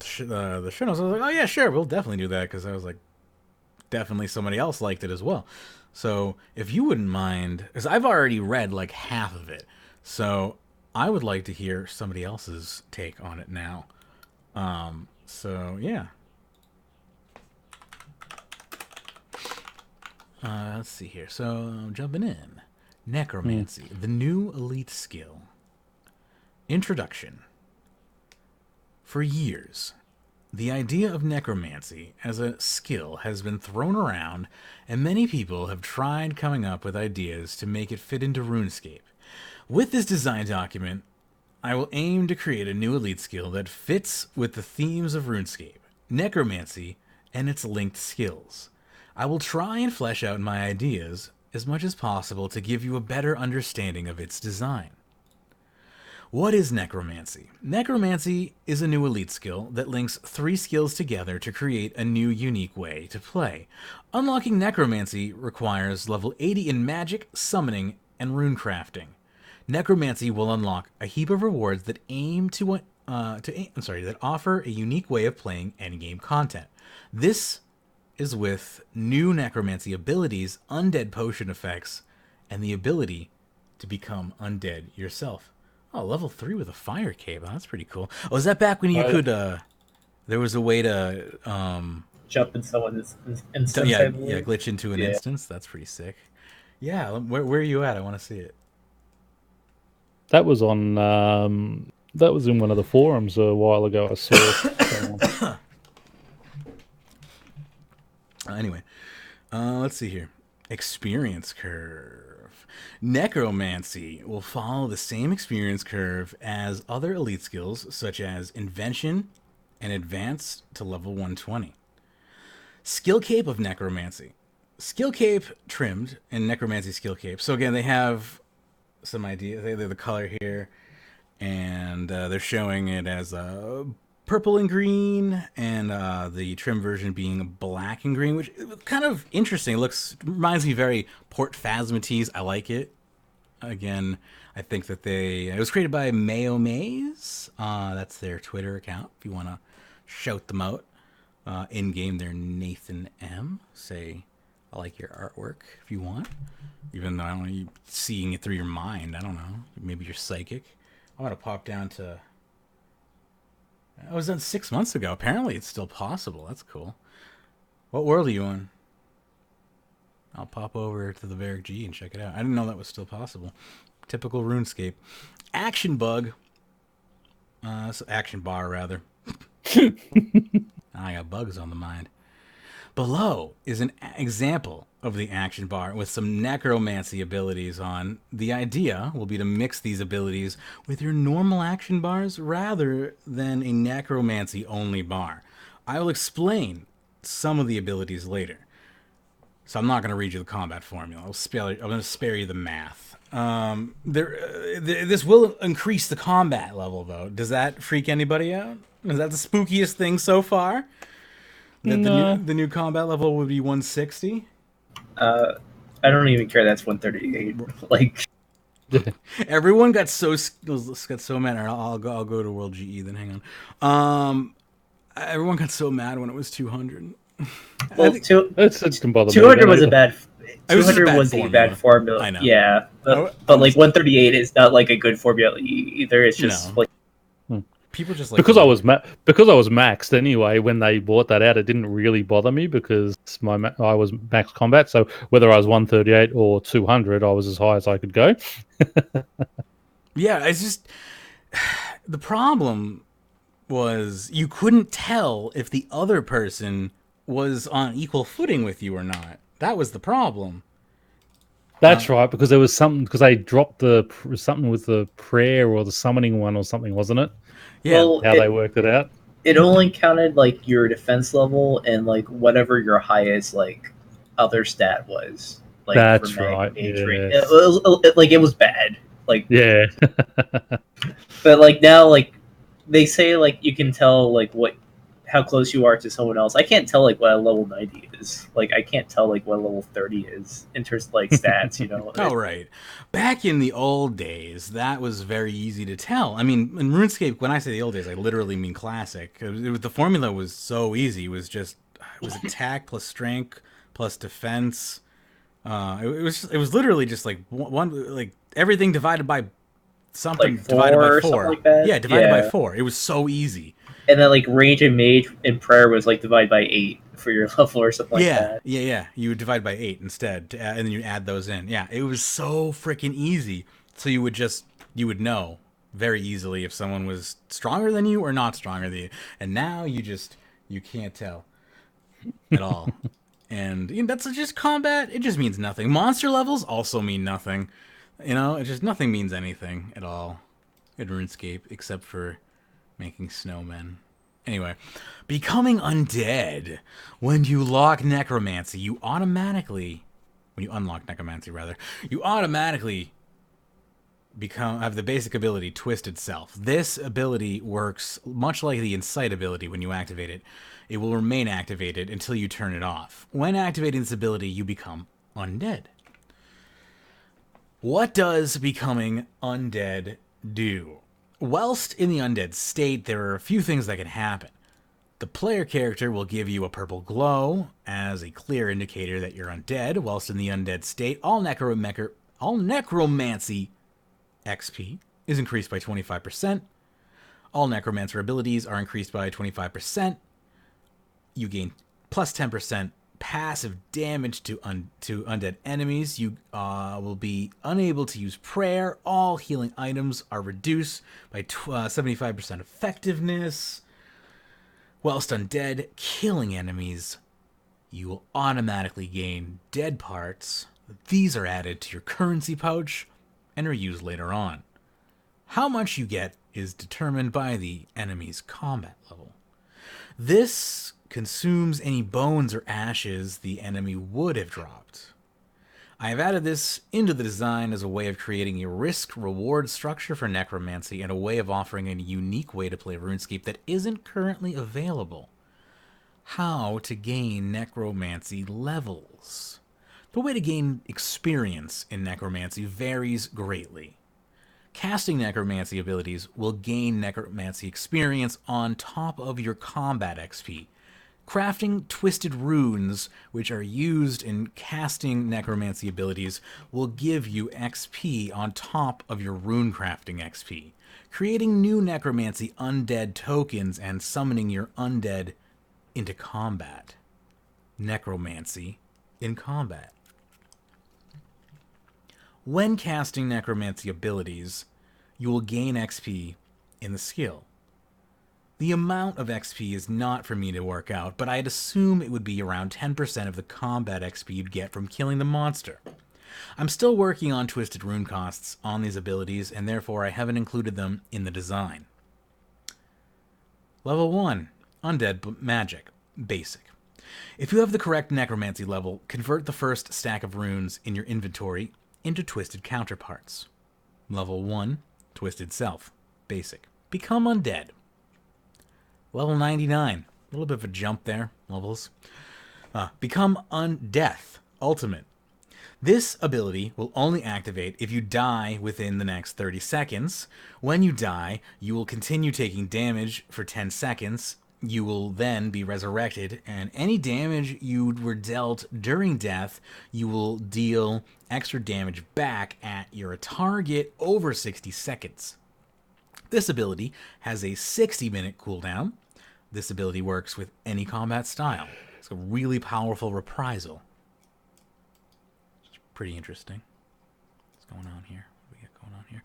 show notes, I was like, oh yeah, sure, we'll definitely do that, because I was like, definitely somebody else liked it as well. So if you wouldn't mind, because I've already read like half of it, so I would like to hear somebody else's take on it now. So yeah. Let's see here. So jumping in, Necromancy, the new elite skill. Introduction. For years, the idea of necromancy as a skill has been thrown around, and many people have tried coming up with ideas to make it fit into Runescape. With this design document, I will aim to create a new elite skill that fits with the themes of Runescape, necromancy, and its linked skills. I will try and flesh out my ideas as much as possible to give you a better understanding of its design. What is necromancy? Necromancy is a new elite skill that links 3 skills together to create a new unique way to play. Unlocking necromancy requires level 80 in magic, summoning, and rune crafting. Necromancy will unlock a heap of rewards that that offer a unique way of playing endgame content. This is with new necromancy abilities, undead potion effects, and the ability to become undead yourself. Oh, level 3 with a fire cape. Oh, that's pretty cool. Oh, is that back when you could there was a way to Jump in someone's instance. yeah, glitch into an instance. That's pretty sick. Yeah, where are you at? I want to see it. That was on. That was in one of the forums a while ago. I saw. Anyway, let's see here. Experience curve. Necromancy will follow the same experience curve as other elite skills, such as Invention and Advance to level 120. Skill Cape of Necromancy. Skill Cape trimmed in Necromancy Skill Cape. So again, they have some idea. They the color here, and they're showing it as purple and green, and the trim version being black and green, which is kind of interesting. It reminds me very Port Phasmates. I like it. Again, I think that it was created by Mayo Maze. That's their Twitter account. If you want to shout them out in game, they're Nathan M. Say, I like your artwork if you want. Even though I don't know you seeing it through your mind. I don't know. Maybe you're psychic. I want to pop down to. I was done 6 months ago. Apparently, it's still possible. That's cool. What world are you on? I'll pop over to the Varric G and check it out. I didn't know that was still possible. Typical RuneScape. Action bug. Action bar, rather. I got bugs on the mind. Below is an example of the action bar with some necromancy abilities on. The idea will be to mix these abilities with your normal action bars rather than a necromancy only bar. I will explain some of the abilities later. So I'm not going to read you the combat formula. I'm going to spare you the math. This will increase the combat level, though. Does that freak anybody out? Is that the spookiest thing so far? That No. the new combat level would be 160? I don't even care. That's 138. Like, Everyone got so mad. I'll go to World GE then. Hang on. Everyone got so mad when it was 200. well, It didn't bother me. 200 was a bad. It was 200 a bad was a formula. bad formula. I know. Yeah, but like 138 is not like a good formula either. It's just No. like People just like because I was maxed anyway when they brought that out. It didn't really bother me because I was max combat. So whether I was 138 or 200, I was as high as I could go. Yeah, it's just the problem was you couldn't tell if the other person was on equal footing with you or not. That was the problem. That's right, because there was something because they dropped something with the prayer or the summoning one or something, wasn't it? Yeah, well, How they worked it out. it only counted like your defense level and like whatever your highest like other stat was. Like That's for right. mage Yes. rate. It was bad. Like Yeah. but like now like they say like you can tell like how close you are to someone else. I can't tell like what a level 90 is. Like I can't tell like what a level 30 is in terms of like stats, you know. Oh, right. Back in the old days, that was very easy to tell. I mean, in RuneScape, when I say the old days, I literally mean classic. The formula was so easy. It was attack plus strength plus defense. It was literally just like one like everything divided by something Like divided by 4. something like that? Yeah, divided Yeah. by 4. It was so easy. And then like range and mage and prayer was like divided by 8 for your level or something like that. Yeah. You would divide by 8 instead, and then you add those in. Yeah, it was so freaking easy. So you would know very easily if someone was stronger than you or not stronger than you. And now you can't tell at all. And that's just combat. It just means nothing. Monster levels also mean nothing. You know, it just nothing means anything at all in RuneScape except for making snowmen. Anyway, becoming undead. When you unlock necromancy, you automatically have the basic ability Twisted Self. This ability works much like the Incite ability when you activate it. It will remain activated until you turn it off. When activating this ability, you become undead. What does becoming undead do? Whilst in the undead state, there are a few things that can happen. The player character will give you a purple glow as a clear indicator that you're undead. Whilst in the undead state, all necromancy XP is increased by 25%. All necromancer abilities are increased by 25%. You gain plus 10% passive damage to undead enemies. You will be unable to use prayer. All healing items are reduced by 75% effectiveness. Whilst undead, killing enemies, you will automatically gain dead parts. These are added to your currency pouch and are used later on. How much you get is determined by the enemy's combat level. This consumes any bones or ashes the enemy would have dropped. I have added this into the design as a way of creating a risk-reward structure for necromancy and a way of offering a unique way to play RuneScape that isn't currently available. How to gain necromancy levels. The way to gain experience in necromancy varies greatly. Casting necromancy abilities will gain necromancy experience on top of your combat XP. Crafting twisted runes, which are used in casting necromancy abilities, will give you XP on top of your rune crafting XP. Creating new necromancy undead tokens and summoning your undead into combat. Necromancy in combat. When casting necromancy abilities, you will gain XP in the skill. The amount of XP is not for me to work out, but I'd assume it would be around 10% of the combat XP you'd get from killing the monster. I'm still working on twisted rune costs on these abilities, and therefore I haven't included them in the design. Level 1, Undead Magic, Basic. If you have the correct necromancy level, convert the first stack of runes in your inventory into twisted counterparts. Level 1, Twisted Self, Basic. Become undead. Level 99. A little bit of a jump there, levels. Become Undeath, Ultimate. This ability will only activate if you die within the next 30 seconds. When you die, you will continue taking damage for 10 seconds. You will then be resurrected, and any damage you were dealt during death, you will deal extra damage back at your target over 60 seconds. This ability has a 60-minute cooldown. This ability works with any combat style. It's a really powerful reprisal. It's pretty interesting. What's going on here? What do we got going on here?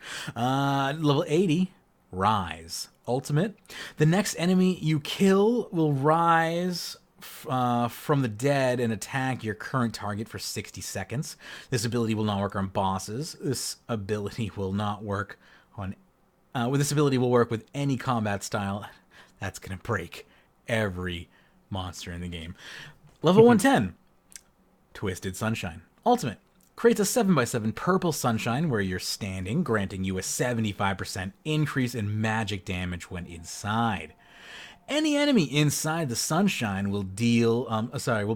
Level 80, Rise. Ultimate. The next enemy you kill will rise from the dead and attack your current target for 60 seconds. This ability will not work on bosses. This ability will not work on... this ability will work with any combat style. That's going to break every monster in the game. Level 110. Twisted Sunshine. Ultimate. Creates a 7x7 purple sunshine where you're standing, granting you a 75% increase in magic damage when inside. Any enemy inside the sunshine will be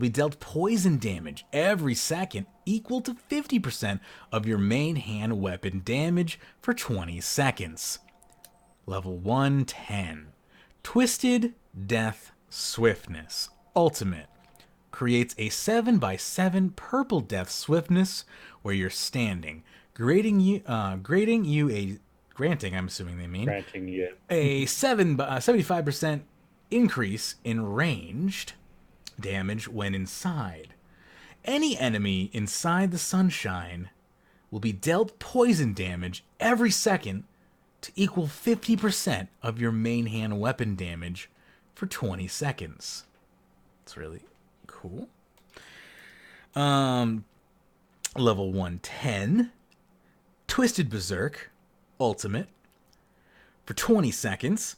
dealt poison damage every second, equal to 50% of your main hand weapon damage for 20 seconds. Level 110. Twisted Death Swiftness. Ultimate. Creates a 7x7 purple death swiftness where you're standing, granting you a 75% increase in ranged damage when inside. Any enemy inside the sunshine will be dealt poison damage every second to equal 50% of your main hand weapon damage for 20 seconds. It's really cool. Level 110. Twisted Berserk. Ultimate. For 20 seconds,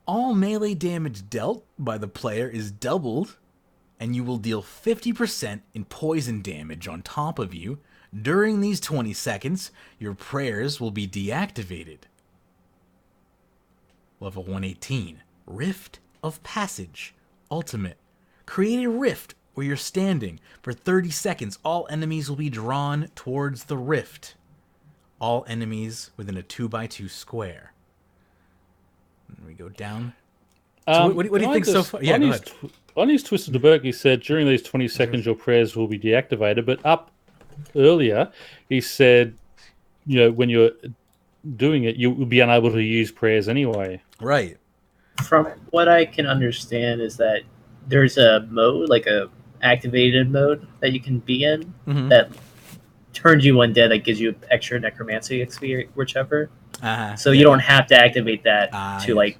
all melee damage dealt by the player is doubled, and you will deal 50% in poison damage on top of you. During these 20 seconds, your prayers will be deactivated. Level 118. Rift of Passage. Ultimate. Create a rift where you're standing. For 30 seconds, all enemies will be drawn towards the rift. All enemies within a 2x2 square. And we go down. So what do you think so far? Yeah, go ahead. On his Twisted Berserk, he said during these 20 seconds your prayers will be deactivated. But up earlier, he said, when you're doing it, you will be unable to use prayers anyway. Right. From what I can understand is that there's a mode, like a activated mode that you can be in that turns you undead, that gives you extra necromancy XP, whichever. So you don't have to activate that to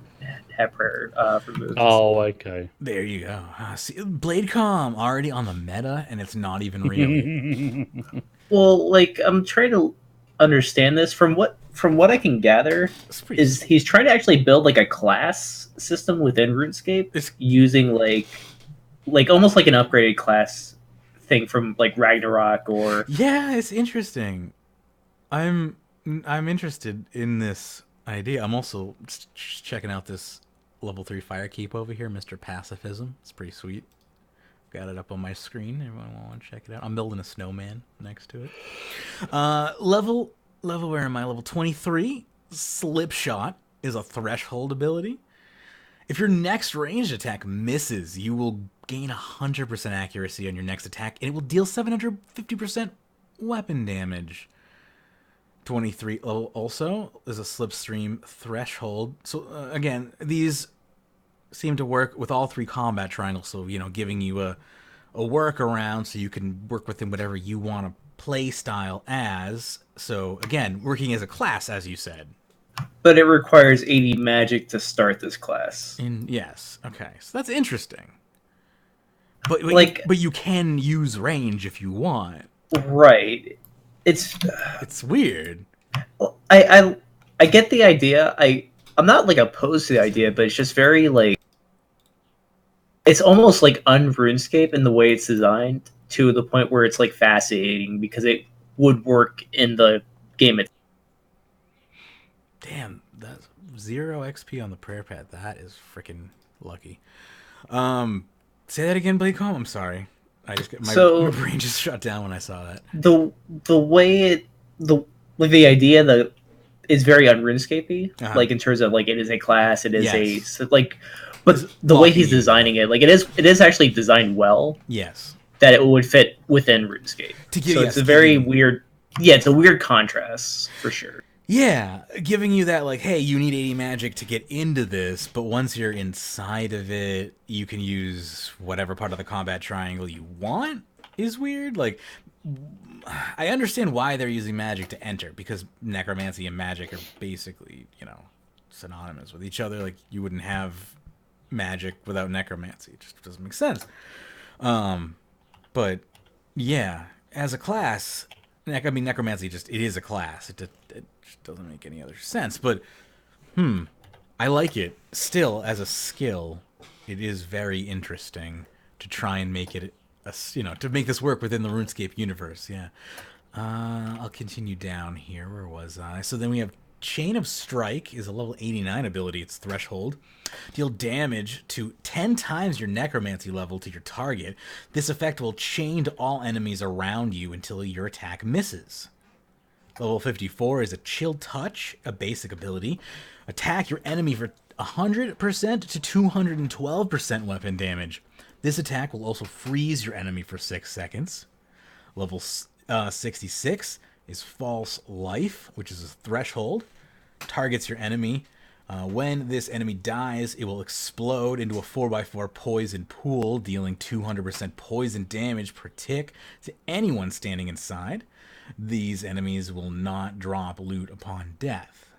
have prayer removed. Oh, okay. There you go. See, Blade.com already on the meta, and it's not even real. Well, I'm trying to understand this. From what I can gather, is he's trying to actually build a class system within RuneScape using like almost like an upgraded class thing from like Ragnarok or Yeah, it's interesting. I'm interested in this idea. I'm also just checking out this level 3 Firekeep over here, Mr. Pacifism. It's pretty sweet. Got it up on my screen. Everyone want to check it out? I'm building a snowman next to it. Level where am I? Level 23. Slipshot is a threshold ability. If your next ranged attack misses, you will gain 100% accuracy on your next attack, and it will deal 750% weapon damage. 23 level also is a slipstream threshold. So again, these seem to work with all 3 combat triangles. So giving you a workaround so you can work within whatever you want to play style as. So again, working as a class, as you said. But it requires 80 magic to start this class. Yes. Okay. So that's interesting. But but you can use range if you want. Right. It's weird. I get the idea. I'm not like opposed to the idea, but it's just very like it's almost like un-RuneScape in the way it's designed, to the point where it's like fascinating because it would work in the game. Damn, that's 0 XP on the prayer pad. That is freaking lucky. Say that again, Blake. I'm sorry. I just my brain just shut down when I saw that. The way the idea that is very un-RuneScape-y, like in terms of like it is a class, it is but the way he's designing it, like it is actually designed well. Yes. That it would fit within RuneScape. It's a very weird. Yeah, it's a weird contrast for sure. Yeah, giving you that like, hey, you need 80 magic to get into this, but once you're inside of it, you can use whatever part of the combat triangle you want is weird. Like, I understand why they're using magic to enter, because necromancy and magic are basically, synonymous with each other. Like, you wouldn't have magic without necromancy. It just doesn't make sense. But, yeah, as a class, necromancy it is a class. It just doesn't make any other sense. But, I like it. Still, as a skill, it is very interesting to try and make it, to make this work within the RuneScape universe. Yeah. I'll continue down here. Where was I? So then we have Chain of Strike is a level 89 ability. It's threshold. Deal damage to 10 times your necromancy level to your target. This effect will chain to all enemies around you until your attack misses. Level 54 is a Chill Touch, a basic ability. Attack your enemy for 100% to 212% weapon damage. This attack will also freeze your enemy for 6 seconds. Level 66 is False Life, which is a threshold. Targets your enemy. When this enemy dies, it will explode into a 4x4 poison pool, dealing 200% poison damage per tick to anyone standing inside. These enemies will not drop loot upon death.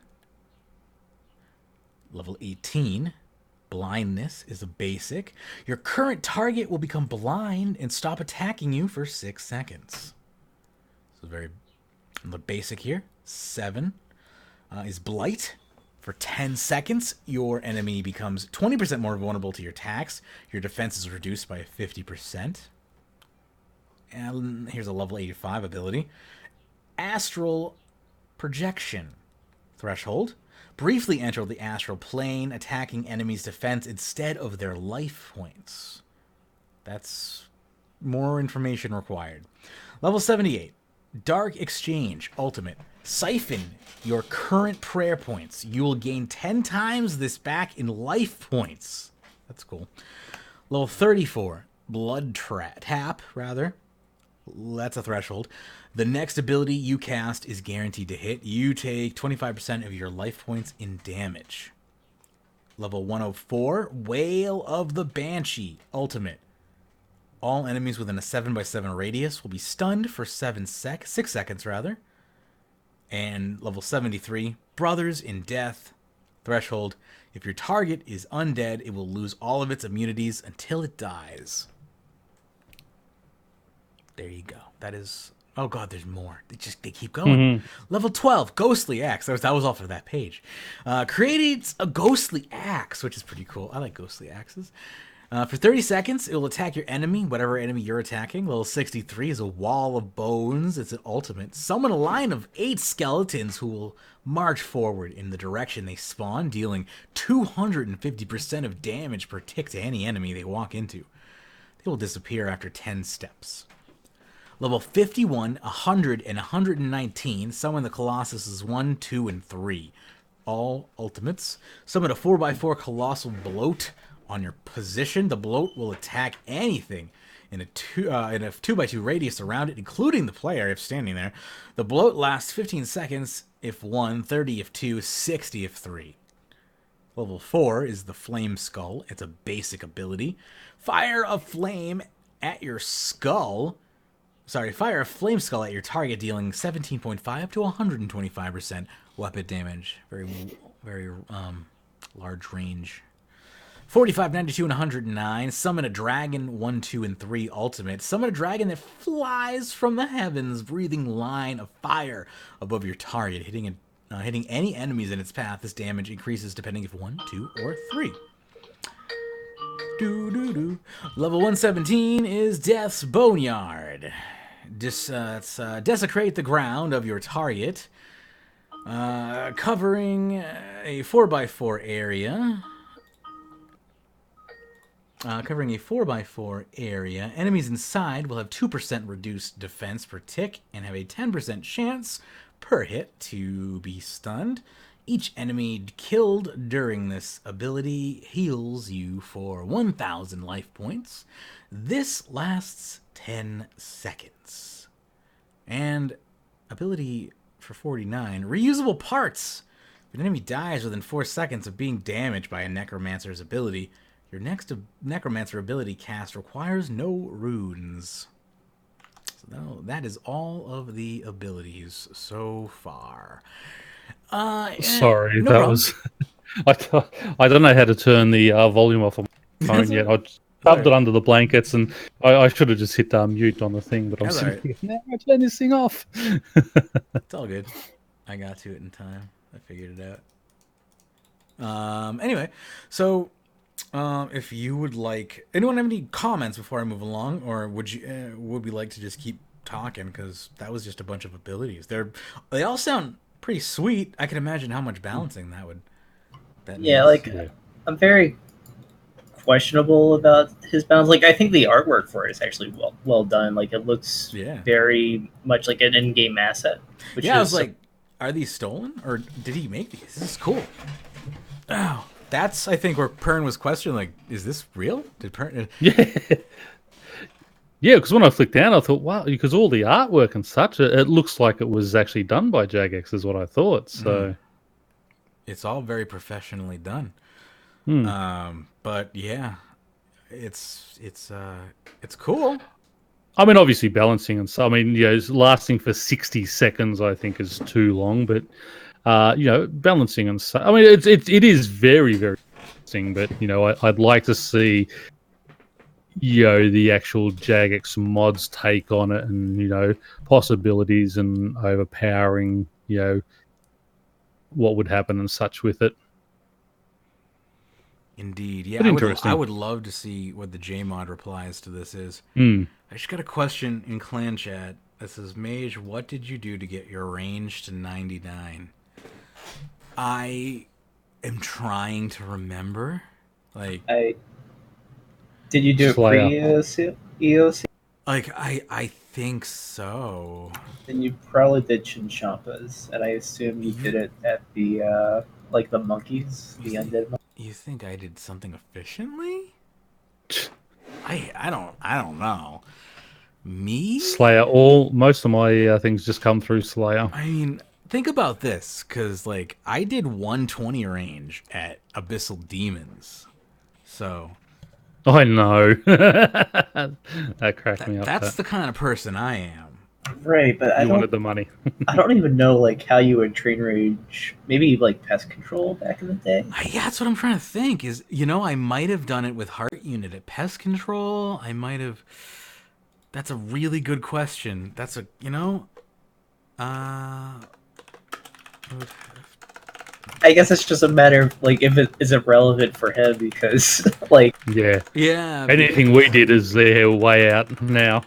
Level 18, Blindness is a basic. Your current target will become blind and stop attacking you for 6 seconds. So very the basic here. 7 is Blight. For 10 seconds, your enemy becomes 20% more vulnerable to your attacks. Your defense is reduced by 50%. And here's a level 85 ability. Astral Projection. Threshold. Briefly enter the astral plane, attacking enemies' defense instead of their life points. That's more information required. Level 78. Dark Exchange. Ultimate. Siphon your current prayer points. You will gain 10 times this back in life points. That's cool. Level 34. Blood Tap, rather. That's a threshold. The next ability you cast is guaranteed to hit. You take 25% of your life points in damage. Level 104, Wail of the Banshee, Ultimate. All enemies within a 7x7 radius will be stunned for 6 seconds, rather. And level 73, Brothers in Death, Threshold. If your target is undead, it will lose all of its immunities until it dies. There you go. That is... Oh god, there's more. They keep going. Level 12, Ghostly Axe. That was all for that page. Creates a Ghostly Axe, which is pretty cool. I like Ghostly Axes. For 30 seconds, it will attack your enemy, whatever enemy you're attacking. Level 63 is a wall of bones. It's an ultimate. Summon a line of 8 skeletons who will march forward in the direction they spawn, dealing 250% of damage per tick to any enemy they walk into. They will disappear after 10 steps. Level 51, 100, and 119 summon the Colossuses 1, 2, and 3. All ultimates. Summon a 4x4 Colossal Bloat on your position. The bloat will attack anything in a 2x2 radius around it, including the player if standing there. The bloat lasts 15 seconds if 1, 30 if 2, 60 if 3. Level 4 is the Flame Skull. It's a basic ability. Fire a flame at your skull. Sorry, fire a flame skull at your target, dealing 17.5 to 125% weapon damage. Very large range. 45, 92, and 109. Summon a dragon 1, 2, and 3 ultimate. Summon a dragon that flies from the heavens, breathing line of fire above your target, hitting any enemies in its path. This damage increases depending if 1, 2, or 3. Level 117 is Death's Boneyard. Desecrate the ground of your target, covering a 4x4 area. Enemies inside will have 2% reduced defense per tick and have a 10% chance per hit to be stunned. Each enemy killed during this ability heals you for 1,000 life points. This lasts 10 seconds. And ability for 49, reusable parts. If an enemy dies within 4 seconds of being damaged by a necromancer's ability, your next necromancer ability cast requires no runes. So that is all of the abilities so far. Sorry, no that problem. was. I don't know how to turn the volume off on my phone yet. I shoved it under the blankets, and I should have just hit mute on the thing. But I'm That's sitting here now. I turn this thing off. It's all good. I got to it in time. I figured it out. Anyway, so if you would like, anyone have any comments before I move along, or would we like to just keep talking? Because that was just a bunch of abilities. They all sound pretty sweet. I can imagine how much balancing that would. I'm very questionable about his balance. Like, I think the artwork for it is actually well done. Like, it looks very much like an in-game asset. I was like, are these stolen or did he make these? This is cool. Oh, that's I think where Pyrn was questioning. Like, is this real? Did Pyrn? Yeah, because when I flicked down, I thought, wow, because all the artwork and such, it looks like it was actually done by Jagex, is what I thought. So it's all very professionally done. But yeah, it's cool. I mean, obviously balancing and so. I mean, lasting for 60 seconds, I think, is too long. But balancing and so. I mean, it is very, very interesting. But I'd like to see the actual Jagex mods take on it, and possibilities and overpowering what would happen and such with it. Indeed, yeah. Interesting. I would love to see what the JMod replies to this is. I just got a question in clan chat that says, Mage, what did you do to get your range to 99? I am trying to remember. Did you do it pre-EOC? Like, I think so. Then you probably did Chinchampas, and I assume you did it at the the monkeys, the undead monkeys. You think I did something efficiently? I don't know. Me? Slayer. Most of my things just come through Slayer. I mean, think about this, because I did 120 range at Abyssal Demons, so. I know. That cracked me up. That's the kind of person I am. Right, but you wanted the money. I don't even know how you would train rage. Maybe pest control back in the day. Yeah, that's what I'm trying to think. Is I might have done it with heart unit at pest control. I might have. That's a really good question. That's a I guess it's just a matter of like if it is it relevant for him because like Yeah. Yeah. Anything we did is their way out now.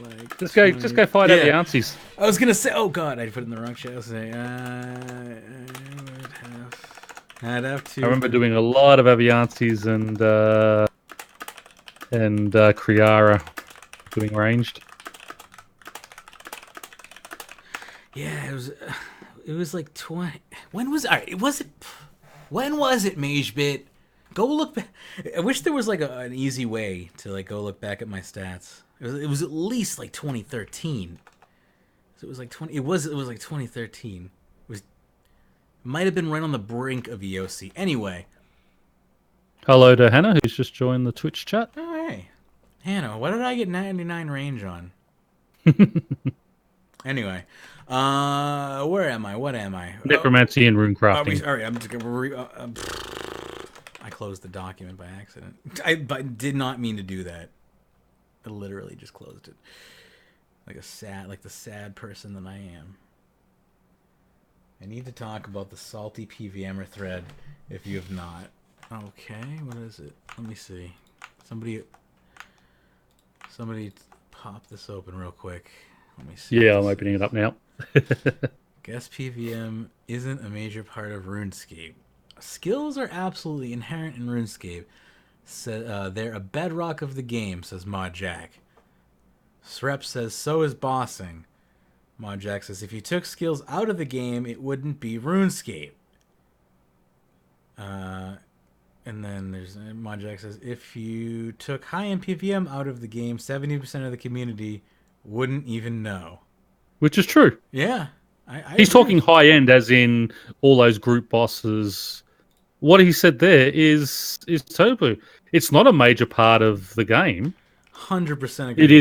Like Just go fight out the Yanceys. I was gonna say, oh god, I put it in the wrong chat. I was saying, I'd have to. I remember doing a lot of Aviances and Kriara doing ranged. Yeah, it was like 20. When was when was it, Magebit? Go look back. I wish there was like an easy way to like go look back at my stats. It was at least like 2013. So it was like 20. It was like 2013. It might have been right on the brink of EOC. Anyway. Hello to Hana, who's just joined the Twitch chat. Oh hey, Hana, what did I get 99 range on? Anyway, where am I? What am I? Necromancy and runecrafting. Sorry, I'm just gonna I closed the document by accident. I did not mean to do that. I literally just closed it. Like the sad person that I am. I need to talk about the Salty Pvmer thread if you have not. Okay, what is it? Let me see. Somebody pop this open real quick. Let me see. Yeah, I'm opening it up now. Guess PVM isn't a major part of RuneScape. Skills are absolutely inherent in RuneScape. They're a bedrock of the game, says Modjack. Srep says, so is bossing. Modjack says, if you took skills out of the game, it wouldn't be RuneScape. And then there's Modjack says, if you took high-end PVM out of the game, 70% of the community wouldn't even know. Which is true. Yeah. He's talking high-end as in all those group bosses. What he said there is totally. It's not a major part of the game. 100% agree. It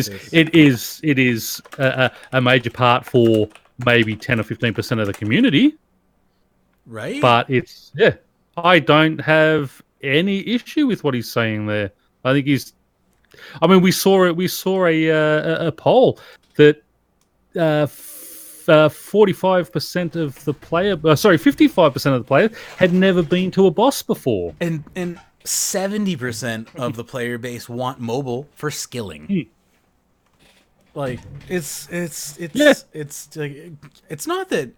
is a major part for maybe 10 or 15% of the community. Right. But I don't have any issue with what he's saying there. I think he's. I mean, we saw it. We saw a poll that 45% of the player, 55% of the players had never been to a boss before, and 70% of the player base want mobile for skilling. Like it's not that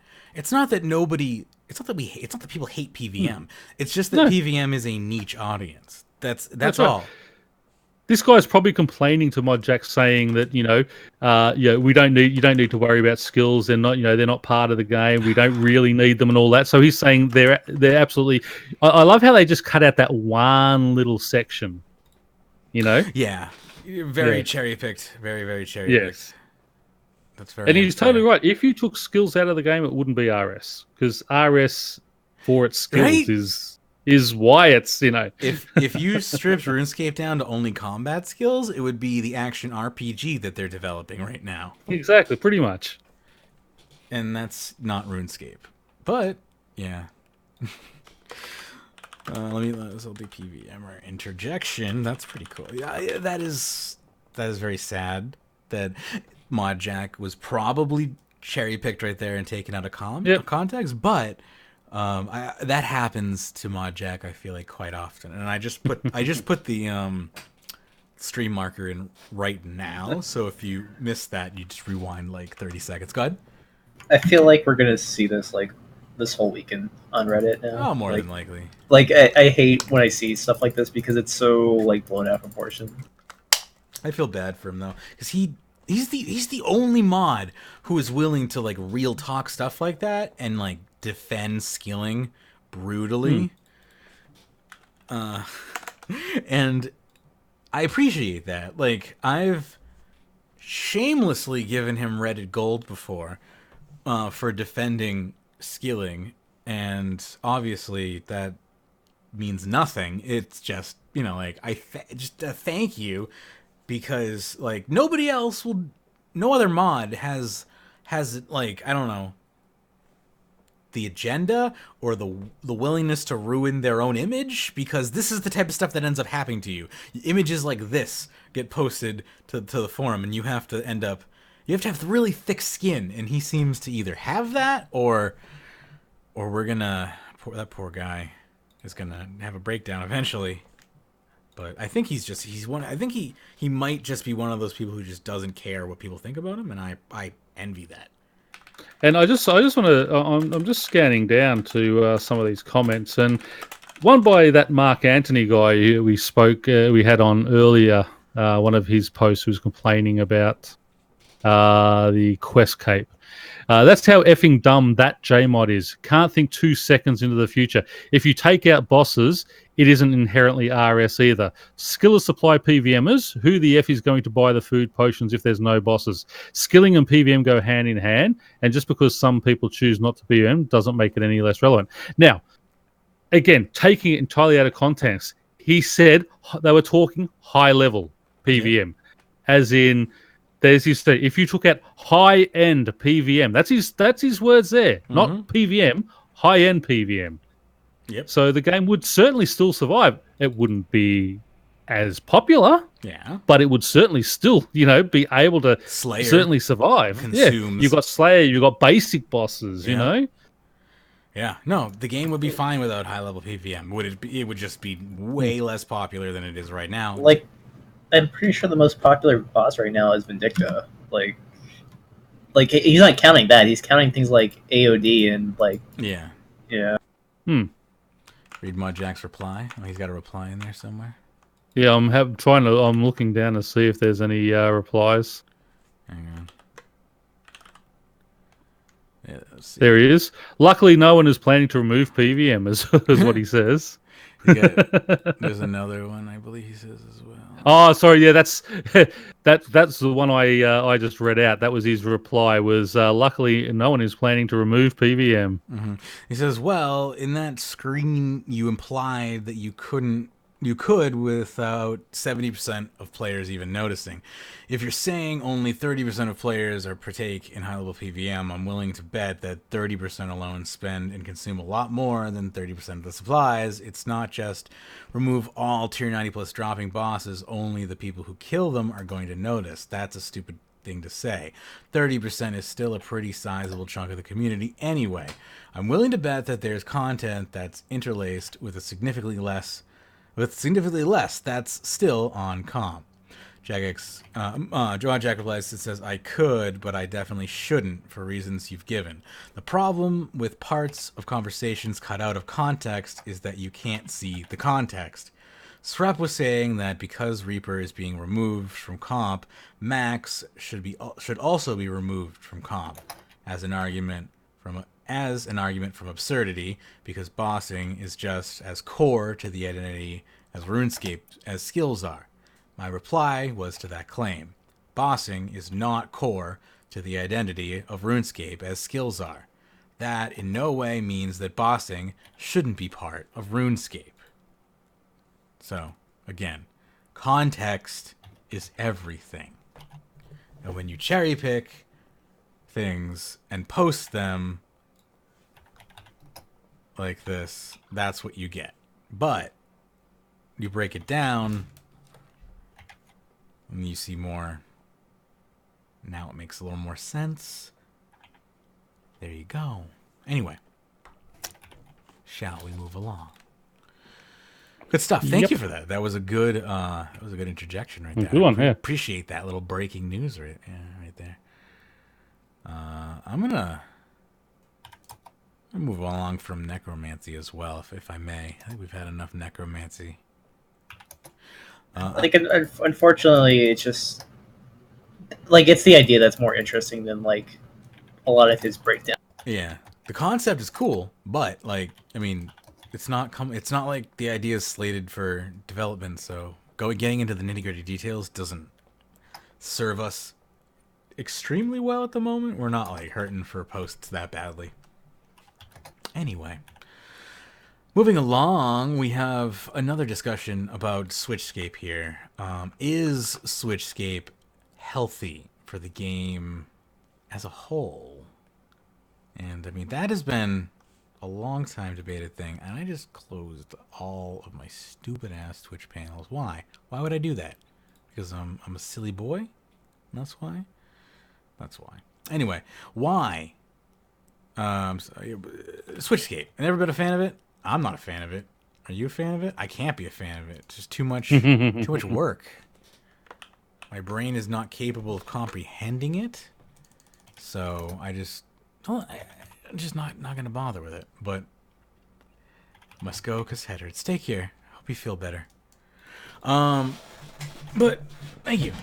people hate PVM. It's just that PVM is a niche audience. That's all. Right. This guy's probably complaining to Modjack, saying that you don't need to worry about skills. They're not part of the game. We don't really need them and all that. So he's saying they're absolutely. I love how they just cut out that one little section. Yeah, very cherry picked. Very very cherry picked. Yes. That's very. And he's totally right. If you took skills out of the game, it wouldn't be RS, because RS for its skills is why it's If you stripped RuneScape down to only combat skills, it would be the action RPG that they're developing right now. Exactly, pretty much. And that's not RuneScape. But yeah. Let me Salty Pvmer interjection. That's pretty cool. Yeah, that is very sad that Modjack was probably cherry picked right there and taken out of context, but that happens to Modjack, I feel like, quite often. And I just put the stream marker in right now, so if you missed that, you just rewind like 30 seconds. Go ahead. I feel like we're gonna see this like this whole weekend on Reddit now. Oh, more than likely. Like I hate when I see stuff like this because it's so like blown out of proportion. I feel bad for him though, because he's the only mod who is willing to like real talk stuff like that and like defend skilling brutally. And I appreciate that. Like, I've shamelessly given him Reddit gold before for defending skilling, and obviously that means nothing. It's just, like, just a thank you, because like no other mod has like, I don't know, the agenda or the willingness to ruin their own image, because this is the type of stuff that ends up happening to you. Images like this get posted to the forum, and you have to have really thick skin, and he seems to either have that or or we're gonna that poor guy is gonna have a breakdown eventually. But I think he's one. I think he might just be one of those people who just doesn't care what people think about him, and I envy that. And I just want to. I'm just scanning down to some of these comments, and one by that Mark Antony guy who we had on earlier. One of his posts was complaining about the quest cape. That's how effing dumb that Jmod is. Can't think 2 seconds into the future. If you take out bosses, it isn't inherently RS either. Skill is supply PVMers. Who the F is going to buy the food potions if there's no bosses? Skilling and PVM go hand in hand, and just because some people choose not to PVM doesn't make it any less relevant. Now, again, taking it entirely out of context, he said they were talking high level PVM, as in there's his thing. If you took out high end PVM, that's his words there, not PVM, high end PVM. Yep. So the game would certainly still survive. It wouldn't be as popular, but it would certainly still, be able to certainly survive. Consumes. Yeah, you got Slayer, you got basic bosses, you know. Yeah, no, the game would be fine without high level PVM. It would just be way less popular than it is right now. Like, I'm pretty sure the most popular boss right now is Vindicta. Like he's not counting that. He's counting things like AOD and yeah. Read Mudjack's reply. Oh, he's got a reply in there somewhere. Yeah, I'm looking down to see if there's any replies. Hang on. Yeah, let's see. There he is. Luckily, no one is planning to remove PVM, is what he says. There's another one, I believe he says as well. Oh, sorry. Yeah, that's the one I just read out. That was his reply. Was luckily no one is planning to remove PVM. Mm-hmm. He says, "Well, in that screen, you implied that you could without 70% of players even noticing. If you're saying only 30% of players are partake in high-level PVM, I'm willing to bet that 30% alone spend and consume a lot more than 30% of the supplies. It's not just remove all tier 90 plus dropping bosses, only the people who kill them are going to notice. That's a stupid thing to say. 30% is still a pretty sizable chunk of the community anyway. I'm willing to bet that there's content that's interlaced with significantly less, that's still on comp." Jagex, Jack replies, it says, "I could, but I definitely shouldn't for reasons you've given. The problem with parts of conversations cut out of context is that you can't see the context. Srep was saying that because Reaper is being removed from comp, Max should also be removed from comp as an argument from absurdity, because bossing is just as core to the identity as RuneScape as skills are. My reply was to that claim. Bossing is not core to the identity of RuneScape as skills are. That in no way means that bossing shouldn't be part of RuneScape." So, again, context is everything. And when you cherry pick things and post them like this, that's what you get. But you break it down and you see more. Now it makes a little more sense. There you go. Anyway, shall we move along? Good stuff. Thank you for that. That was a good interjection right there. Good one, yeah. Appreciate that little breaking news right there. I'm gonna move along from necromancy as well, if I may. I think we've had enough necromancy. Unfortunately, it's just it's the idea that's more interesting than a lot of his breakdown. Yeah, the concept is cool, but it's not like the idea is slated for development. So getting into the nitty-gritty details doesn't serve us extremely well at the moment. We're not hurting for posts that badly. Anyway, moving along, we have another discussion about Switchscape here. Is Switchscape healthy for the game as a whole? And that has been a long time debated thing, and I just closed all of my stupid ass Twitch panels. Why? Why would I do that? Because I'm a silly boy? That's why? That's why. Anyway, why Switchscape. Never been a fan of it. I'm not a fan of it. Are you a fan of it? I can't be a fan of it. It's just too much work. My brain is not capable of comprehending it. So I'm just not gonna bother with it. But must go cause Heddards. Take care. Hope you feel better. But thank you.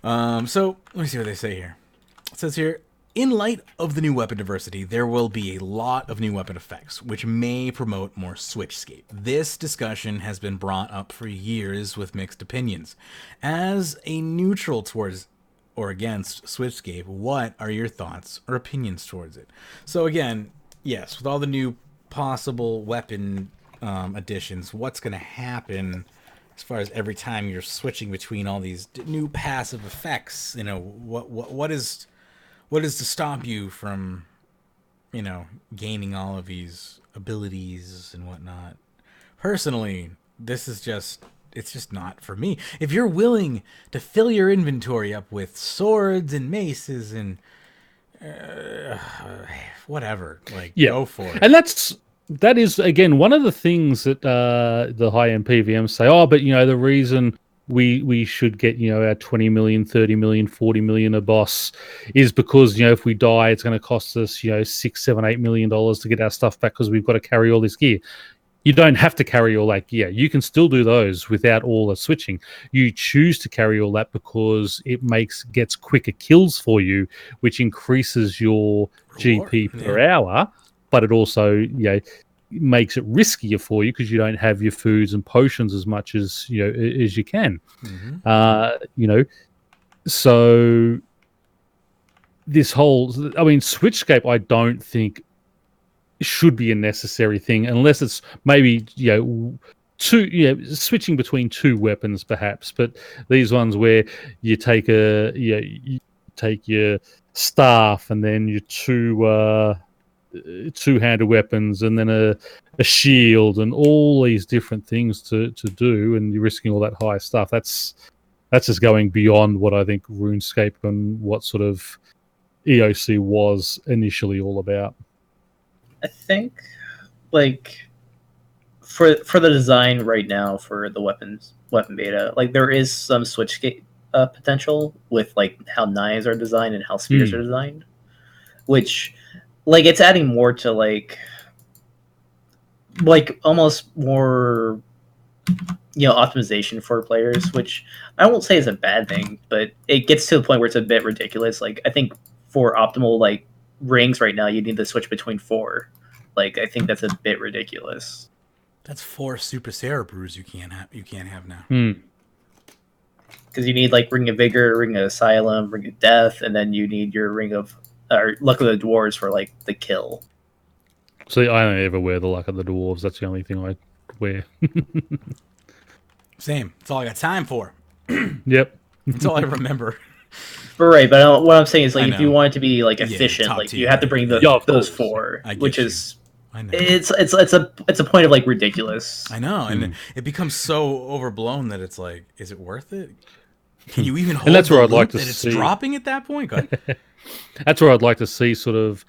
So let me see what they say here. It says here, in light of the new weapon diversity, there will be a lot of new weapon effects, which may promote more Switchscape. This discussion has been brought up for years with mixed opinions. As a neutral towards or against Switchscape, what are your thoughts or opinions towards it? So again, yes, with all the new possible weapon additions, what's going to happen as far as every time you're switching between all these new passive effects? You know, what is to stop you from, you know, gaining all of these abilities and whatnot? Personally, it's just not for me. If you're willing to fill your inventory up with swords and maces and whatever, like, go for it. And that is, again, one of the things that the high-end PVMs say, oh, but, you know, the reason we should get, you know, our 20 million, 30 million, 40 million a boss is because, you know, if we die, it's going to cost us, you know, $6, $7, $8 million to get our stuff back because we've got to carry all this gear. You don't have to carry all that gear. You can still do those without all the switching. You choose to carry all that because it gets quicker kills for you, which increases your GP per hour, but it also, you know, makes it riskier for you because you don't have your foods and potions as much as, you know, as you can. You know, so this whole, I mean, Switchscape, I don't think should be a necessary thing unless it's maybe, you know, switching between two weapons perhaps, but these ones where you take you take your staff and then your two-handed weapons and then a shield and all these different things to do, and you're risking all that high stuff. That's just going beyond what I think RuneScape and what sort of EOC was initially all about. I think, like, for the design right now for the weapon beta, like, there is some Switchscape potential with, like, how knives are designed and how spears are designed, which, like, it's adding more to, like almost more, you know, optimization for players, which I won't say is a bad thing, but it gets to the point where it's a bit ridiculous. Like, I think for optimal, like, rings right now, you need to switch between 4. Like, I think that's a bit ridiculous. That's 4 Super Sarah brews you can't have now. Because you need, like, Ring of Vigor, Ring of Asylum, Ring of Death, and then you need your Ring of Luck of the Dwarves for, like, the kill. See, I don't ever wear the Luck of the Dwarves. That's the only thing I wear. Same. That's all I got time for. Yep. That's all I remember. Right, but what I'm saying is, like, if you want it to be, like, efficient, like, you have to bring those 4, which is, it's a point of, like, ridiculous. I know, and it becomes so overblown that it's like, is it worth it? Can you even hold? And that's where I'd like to see it's dropping at that point. That's where I'd like to see sort of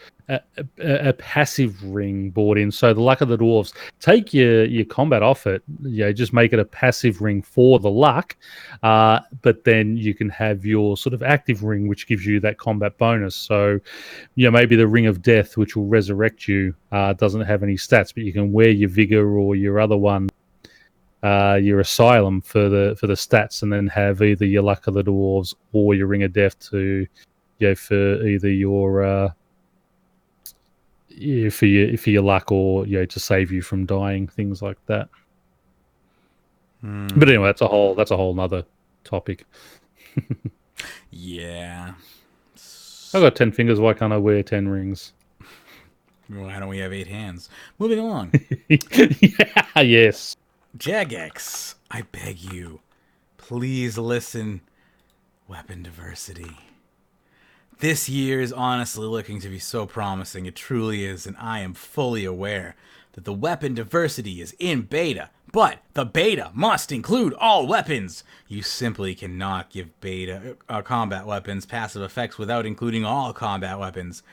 a passive ring brought in. So the Luck of the Dwarves, take your combat off it, you know, just make it a passive ring for the luck, but then you can have your sort of active ring, which gives you that combat bonus. So, you know, maybe the Ring of Death, which will resurrect you, doesn't have any stats, but you can wear your Vigor or your other one, your Asylum for the stats, and then have either your Luck of the Dwarves or your Ring of Death to, you know, for either your for your luck, or, you know, to save you from dying, things like that. But anyway, that's a whole nother topic. Yeah, I've got 10 fingers. Why can't I wear 10 rings? Why don't we have 8 hands? Moving along. Yeah, yes. Jagex, I beg you, please listen. Weapon diversity. This year is honestly looking to be so promising. It truly is, and I am fully aware that the weapon diversity is in beta, but the beta must include all weapons. You simply cannot give beta combat weapons passive effects without including all combat weapons.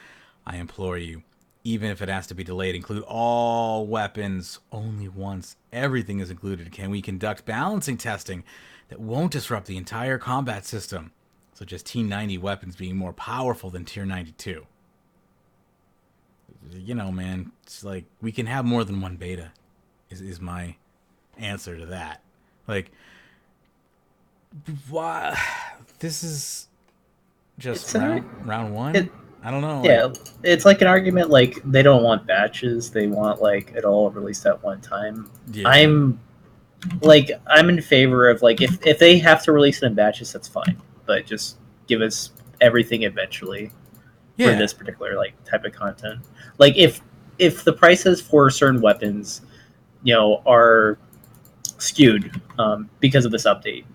I implore you, even if it has to be delayed, include all weapons only once everything is included. Can we conduct balancing testing that won't disrupt the entire combat system, such as T90 weapons being more powerful than Tier 92? You know, man, it's like, we can have more than one beta, is my answer to that. Like, why? This is just round one? I don't know. Yeah, it's like an argument like they don't want batches, they want like it all released at one time. Yeah. I'm in favor of like if they have to release it in batches, that's fine. But just give us everything eventually for this particular like type of content. Like if the prices for certain weapons, are skewed because of this update,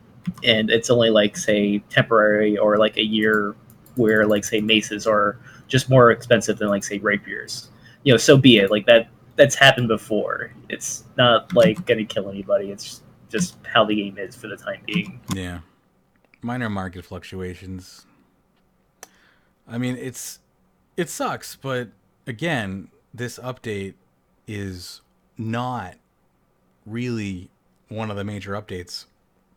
and it's only like say temporary or like a year where like say maces are just more expensive than like say rapiers, so be it. Like that's happened before. It's not like gonna kill anybody. It's just how the game is for the time being. Yeah, minor market fluctuations. I mean, it sucks, but again, this update is not really one of the major updates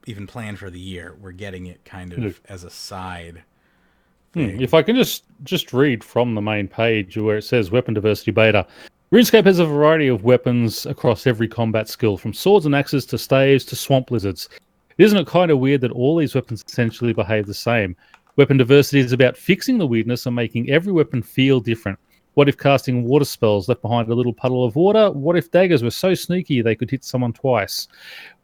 even planned for the year. We're getting it kind of as a side thing. If I can just read from the main page where it says Weapon Diversity Beta. RuneScape has a variety of weapons across every combat skill, from swords and axes to staves to swamp lizards. Isn't it kind of weird that all these weapons essentially behave the same? Weapon diversity is about fixing the weirdness and making every weapon feel different. What if casting water spells left behind a little puddle of water? What if daggers were so sneaky they could hit someone twice?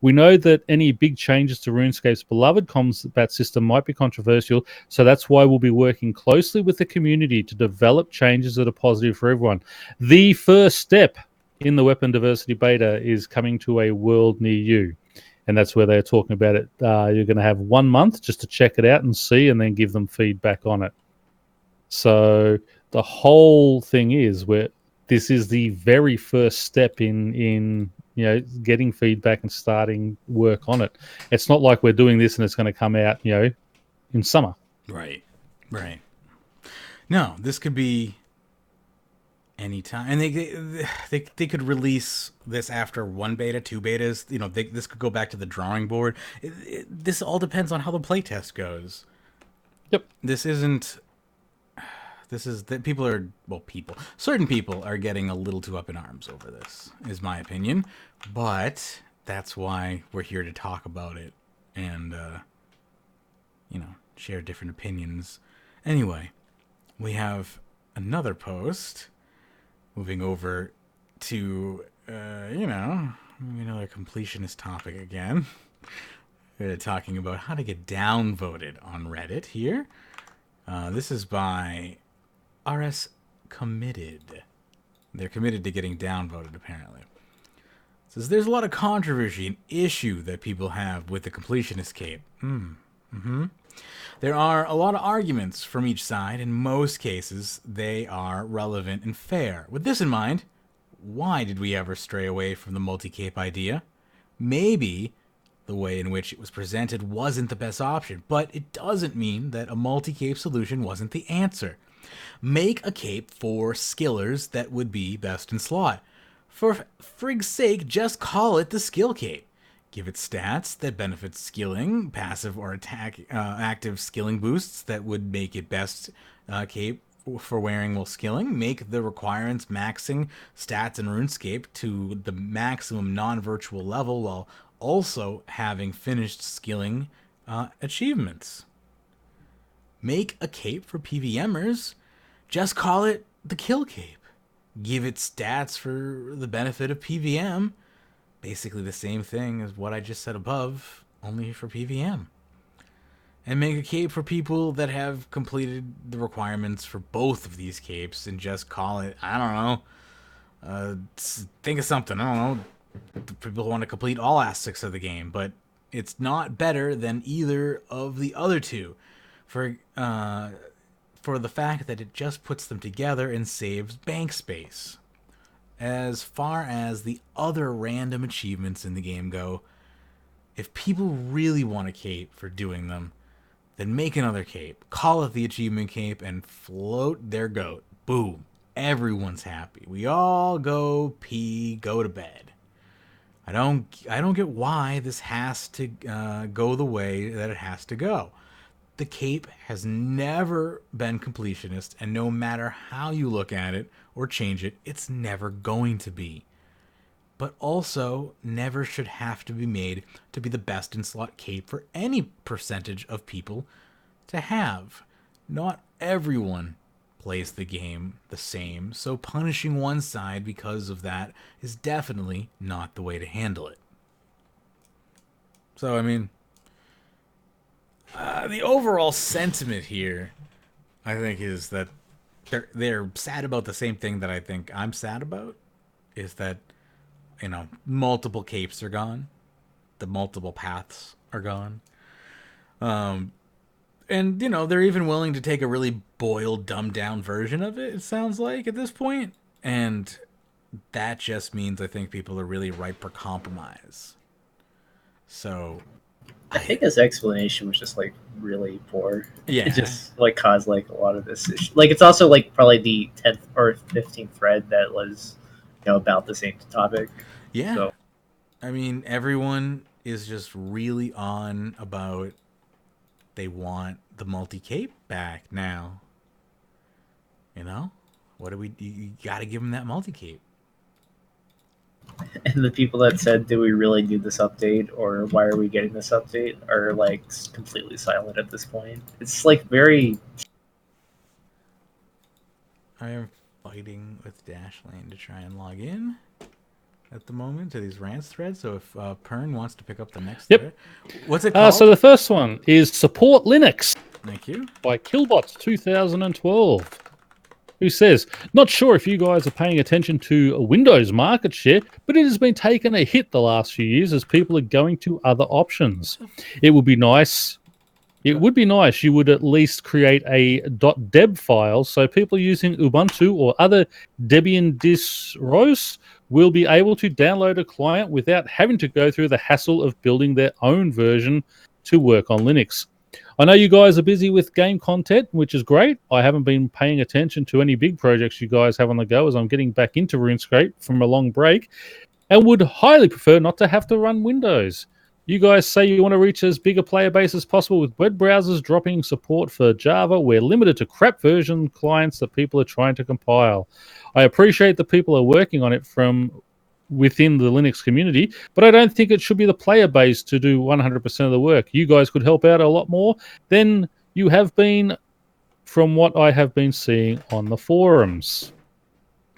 We know that any big changes to RuneScape's beloved combat system might be controversial, so that's why we'll be working closely with the community to develop changes that are positive for everyone. The first step in the Weapon Diversity Beta is coming to a world near you. And that's where they're talking about it. You're going to have 1 month just to check it out and see, and then give them feedback on it. So the whole thing is where this is the very first step in getting feedback and starting work on it. It's not like we're doing this and it's going to come out in summer. Right. No, this could be anytime, and they could release this after 1 beta, 2 betas. This could go back to the drawing board. This all depends on how the playtest goes. Yep. Certain people are getting a little too up in arms over this, is my opinion. But that's why we're here to talk about it and, share different opinions. Anyway, we have another post moving over to, another completionist topic again. We're talking about how to get downvoted on Reddit here. This is by RS Committed. They're committed to getting downvoted, apparently. It says, there's a lot of controversy and issue that people have with the completionist cape. There are a lot of arguments from each side. In most cases, they are relevant and fair. With this in mind, why did we ever stray away from the multi-cape idea? Maybe the way in which it was presented wasn't the best option, but it doesn't mean that a multi-cape solution wasn't the answer. Make a cape for skillers that would be best in slot. For frig's sake, just call it the skill cape. Give it stats that benefit skilling, passive or active skilling boosts that would make it best cape for wearing while skilling. Make the requirements maxing stats in RuneScape to the maximum non-virtual level while also having finished skilling achievements. Make a cape for PVMers. Just call it the kill cape. Give it stats for the benefit of PVM. Basically the same thing as what I just said above, only for PVM. And make a cape for people that have completed the requirements for both of these capes and just call it, I don't know, think of something, I don't know. People want to complete all aspects of the game, but it's not better than either of the other two for the fact that it just puts them together and saves bank space. As far as the other random achievements in the game go, if people really want a cape for doing them, then make another cape, call it the achievement cape, and float their goat. boom, everyone's happy. We all go pee, go to bed. I don't get why this has to go the way that it has to go. The cape has never been completionist, and no matter how you look at it or change it, it's never going to be. But also never should have to be made to be the best in slot cape for any percentage of people to have. Not everyone plays the game the same, so punishing one side because of that is definitely not the way to handle it. So, I mean, the overall sentiment here, I think, is that they're sad about the same thing that I think I'm sad about, is that, you know, multiple capes are gone. The multiple paths are gone. And, you know, they're even willing to take a really boiled, dumbed-down version of it, it sounds like, at this point. And that just means I think people are really ripe for compromise. So I think his explanation was just, like, really poor. Yeah. It just, like, caused, like, a lot of this issue. Like, it's also, like, probably the 10th or 15th thread that was, you know, about the same topic. Yeah. So. I mean, everyone is just really on about they want the multi-cape back now. You know? What do we... You gotta give them that multi-cape. And the people that said, do we really need this update, or why are we getting this update, are, like, completely silent at this point. It's, like, very... I am fighting with Dashlane to try and log in at the moment to these rants threads. So if Pyrn wants to pick up the next thread. What's it called? So the first one is Support Linux. Thank you. By Killbots 2012. Who says, not sure if you guys are paying attention to a Windows market share, but it has been taking a hit the last few years as people are going to other options. It would be nice you would at least create a .deb file so people using Ubuntu or other Debian distros will be able to download a client without having to go through the hassle of building their own version to work on Linux. I know you guys are busy with game content, which is great. I haven't been paying attention to any big projects you guys have on the go as I'm getting back into RuneScape from a long break and would highly prefer not to have to run Windows. You guys say you want to reach as big a player base as possible with web browsers dropping support for Java. We're limited to crap version clients that people are trying to compile. I appreciate that people are working on it from within the Linux community, but I don't think it should be the player base to do 100% of the work. You guys could help out a lot more than you have been from what I have been seeing on the forums.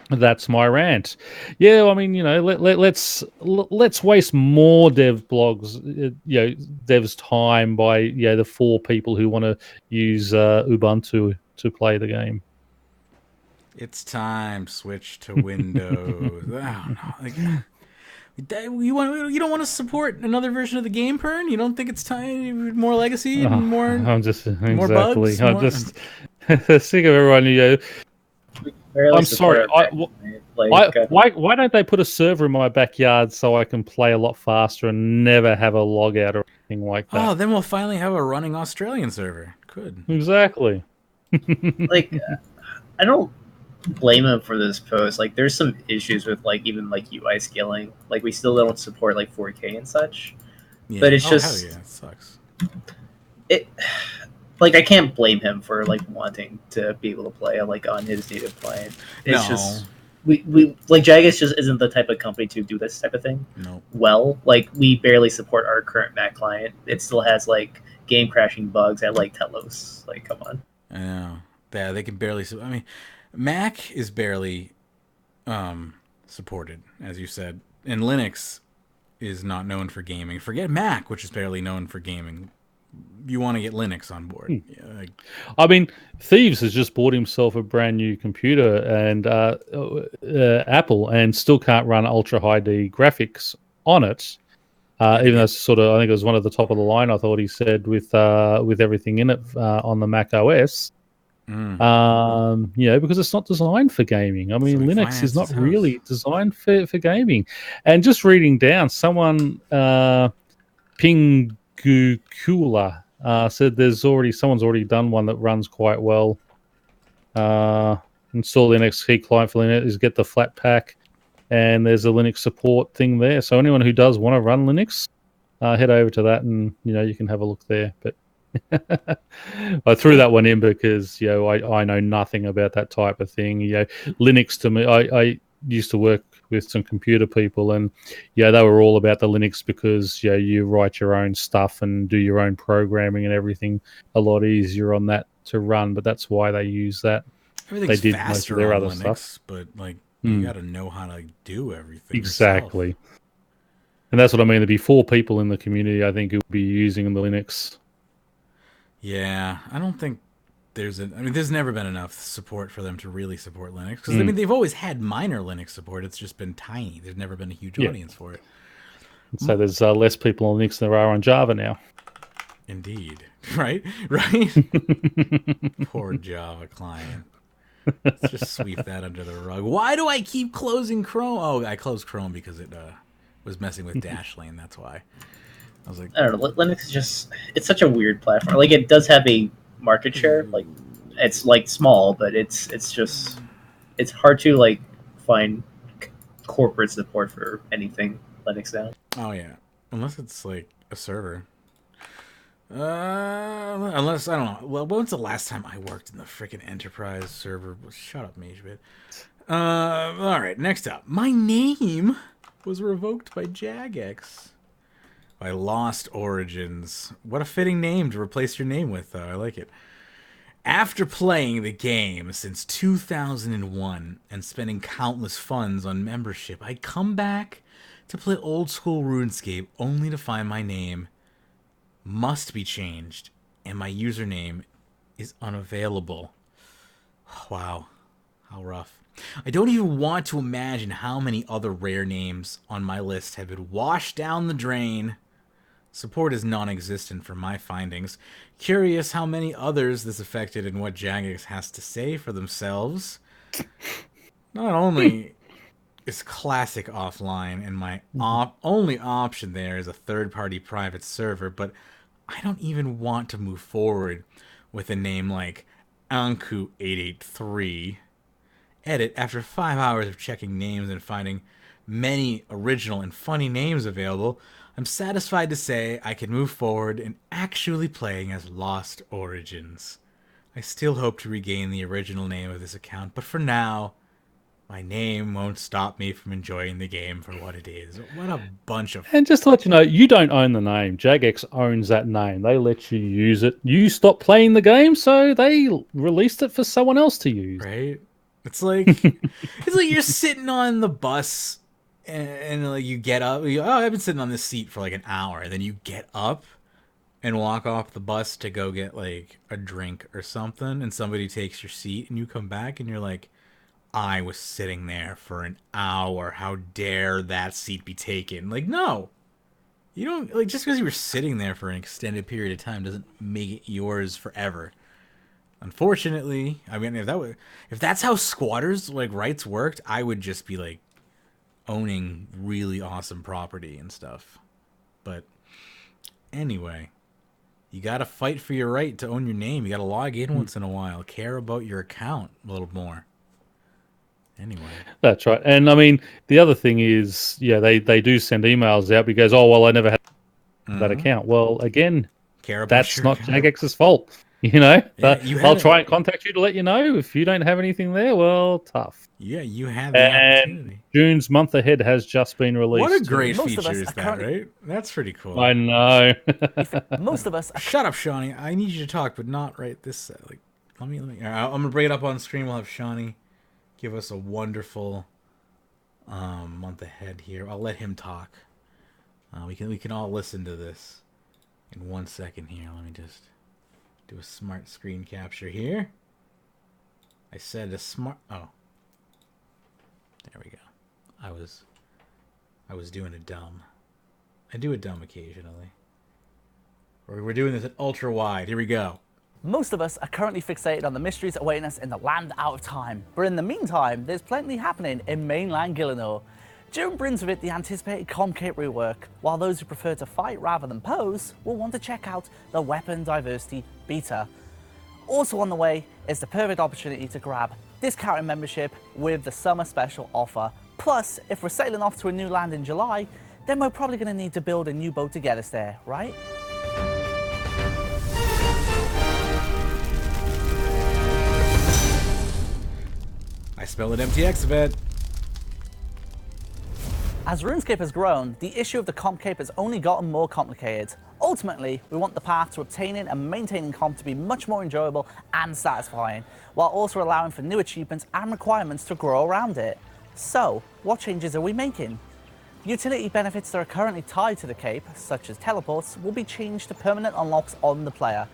That's my rant. Yeah, I mean, you know, let's waste more dev blogs, devs' time by the 4 people who want to use Ubuntu to play the game. It's time. Switch to Windows. I don't know. You don't want to support another version of the game, Pyrn? You don't think it's time more legacy and more? I'm just more bugs? I'm just sick of everyone. I'm sorry. Why don't they put a server in my backyard so I can play a lot faster and never have a log out or anything like that? Oh, then we'll finally have a running Australian server. Good. Exactly. Like, I don't blame him for this post. Like, there's some issues with even UI scaling. Like, we still don't support 4K and such. Yeah. But it's hell just yeah, it sucks. I can't blame him for wanting to be able to play on his native client. It's just we Jagex just isn't the type of company to do this type of thing. No. Well, we barely support our current Mac client. It still has game crashing bugs at Telos. Come on. I know. Yeah, they can barely. I mean, Mac is barely supported, as you said, and Linux is not known for gaming. Forget Mac, which is barely known for gaming. You want to get Linux on board. Yeah, I mean, Thieves has just bought himself a brand new computer and Apple, and still can't run ultra high D graphics on it. Even though it's I think it was one of the top of the line. I thought he said with everything in it on the Mac OS. Because it's not designed for gaming. I mean, so Linux is not really designed for gaming. And just reading down, someone Pingukula said someone's already done one that runs quite well. install the NXT client for Linux, is get the Flatpak, and there's a Linux support thing there. So anyone who does want to run Linux, head over to that, and you can have a look there. But I threw that one in because I know nothing about that type of thing. Linux to me, I used to work with some computer people, and they were all about the Linux because you write your own stuff and do your own programming and everything a lot easier on that to run. But that's why they use that. Everything's they did faster most of their on other Linux, stuff. but you got to know how to do everything Exactly. yourself. And that's what I mean. There'd be 4 people in the community, I think, who would be using the Linux. Yeah, I don't think there's never been enough support for them to really support Linux. Because, they've always had minor Linux support. It's just been tiny. There's never been a huge audience for it. So there's less people on Linux than there are on Java now. Indeed. Right? Poor Java client. Let's just sweep that under the rug. Why do I keep closing Chrome? Oh, I closed Chrome because it was messing with Dashlane. That's why. I was like, I don't know. Linux is just—it's such a weird platform. Like, it does have a market share. Like, it's small, but it's hard to find corporate support for anything Linux now. Oh yeah, unless it's like a server. Unless I don't know. Well, when was the last time I worked in the freaking enterprise server? Shut up, Magebit. All right. Next up, my name was revoked by Jagex. By Lost Origins. What a fitting name to replace your name with, though. I like it. After playing the game since 2001 and spending countless funds on membership, I come back to play old school RuneScape only to find my name must be changed and my username is unavailable. Wow. How rough. I don't even want to imagine how many other rare names on my list have been washed down the drain. Support is non-existent from my findings. Curious how many others this affected and what Jagex has to say for themselves. Not only is Classic offline and my only option there is a third-party private server, but I don't even want to move forward with a name like Anku883. Edit, after 5 hours of checking names and finding many original and funny names available, I'm satisfied to say I can move forward in actually playing as Lost Origins. I still hope to regain the original name of this account, but for now, my name won't stop me from enjoying the game for what it is. What a bunch of... And just to let you know, you don't own the name. Jagex owns that name. They let you use it. You stopped playing the game, so they released it for someone else to use. Right? It's like you're sitting on the bus and like you get up. I've been sitting on this seat for like an hour. And then you get up and walk off the bus to go get like a drink or something. And somebody takes your seat and you come back and you're like, I was sitting there for an hour. How dare that seat be taken? Like, no. You don't, like, just because you were sitting there for an extended period of time doesn't make it yours forever. Unfortunately, I mean, if that's how squatters like rights worked, I would just be like owning really awesome property and stuff. But anyway, you gotta fight for your right to own your name. You gotta log in once in a while. Care about your account a little more. Anyway, that's right. And I mean, the other thing is, they do send emails out because, oh well, I never had that account. Well, again, that's not Jagex's fault. I'll try and contact you to let you know. If you don't have anything there, well, tough. Yeah, you have the opportunity. June's month ahead has just been released. What a great feature is that, right? That's pretty cool. I know. Most of us. Shut up, Shawnee. I need you to talk, but not right this. Let me. I'm gonna bring it up on screen. We'll have Shawnee give us a wonderful month ahead here. I'll let him talk. We can all listen to this in 1 second here. Let me just do a smart screen capture here. I said a smart... Oh. There we go. I was doing a dumb. I do a dumb occasionally. We're doing this at ultra wide. Here we go. Most of us are currently fixated on the mysteries awaiting us in the land out of time. But in the meantime, there's plenty happening in mainland Gielinor. June brings with it the anticipated Comcape rework, while those who prefer to fight rather than pose will want to check out the Weapon Diversity Beta. Also on the way is the perfect opportunity to grab discounted membership with the summer special offer. Plus, if we're sailing off to a new land in July, then we're probably going to need to build a new boat to get us there, right? I spell it MTX a bit. As RuneScape has grown, the issue of the comp cape has only gotten more complicated. Ultimately, we want the path to obtaining and maintaining comp to be much more enjoyable and satisfying, while also allowing for new achievements and requirements to grow around it. So, what changes are we making? Utility benefits that are currently tied to the cape, such as teleports, will be changed to permanent unlocks on the player.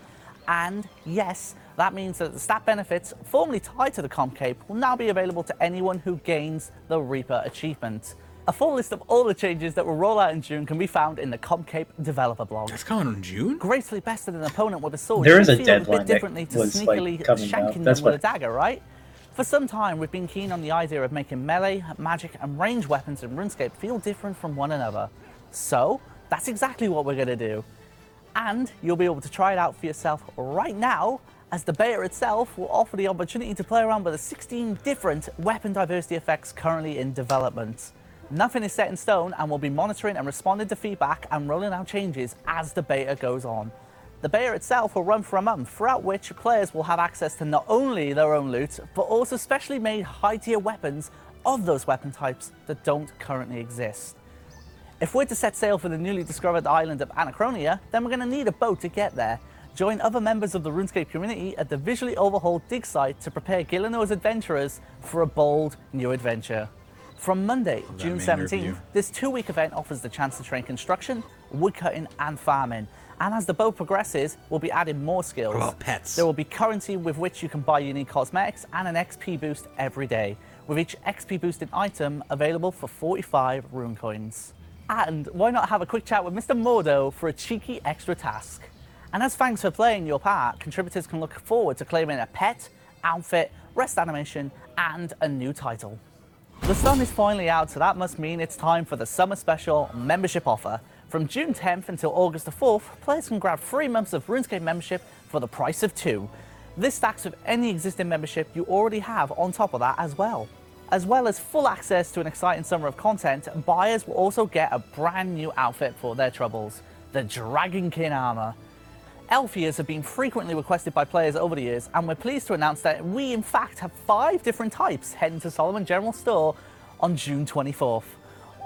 And yes, that means that the stat benefits formerly tied to the comp cape will now be available to anyone who gains the Reaper achievement. A full list of all the changes that will roll out in June can be found in the Comp Cape developer blog. That's coming in June? Gracefully bested an opponent with a sword There is a feel deadline bit differently that to was sneakily like coming shanking up. them That's with a what. dagger, right? For some time, we've been keen on the idea of making melee, magic, and range weapons in RuneScape feel different from one another. So, that's exactly what we're going to do. And you'll be able to try it out for yourself right now, as the beta itself will offer the opportunity to play around with the 16 different weapon diversity effects currently in development. Nothing is set in stone, and we'll be monitoring and responding to feedback and rolling out changes as the beta goes on. The beta itself will run for a month, throughout which players will have access to not only their own loot, but also specially made high-tier weapons of those weapon types that don't currently exist. If we're to set sail for the newly discovered island of Anachronia, then we're going to need a boat to get there. Join other members of the RuneScape community at the visually overhauled dig site to prepare Gilino's adventurers for a bold new adventure. From Monday, June 17th, this 2-week event offers the chance to train construction, woodcutting, and farming. And as the boat progresses, we'll be adding more skills. What about pets? There will be currency with which you can buy unique cosmetics and an XP boost every day, with each XP boosted item available for 45 rune coins. And why not have a quick chat with Mr. Mordo for a cheeky extra task? And as thanks for playing your part, contributors can look forward to claiming a pet, outfit, rest animation, and a new title. The sun is finally out, so that must mean it's time for the Summer Special membership offer. From June 10th until August the 4th, players can grab 3 months of RuneScape membership for the price of 2. This stacks with any existing membership you already have on top of that as well. As well as full access to an exciting summer of content, buyers will also get a brand new outfit for their troubles, the Dragon King armor. Elf ears have been frequently requested by players over the years, and we're pleased to announce that we in fact have 5 different types heading to Solomon General Store on June 24th.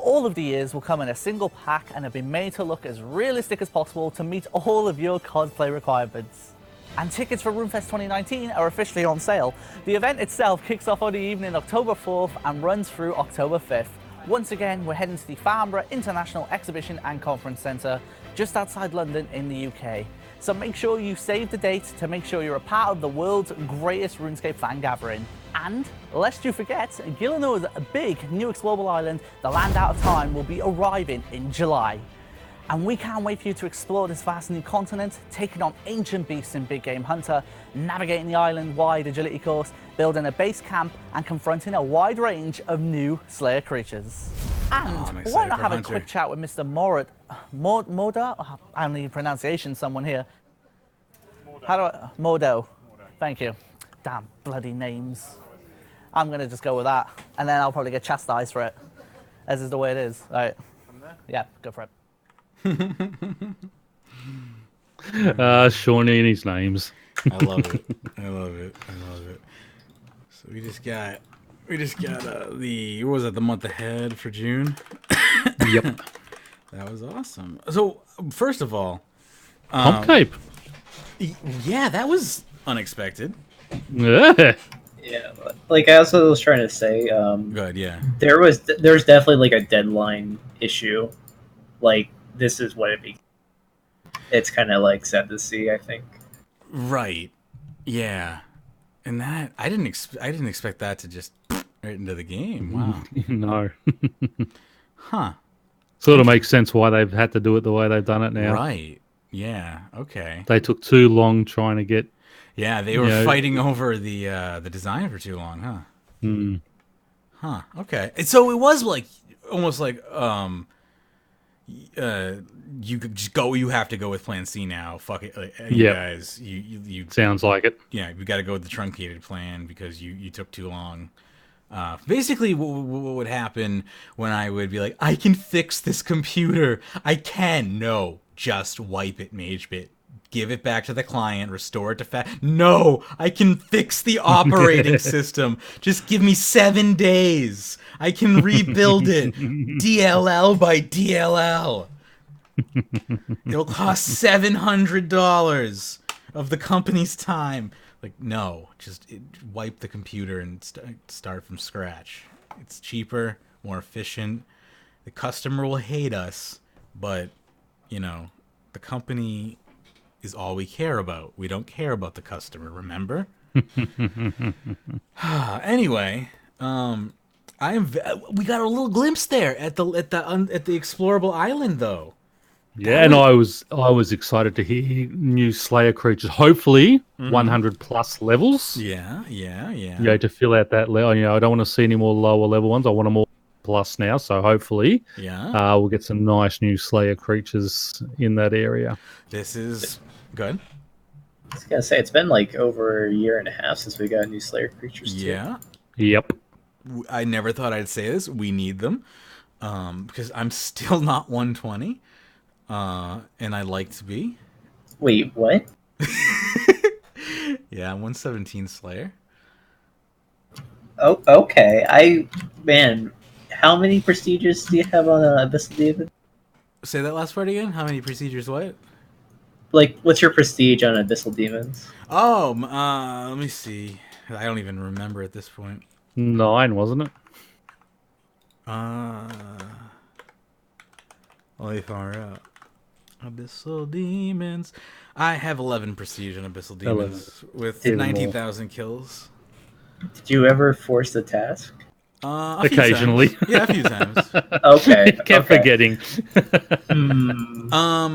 All of the ears will come in a single pack and have been made to look as realistic as possible to meet all of your cosplay requirements. And tickets for RuneFest 2019 are officially on sale. The event itself kicks off on the evening October 4th and runs through October 5th. Once again, we're heading to the Farnborough International Exhibition and Conference Centre, just outside London in the UK. So make sure you save the date to make sure you're a part of the world's greatest RuneScape fan gathering. And, lest you forget, Gilino's big new explorable island, the Land Out of Time, will be arriving in July. And we can't wait for you to explore this vast new continent, taking on ancient beasts in Big Game Hunter, navigating the island-wide agility course, building a base camp, and confronting a wide range of new Slayer creatures. And why not have a quick chat with Mr. Morda? I need pronunciation, someone here. How do I... Mordo. Thank you. Damn bloody names. I'm going to just go with that, and then I'll probably get chastised for it, as is the way it is. All right. Yeah, go for it. Shawnee and his names. I love it. I love it. I love it. So we just got the, what was it, the month ahead for June? Yep. That was awesome. So first of all, Comp Cape. Yeah, that was unexpected. Yeah. Yeah, like I also was trying to say, Good, yeah. there's definitely like a deadline issue. Like this is what it became. It's kind of like sad to see, I think. Right. Yeah. And that I didn't expect that to just right into the game. Wow. No. Huh. Sort of makes sense why they've had to do it the way they've done it now. Right. Yeah. Okay. They took too long trying to get. Yeah, they were fighting over the design for too long, huh? Hmm. Huh. Okay. And so it was like almost like you could just go. You have to go with Plan C now. Fuck it, you Yep. guys. You Sounds like it. yeah. We got to go with the truncated plan because you took too long. Basically, what would happen when I would be like, I can fix this computer. I can. No, just wipe it, Magebit. Give it back to the client. Restore it to No, I can fix the operating system. Just give me 7 days. I can rebuild it. DLL by DLL. It'll cost $700 of the company's time. Like, no, just wipe the computer and start from scratch. It's cheaper, more efficient. The customer will hate us, but, you know, the company is all we care about. We don't care about the customer, remember? Anyway, we got a little glimpse there at the explorable island, though. Yeah, and I was excited to hear new Slayer creatures. Hopefully, 100 plus levels. Yeah. You know, to fill out that level. You know, I don't want to see any more lower level ones. I want them all plus now. So hopefully, we'll get some nice new Slayer creatures in that area. This is good. I was gonna say it's been like over a year and a half since we got new Slayer creatures. Yeah. Yep. I never thought I'd say this. We need them because I'm still not 120. And I'd like to be. Wait, what? Yeah, I'm 117 Slayer. Oh, okay. Man, how many procedures do you have on Abyssal Demon? Say that last part again. How many procedures? What? Like, what's your prestige on Abyssal Demons? Oh, let me see. I don't even remember at this point. 9, wasn't it? Let me far out. Abyssal Demons. I have 11 prestige on Abyssal Demons with 19,000 kills. Did you ever force the task? Occasionally. Yeah, a few times. Okay. Kept forgetting.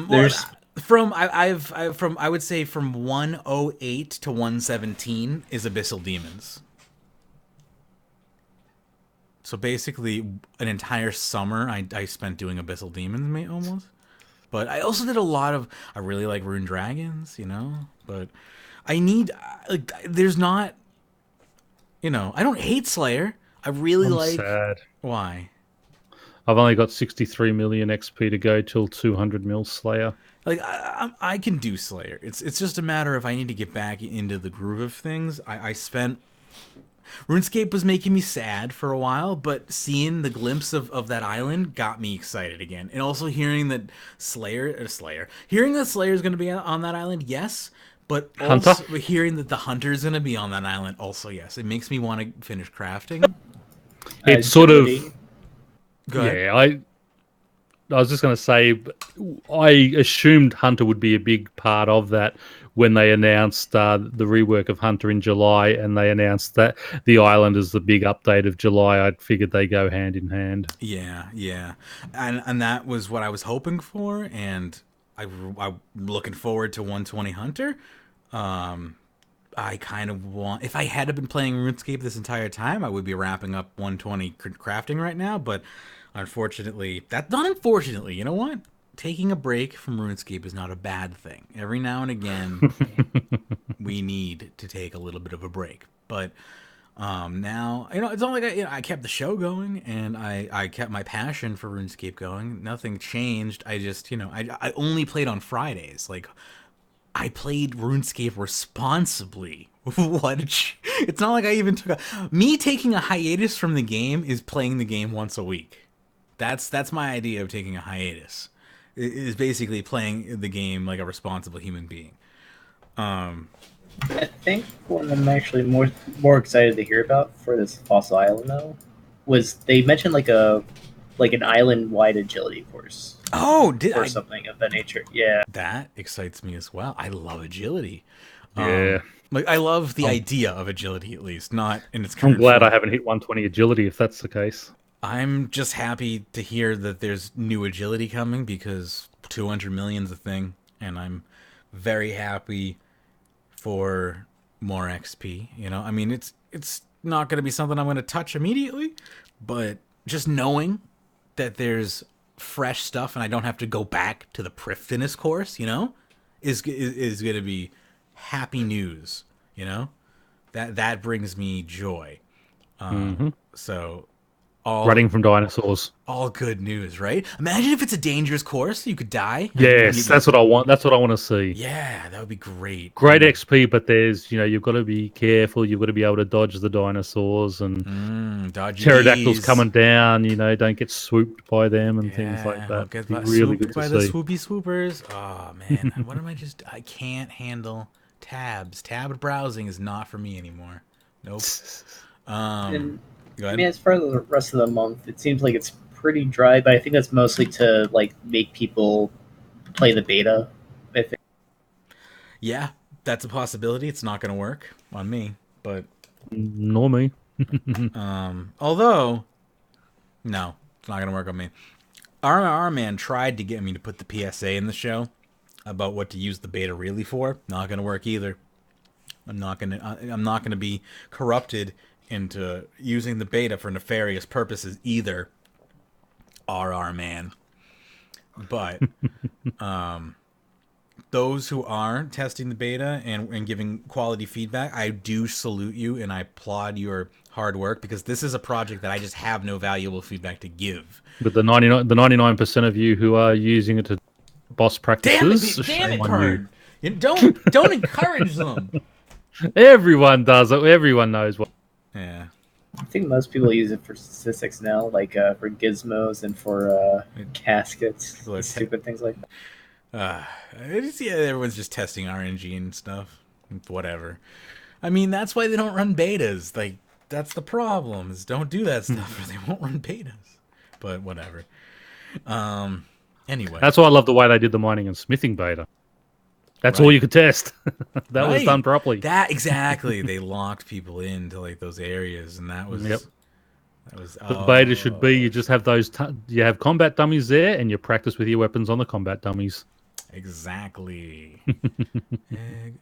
There's I would say from 108 to 117 is Abyssal Demons. So basically, an entire summer I spent doing Abyssal Demons, almost. But I also did a lot of. I really like Rune Dragons, you know. But I need there's not. You know, I don't hate Slayer. I really like. Sad. Why? I've only got 63 million XP to go till 200 mil Slayer. Like I can do Slayer. It's just a matter of I need to get back into the groove of things. I spent. RuneScape was making me sad for a while, but seeing the glimpse of that island got me excited again. And also hearing that hearing that Slayer is going to be on that island, yes, but also hearing that the Hunter is going to be on that island, also yes. It makes me want to finish crafting. It's sort of... Go ahead. Yeah, I was just going to say, I assumed Hunter would be a big part of that when they announced the rework of Hunter in July, and they announced that the island is the big update of July. I figured they go hand in hand. Yeah, and that was what I was hoping for, and I'm looking forward to 120 Hunter. I kind of want... If I had been playing RuneScape this entire time, I would be wrapping up 120 crafting right now, but unfortunately... Not unfortunately, you know what? Taking a break from RuneScape is not a bad thing. Every now and again, we need to take a little bit of a break. But now, you know, it's not like I kept the show going, and I kept my passion for RuneScape going. Nothing changed. I just, you know, I only played on Fridays. Like, I played RuneScape responsibly. It's not like I even took me taking a hiatus from the game is playing the game once a week. That's my idea of taking a hiatus. Is basically playing the game like a responsible human being. I think what I'm actually more excited to hear about for this Fossil Island though was they mentioned like an island-wide agility course. Oh, something of that nature? Yeah, that excites me as well. I love agility. Yeah, like I love the idea of agility, at least not in its current I'm glad form. I haven't hit 120 agility if that's the case. I'm just happy to hear that there's new agility coming because 200 million's a thing, and I'm very happy for more XP. You know, I mean, it's not going to be something I'm going to touch immediately, but just knowing that there's fresh stuff and I don't have to go back to the Prifdinus course, is going to be happy news, That brings me joy. So running from dinosaurs. All good news, right? Imagine if it's a dangerous course, you could die. Yes, that's what I want. That's what I want to see. Yeah, that would be great. Great XP, but there's, you've got to be careful. You've got to be able to dodge the dinosaurs and pterodactyls coming down. Don't get swooped by them and things like that. Get really good by to the see. swoopy swoopers. Oh man, what am I can't handle tabs. Tabbed browsing is not for me anymore. Nope. Go ahead. I mean, as far as the rest of the month, it seems like it's pretty dry, but I think that's mostly to make people play the beta. I think. Yeah, that's a possibility. It's not going to work on me, but nor me. Although, no, it's not going to work on me. Rrman tried to get me to put the PSA in the show about what to use the beta really for. Not going to work either. I'm not going to be corrupted into using the beta for nefarious purposes either, Rrman. But those who are testing the beta and giving quality feedback, I do salute you and I applaud your hard work, because this is a project that I just have no valuable feedback to give. But the 99% of you who are using it to boss practices, damn it, Pyrn. Don't encourage them. Everyone does it. Everyone knows what. Yeah. I think most people use it for statistics now, for gizmos and for caskets, stupid things like that. Everyone's just testing RNG and stuff. Whatever. I mean, that's why they don't run betas. That's the problem, is don't do that stuff or they won't run betas. But whatever. Anyway. That's why I love the way they did the mining and smithing beta. That's all you could test. That was done properly. Exactly. They locked people into those areas, and that was. Yep. That was. The beta should be you just have those. You have combat dummies there, and you practice with your weapons on the combat dummies. Exactly.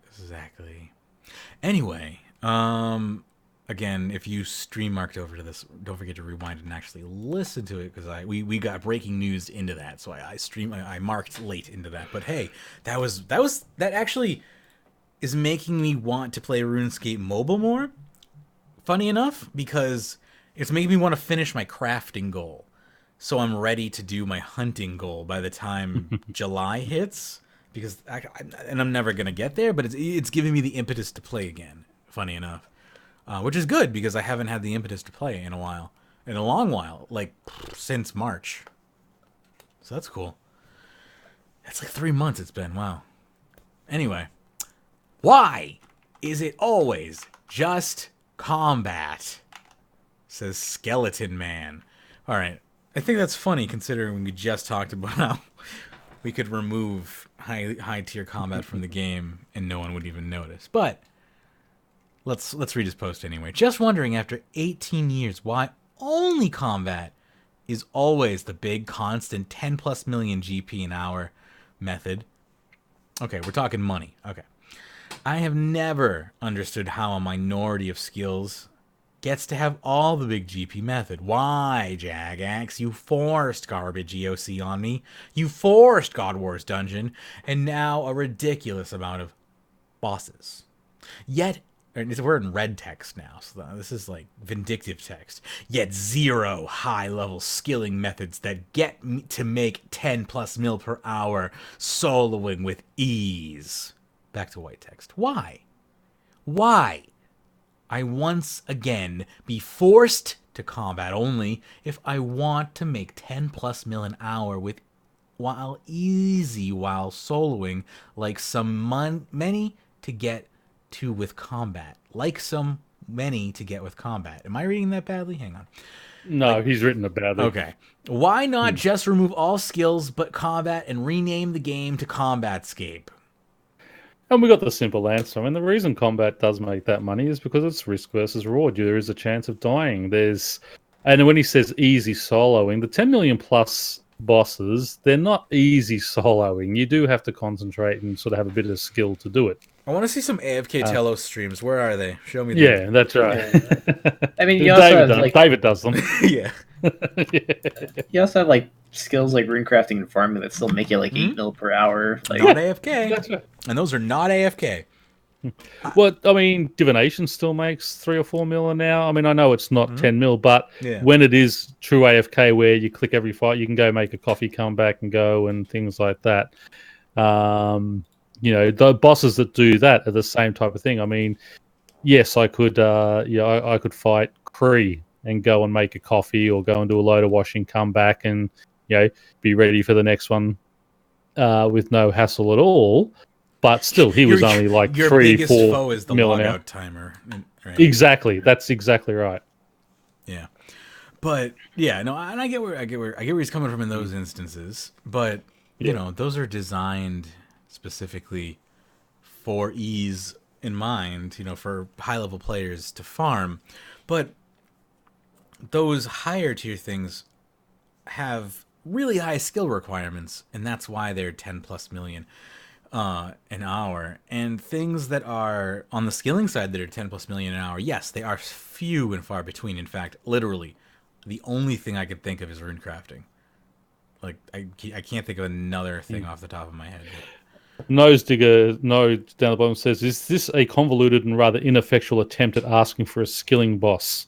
Exactly. Anyway, again, if you stream marked over to this, don't forget to rewind and actually listen to it, because we got breaking news into that, so I marked late into that. But hey, that actually is making me want to play RuneScape mobile more. Funny enough, because it's making me want to finish my crafting goal, so I'm ready to do my hunting goal by the time July hits. Because I'm never gonna get there, but it's giving me the impetus to play again. Funny enough. Which is good, because I haven't had the impetus to play in a long while, since March. So that's cool. That's 3 months it's been, wow. Anyway, why is it always just combat? Says Skeleton Man. All right, I think that's funny, considering we just talked about how we could remove high tier combat from the game and no one would even notice. But let's read his post anyway. Just wondering, after 18 years, why only combat is always the big constant 10+ million GP an hour method. Okay, we're talking money. Okay. I have never understood how a minority of skills gets to have all the big GP method. Why, Jagex? You forced garbage EOC on me. You forced God Wars Dungeon, and now a ridiculous amount of bosses. Yet, we're in red text now, so this is vindictive text. Yet 0 high-level skilling methods that get me to make 10+ mil per hour soloing with ease. Back to white text. Why? Why? I once again be forced to combat only if I want to make 10+ mil an hour with while soloing, like some many to get to with combat. Am I reading that badly? Hang on. No, he's written it badly. Okay. Why not just remove all skills but combat and rename the game to Combatscape? And we got the simple answer. I mean, the reason combat does make that money is because it's risk versus reward. There is a chance of dying. And when he says easy soloing, the 10 million plus bosses, they're not easy soloing. You do have to concentrate and sort of have a bit of skill to do it. I want to see some AFK Telos streams. Where are they? Show me them. Yeah, that's right. Yeah. I mean, you also David does them. Yeah. You also have skills like runecrafting and farming that still make you like 8 mil per hour. Like, Not AFK. That's right. And those are not AFK. Well, I mean, divination still makes 3 or 4 mil an hour. I mean, I know it's not 10 mil, but when it is true AFK, where you click every fight, you can go make a coffee, come back and go, and things like that. You know, the bosses that do that are the same type of thing. I mean, yes, I could, I could fight Kree and go and make a coffee, or go and do a load of washing, come back, and be ready for the next one with no hassle at all. But still, he was only like your 3, biggest 4 foe is the mil an hour. logout timer. Right? Exactly, that's exactly right. Yeah, but yeah, no, and I get where he's coming from in those instances. But you know, those are designed specifically for ease in mind. You know, for high level players to farm. But those higher tier things have really high skill requirements, and that's why they're 10+ million. An hour, and things that are on the skilling side that are 10+ million an hour, yes, they are few and far between. In fact, literally, the only thing I could think of is runecrafting. Like, I can't think of another thing off the top of my head. Nose Digger, down the bottom says, is this a convoluted and rather ineffectual attempt at asking for a skilling boss?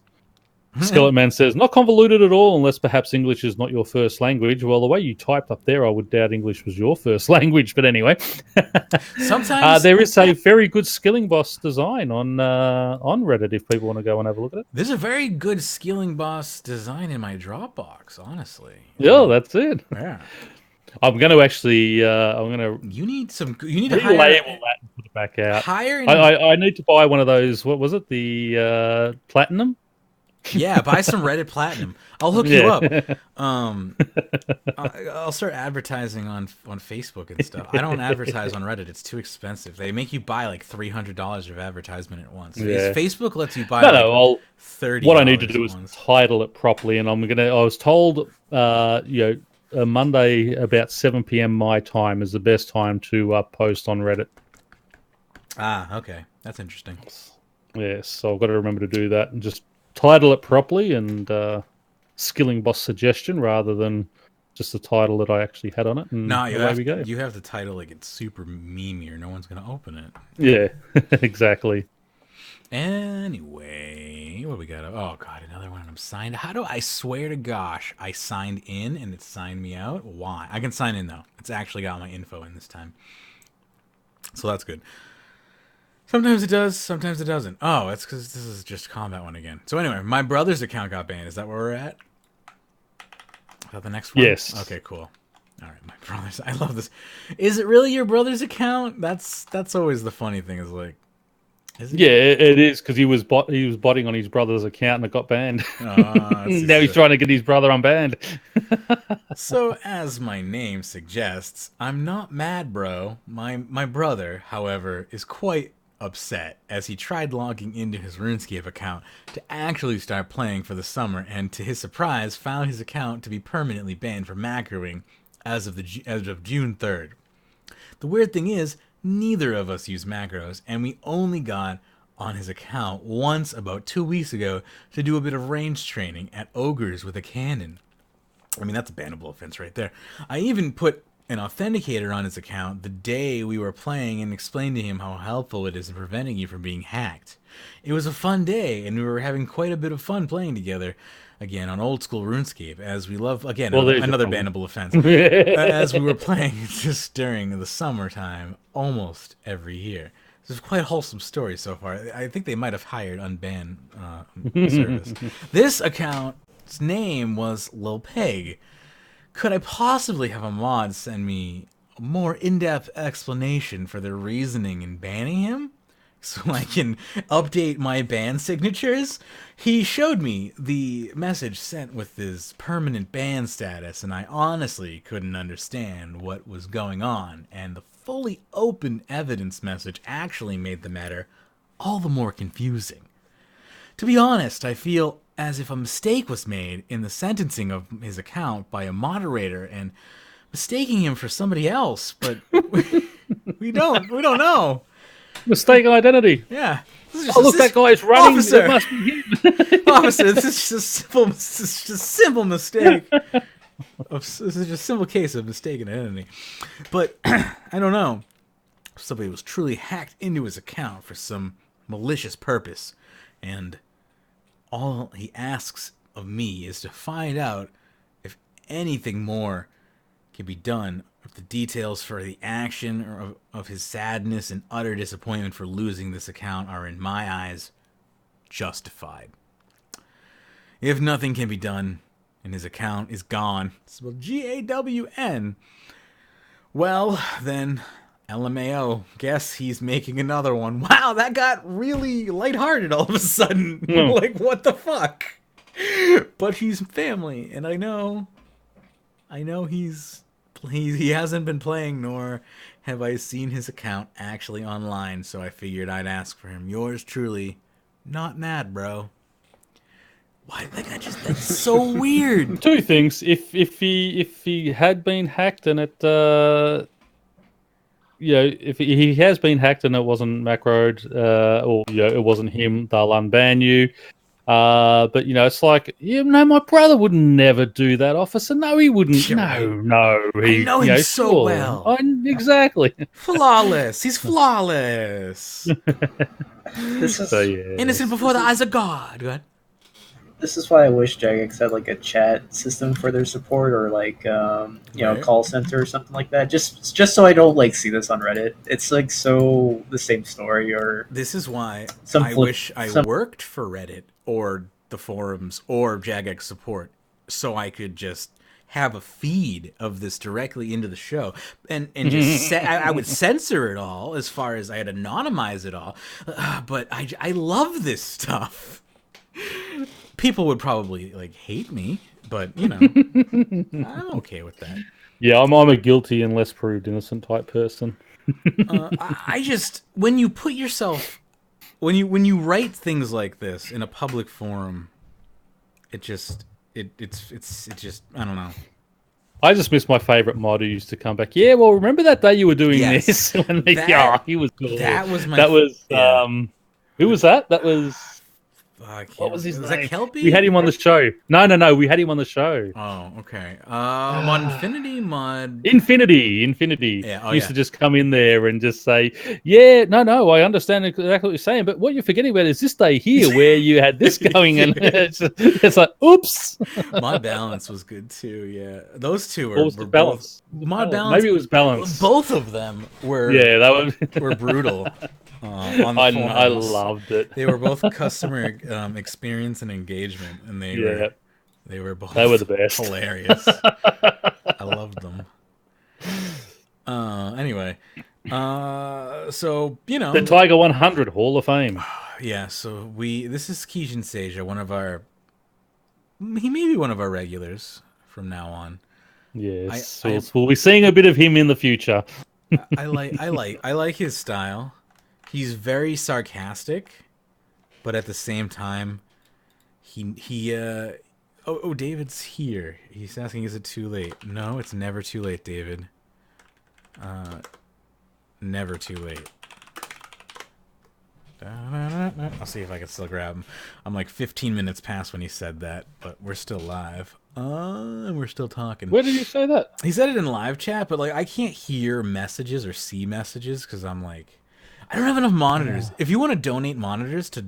Skeleton Man says, not convoluted at all, unless perhaps English is not your first language. Well, the way you typed up there, I would doubt English was your first language. But anyway, sometimes there is a very good skilling boss design on Reddit if people want to go and have a look at it. There's a very good skilling boss design in my Dropbox, honestly. Yeah, that's it. Yeah. I'm going to actually, You need to relabel hire, that and put it back out. hire I need to buy one of those. What was it? The platinum. Yeah, buy some Reddit Platinum. I'll hook you up. I'll start advertising on Facebook and stuff. I don't advertise on Reddit; it's too expensive. They make you buy like $300 of advertisement at once. Yeah. Facebook lets you buy. No. $30. What I need to do is title it properly, and I was told, Monday about 7 p.m. my time is the best time to post on Reddit. Ah, okay, that's interesting. Yes, so I've got to remember to do that and just title it properly, and skilling boss suggestion rather than just the title that I actually had on it. And no, away we go. You have the title like it's super memey or no one's going to open it. Yeah, exactly. Anyway, what do we got? Oh, God, another one. I'm signed. How do I swear to gosh, I signed in and it signed me out? Why? I can sign in, though. It's actually got my info in this time. So that's good. Sometimes it does, sometimes it doesn't. Oh, that's because this is just combat one again. So anyway, my brother's account got banned. Is that where we're at? Is that the next one? Yes. Okay, cool. All right, my brother's. I love this. Is it really your brother's account? That's always the funny thing. Is like, is it? Yeah, it is, because he was botting on his brother's account and it got banned. Now he's trying to get his brother unbanned. So, as my name suggests, I'm not mad, bro. My brother, however, is quite upset as he tried logging into his RuneScape account to actually start playing for the summer, and to his surprise found his account to be permanently banned from macroing as of June 3rd. The weird thing is, neither of us use macros, and we only got on his account once about 2 weeks ago to do a bit of range training at ogres with a cannon. I mean, that's a bannable offense right there. I even put an authenticator on his account the day we were playing and explained to him how helpful it is in preventing you from being hacked. It was a fun day, and we were having quite a bit of fun playing together, again, on old school RuneScape, as we love, again, another bannable offense, as we were playing just during the summertime almost every year. This is quite a wholesome story so far. I think they might have hired Unban service. This account's name was Lil Peg. Could I possibly have a mod send me a more in-depth explanation for their reasoning in banning him, so I can update my ban signatures? He showed me the message sent with his permanent ban status, and I honestly couldn't understand what was going on, and the fully open evidence message actually made the matter all the more confusing. To be honest, I feel as if a mistake was made in the sentencing of his account by a moderator and mistaking him for somebody else, but we don't know. Mistaken identity. Yeah. That guy's running. Officer. It must be him. Officer, this is just a simple mistake. This is just a simple case of mistaken identity. But I don't know. Somebody was truly hacked into his account for some malicious purpose, and all he asks of me is to find out if anything more can be done, if the details for the action or of his sadness and utter disappointment for losing this account are, in my eyes, justified. If nothing can be done and his account is gone, spelled GAWN, well, then LMAO, guess he's making another one. Wow, that got really lighthearted all of a sudden. Like, what the fuck? But he's family, and I know he hasn't been playing, nor have I seen his account actually online, so I figured I'd ask for him. Yours truly, not mad, bro. Why? Like, that's so weird. Two things. If he had been hacked and it, if he has been hacked and it wasn't macroed, or it wasn't him, they'll unban you. But it's like, my brother would never do that, officer. No, he wouldn't. Sure. No. I know him so well. Exactly. Flawless. He's flawless. This is Innocent before the eyes of God. Go ahead. This is why I wish Jagex had like a chat system for their support, or like a call center or something like that. Just so I don't like see this on Reddit. It's like so the same story. Or this is why I wish I worked for Reddit or the forums or Jagex support, so I could just have a feed of this directly into the show, and just I would censor it all as far as I'd anonymize it all. But I love this stuff. People would probably hate me, but I'm okay with that. Yeah, I'm a guilty unless proved innocent type person. I just, when you put yourself, when you write things like this in a public forum, it's just I don't know. I just miss my favorite mod who used to come back. Yeah, well, remember that day you were doing this? When he was cool. That was who was that? That was. What was his name? That Kelpie? We had him on the show. No, we had him on the show. Oh, okay. On Infinity Mod. Infinity. Yeah, used to just come in there and just say, "Yeah, no, I understand exactly what you're saying, but what you're forgetting about is this day here where you had this going," and it's like, "Oops." Mod Balance was good too. Yeah, those two were. What was the balance? Mod Balance. Maybe it was Balance. Both of them were. Yeah, that were brutal. On the I loved it. They were both customer experience and engagement, and they were both. They were the best. Hilarious. I loved them. Anyway, so the Tiger 100 Hall of Fame. Yeah, so this is Kijin Seja, he may be one of our regulars from now on. Yes, we'll be seeing a bit of him in the future. I like his style. He's very sarcastic, but at the same time, David's here. He's asking, is it too late? No, it's never too late, David. Never too late. I'll see if I can still grab him. I'm like 15 minutes past when he said that, but we're still live. And we're still talking. Where did you say that? He said it in live chat, but I can't hear messages or see messages because I'm like, I don't have enough monitors. If you want to donate monitors to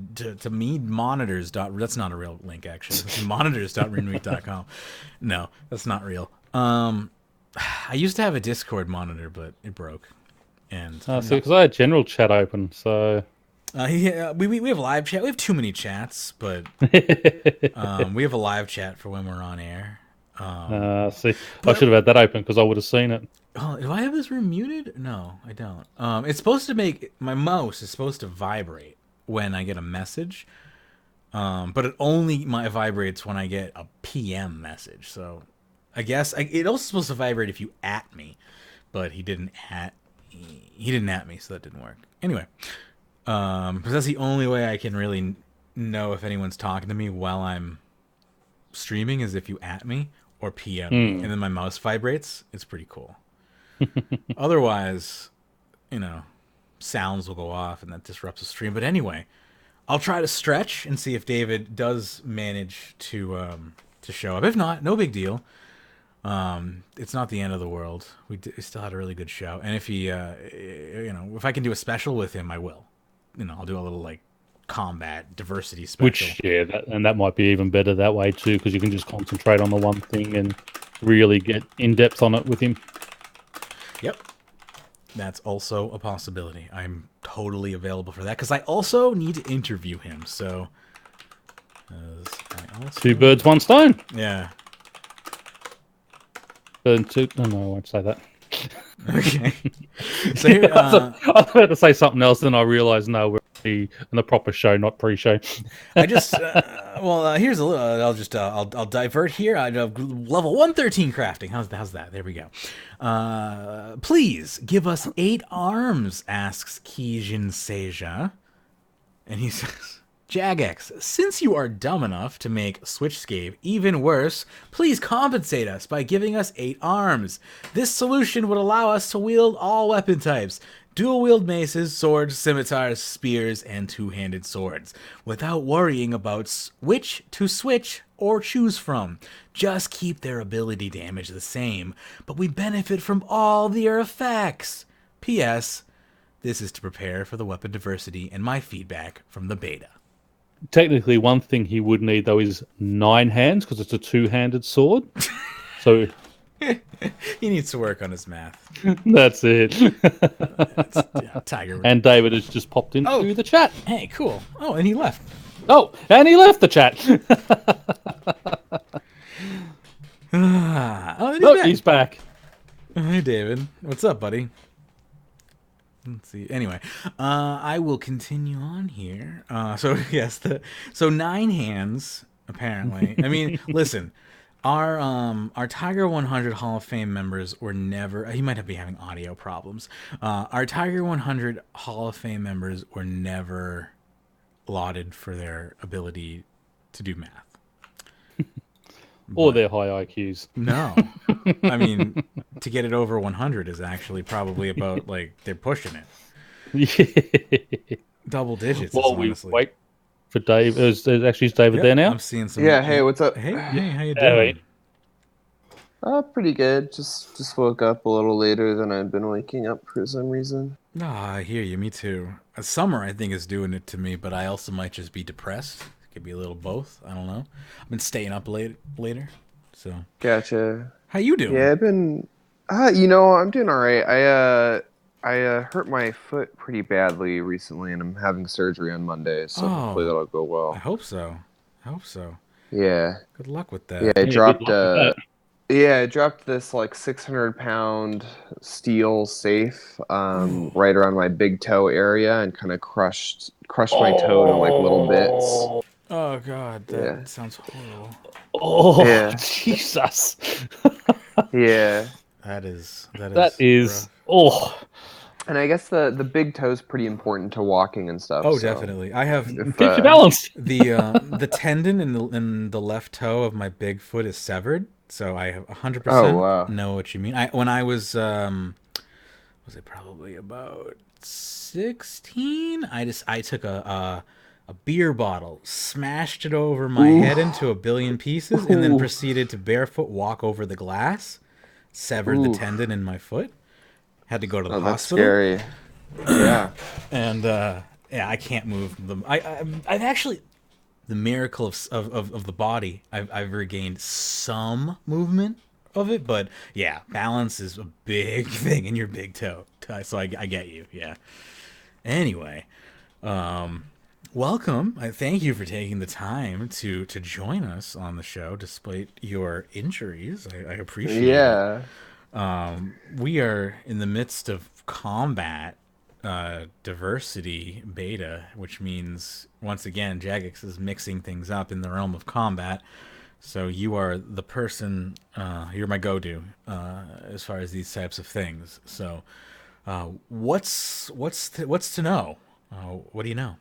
me, that's not a real link, actually. It's monitors.runweek.com. No, that's not real. I used to have a Discord monitor, but it broke. And because I had general chat open, so... we have live chat. We have too many chats, but we have a live chat for when we're on air. I should have had that open because I would have seen it. Oh, do I have this room muted? No, I don't. It's supposed to my mouse is supposed to vibrate when I get a message, but it only vibrates when I get a PM message. So I guess it also supposed to vibrate if you at me, but he didn't at me, so that didn't work. Anyway, because that's the only way I can really know if anyone's talking to me while I'm streaming is if you at me or PM me, and then my mouse vibrates. It's pretty cool. Otherwise, sounds will go off and that disrupts the stream. But anyway, I'll try to stretch and see if David does manage to show up. If not, no big deal. It's not the end of the world. We still had a really good show, and if he, if I can do a special with him, I will. I'll do a little like combat diversity special. Which that might be even better that way too, because you can just concentrate on the one thing and really get in depth on it with him. Yep. That's also a possibility. I'm totally available for that because I also need to interview him. So, two birds, one stone. Yeah. Two. No, I won't say that. Okay. So here, I was about to say something else, then I realised no, we're in the proper show, not pre-show. I just here's a little. I'll divert here. I have level 113 crafting. How's that? There we go. Please give us 8 arms, asks Kijin Seja, and he says, Jagex, since you are dumb enough to make Switchscape even worse, please compensate us by giving us 8 arms. This solution would allow us to wield all weapon types, dual-wield maces, swords, scimitars, spears, and two-handed swords, without worrying about which to switch or choose from. Just keep their ability damage the same, but we benefit from all their effects. P.S. This is to prepare for the weapon diversity and my feedback from the beta. Technically, one thing he would need, though, is 9 hands, because it's a two-handed sword. So he needs to work on his math. That's it. Tiger. And David has just popped into the chat. Hey, cool. Oh, and he left. Oh, and he left the chat. He's back. Hey, David. What's up, buddy? Let's see. Anyway, I will continue on here. So yes, so 9 hands apparently. I mean, listen, our Tiger 100 Hall of Fame members were never. He might be having audio problems. Our Tiger 100 Hall of Fame members were never lauded for their ability to do math. Or their high IQs. No. I mean, to get it over 100 is actually probably about, like, they're pushing it. Yeah. Double digits, Well, we honestly. wait for Dave. Is David there now? I'm seeing some... Yeah, hey, what's up? Hey, how you doing? Pretty good. Just woke up a little later than I'd been waking up for some reason. No, I hear you. Me too. Summer, I think, is doing it to me, but I also might just be depressed. Could be a little both. I don't know. I've been staying up later. So. Gotcha. How you doing? Yeah, I've been. I'm doing all right. I hurt my foot pretty badly recently, and I'm having surgery on Monday. So hopefully that'll go well. I hope so. Yeah. Good luck with that. Yeah, I dropped. I dropped this like 600-pound steel safe right around my big toe area, and kind of crushed my toe to like little bits. Oh God, that sounds horrible. Oh, yeah. Jesus. Yeah. That is. Oh. And I guess the big toe's pretty important to walking and stuff. Oh, so definitely. I have Keep your balance. the tendon in the left toe of my big foot is severed, so I 100% know what you mean. When I was it probably about 16? I took a beer bottle, smashed it over my head into a billion pieces, and then proceeded to barefoot walk over the glass, severed the tendon in my foot. Had to go to the hospital. That's scary. Yeah. And I can't move them. I've actually, the miracle of the body, I've regained some movement of it, but yeah, balance is a big thing in your big toe. So I get you. Yeah. Anyway, welcome. I thank you for taking the time to join us on the show despite your injuries. I appreciate it. We are in the midst of combat diversity beta, which means, once again, Jagex is mixing things up in the realm of combat. So you are the person, you're my go-to as far as these types of things. So what's to know? What do you know?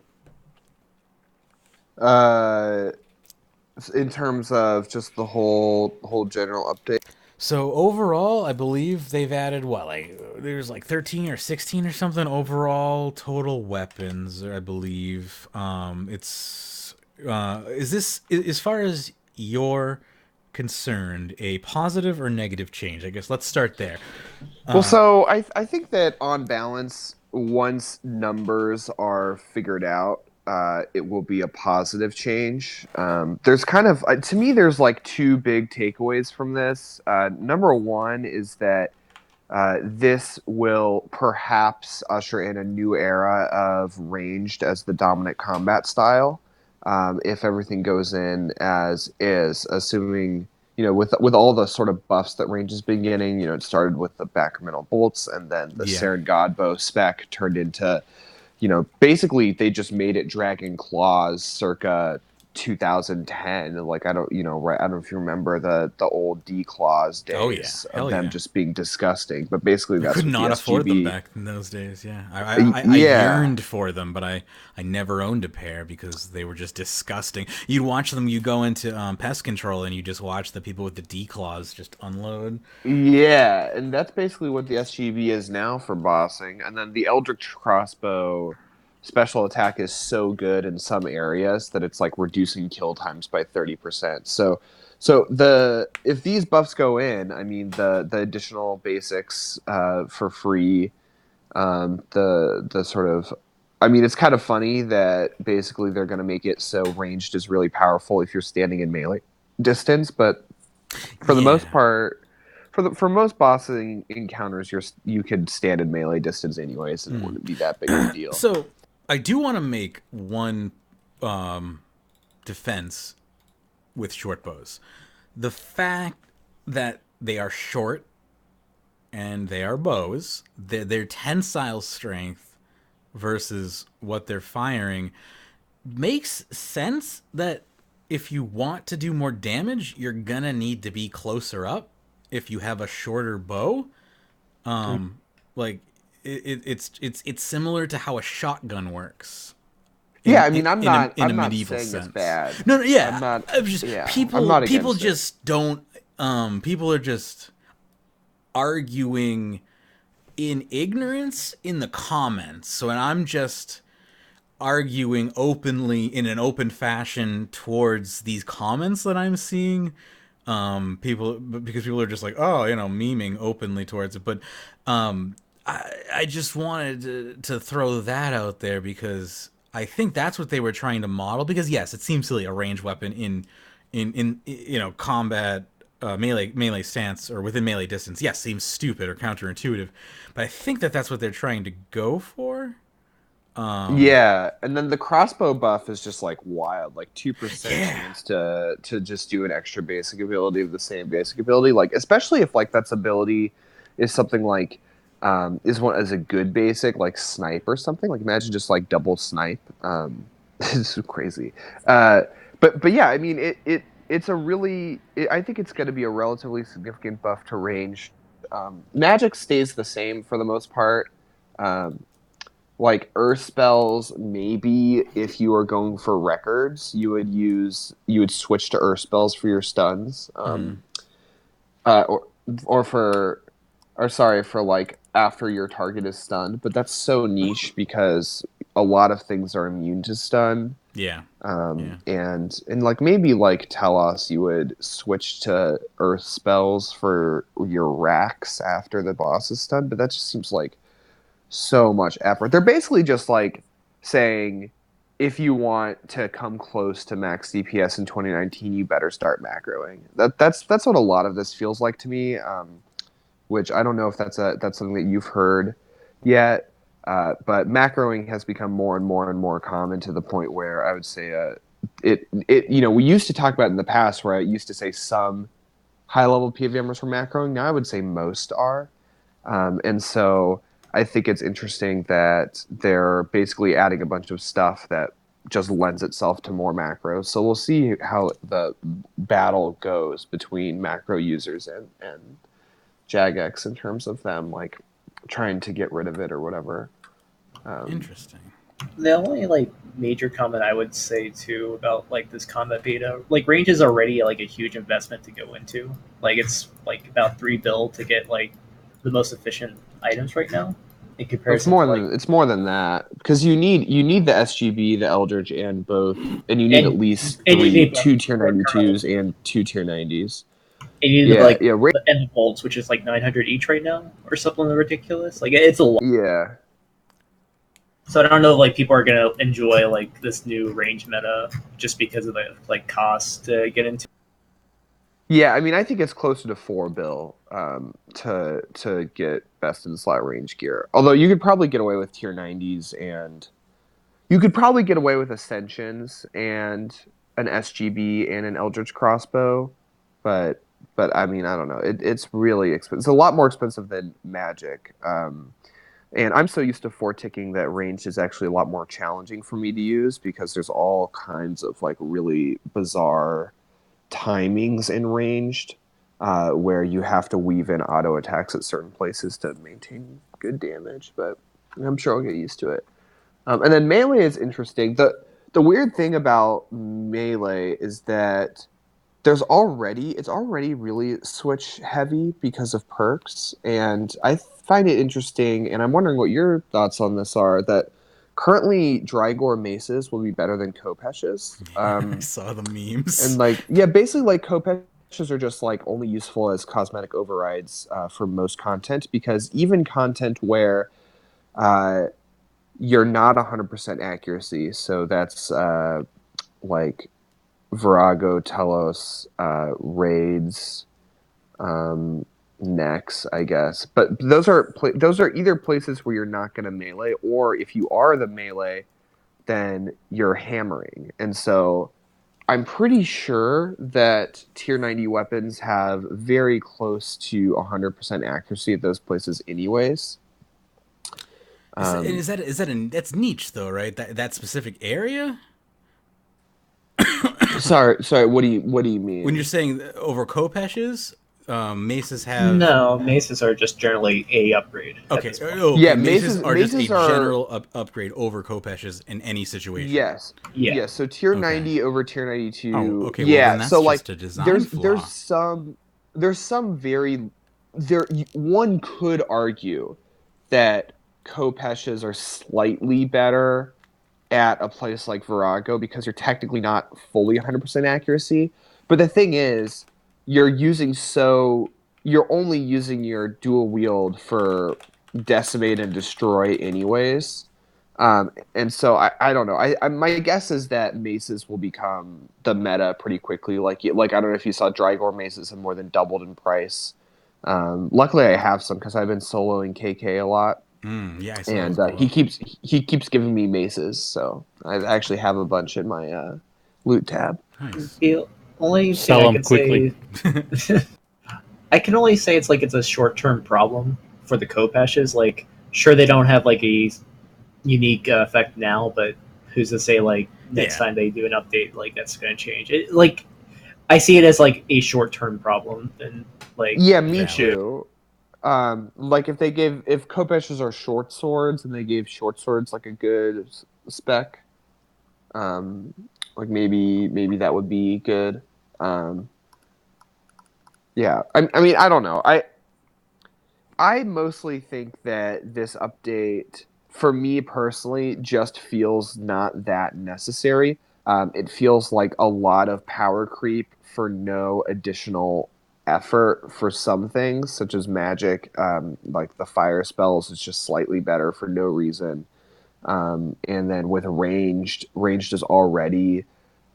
In terms of just the whole general update. So overall, I believe they've added there's like 13 or 16 or something overall total weapons, I believe. Is this, as far as your concerned, a positive or negative change? I guess let's start there. Well, so I think that on balance, once numbers are figured out, it will be a positive change. There's kind of to me, there's like two big takeaways from this. Number one is that this will perhaps usher in a new era of ranged as the dominant combat style. If everything goes in as is, assuming, with all the sort of buffs that range has been getting, it started with the Backermental bolts, and then the Saren Godbow spec turned into, basically they just made it Dragon Claws circa 2010. Like, I don't know if you remember the old D-Claws days of them just being disgusting, but basically that's could what not the afford SGB... them back in those days. I yearned for them, but I never owned a pair because they were just disgusting. You'd watch them, you go into pest control and you just watch the people with the D-Claws just unload. Yeah, and that's basically what the SGB is now for bossing. And then the Eldritch Crossbow special attack is so good in some areas that it's like reducing kill times by 30%. So if these buffs go in, I mean the additional basics for free, the sort of, I mean, it's kind of funny that basically they're going to make it so ranged is really powerful if you're standing in melee distance, but for the most part, for most bossing encounters, you could stand in melee distance anyways, and it wouldn't be that big of a deal. So I do want to make one defense with short bows. The fact that they are short and they are bows, their tensile strength versus what they're firing makes sense that if you want to do more damage, you're gonna need to be closer up if you have a shorter bow. Like it's similar to how a shotgun works. I'm not medieval saying sense. it's bad. No, yeah. I'm not. I'm just, Yeah, people, I'm not people against just don't. People are just arguing in ignorance in the comments. So, and I'm just arguing openly in an open fashion towards these comments that I'm seeing. Because people are just like, oh, memeing openly towards it. But I just wanted to throw that out there because I think that's what they were trying to model. Because yes, it seems silly, a ranged weapon in combat melee stance or within melee distance. Yes, seems stupid or counterintuitive, but I think that's what they're trying to go for. Yeah, and then the crossbow buff is just like wild, like 2% chance to just do an extra basic ability of the same basic ability. Like, especially if like that's ability is something like is a good basic like snipe or something. Like, imagine just like double snipe. It's so crazy. But yeah, I mean it's a really I think it's going to be a relatively significant buff to range. Magic stays the same for the most part. Like earth spells, maybe if you are going for records, you would switch to earth spells for your stuns, for like after your target is stunned. But that's so niche because a lot of things are immune to stun. And like maybe like Telos, you would switch to earth spells for your racks after the boss is stunned. But that just seems like so much effort. They're basically just like saying, if you want to come close to max DPS in 2019, you better start macroing. That's what a lot of this feels like to me. Which I don't know if that's something that you've heard yet. But macroing has become more and more and more common to the point where I would say we used to talk about in the past where I used to say some high level PVMers were macroing. Now I would say most are, and so I think it's interesting that they're basically adding a bunch of stuff that just lends itself to more macros. So we'll see how the battle goes between macro users and Jagex in terms of them like trying to get rid of it or whatever. Interesting. The only like major comment I would say too about like this combat beta, like range is already like a huge investment to go into. Like it's like about 3 bill to get like the most efficient items right now in comparison. It's more than that because you need the SGB, the Eldritch, and both, and you need at least 2 tier 92s and 2 tier 90s. And you need Yeah, like yeah, and the bolts, which is like 900 each right now, or something ridiculous. Like it's a lot. yeah. So I don't know if like people are gonna enjoy like this new range meta just because of the like cost to get into. Yeah, I mean, I think it's closer to 4 bill to get best in slot range gear. Although you could probably get away with tier 90s, and you could probably get away with Ascensions and an SGB and an Eldritch crossbow, but I mean, I don't know. It's really expensive. It's a lot more expensive than Magic. And I'm so used to 4-ticking that ranged is actually a lot more challenging for me to use because there's all kinds of like really bizarre timings in ranged where you have to weave in auto attacks at certain places to maintain good damage, but I'm sure I'll get used to it. And then melee is interesting. The weird thing about melee is that it's already really switch heavy because of perks, and I find it interesting, and I'm wondering what your thoughts on this are, that currently Drygore maces will be better than Kopeshes. I saw the memes. And like, yeah, basically like Kopeshes are just like only useful as cosmetic overrides for most content, because even content where you're not 100% accuracy, so that's like Virago, Telos, raids, Nex, I guess. But those are either places where you're not going to melee, or if you are the melee, then you're hammering. And so I'm pretty sure that tier 90 weapons have very close to 100% accuracy at those places anyways. That's niche though, right? That specific area? Sorry, what do you mean? When you're saying over Kopeshes, maces have No, maces are just generally a upgrade. okay. Yeah, maces are just a maces are general upgrade over Kopeshes in any situation. Yes. Yeah. Yeah. So tier 90 over tier 92. Oh, okay. Yeah. Well, then that's so just like a design there's some very one could argue that Kopeshes are slightly better at a place like Virago because you're technically not fully 100% accuracy. But the thing is, you're only using your dual wield for decimate and destroy anyways. And so I don't know. My guess is that maces will become the meta pretty quickly. Like I don't know if you saw Drygore maces have more than doubled in price. Luckily, I have some because I've been soloing KK a lot. Yeah, I saw And those he keeps giving me maces, so I actually have a bunch in my loot tab. Nice. The only Sell thing I them can quickly. say, I can only say it's a short-term problem for the Kopeshes. Like, sure, they don't have like a unique effect now, but who's to say like next time they do an update, like that's going to change it? Like, I see it as like a short-term problem, and like Yeah, me too. Like if Kopeshes are short swords and they gave short swords like a good spec, like maybe that would be good. Yeah, I mean I don't know. I mostly think that this update, for me personally, just feels not that necessary. It feels like a lot of power creep for no additional effort for some things, such as magic. Like the fire spells is just slightly better for no reason. And then with ranged is already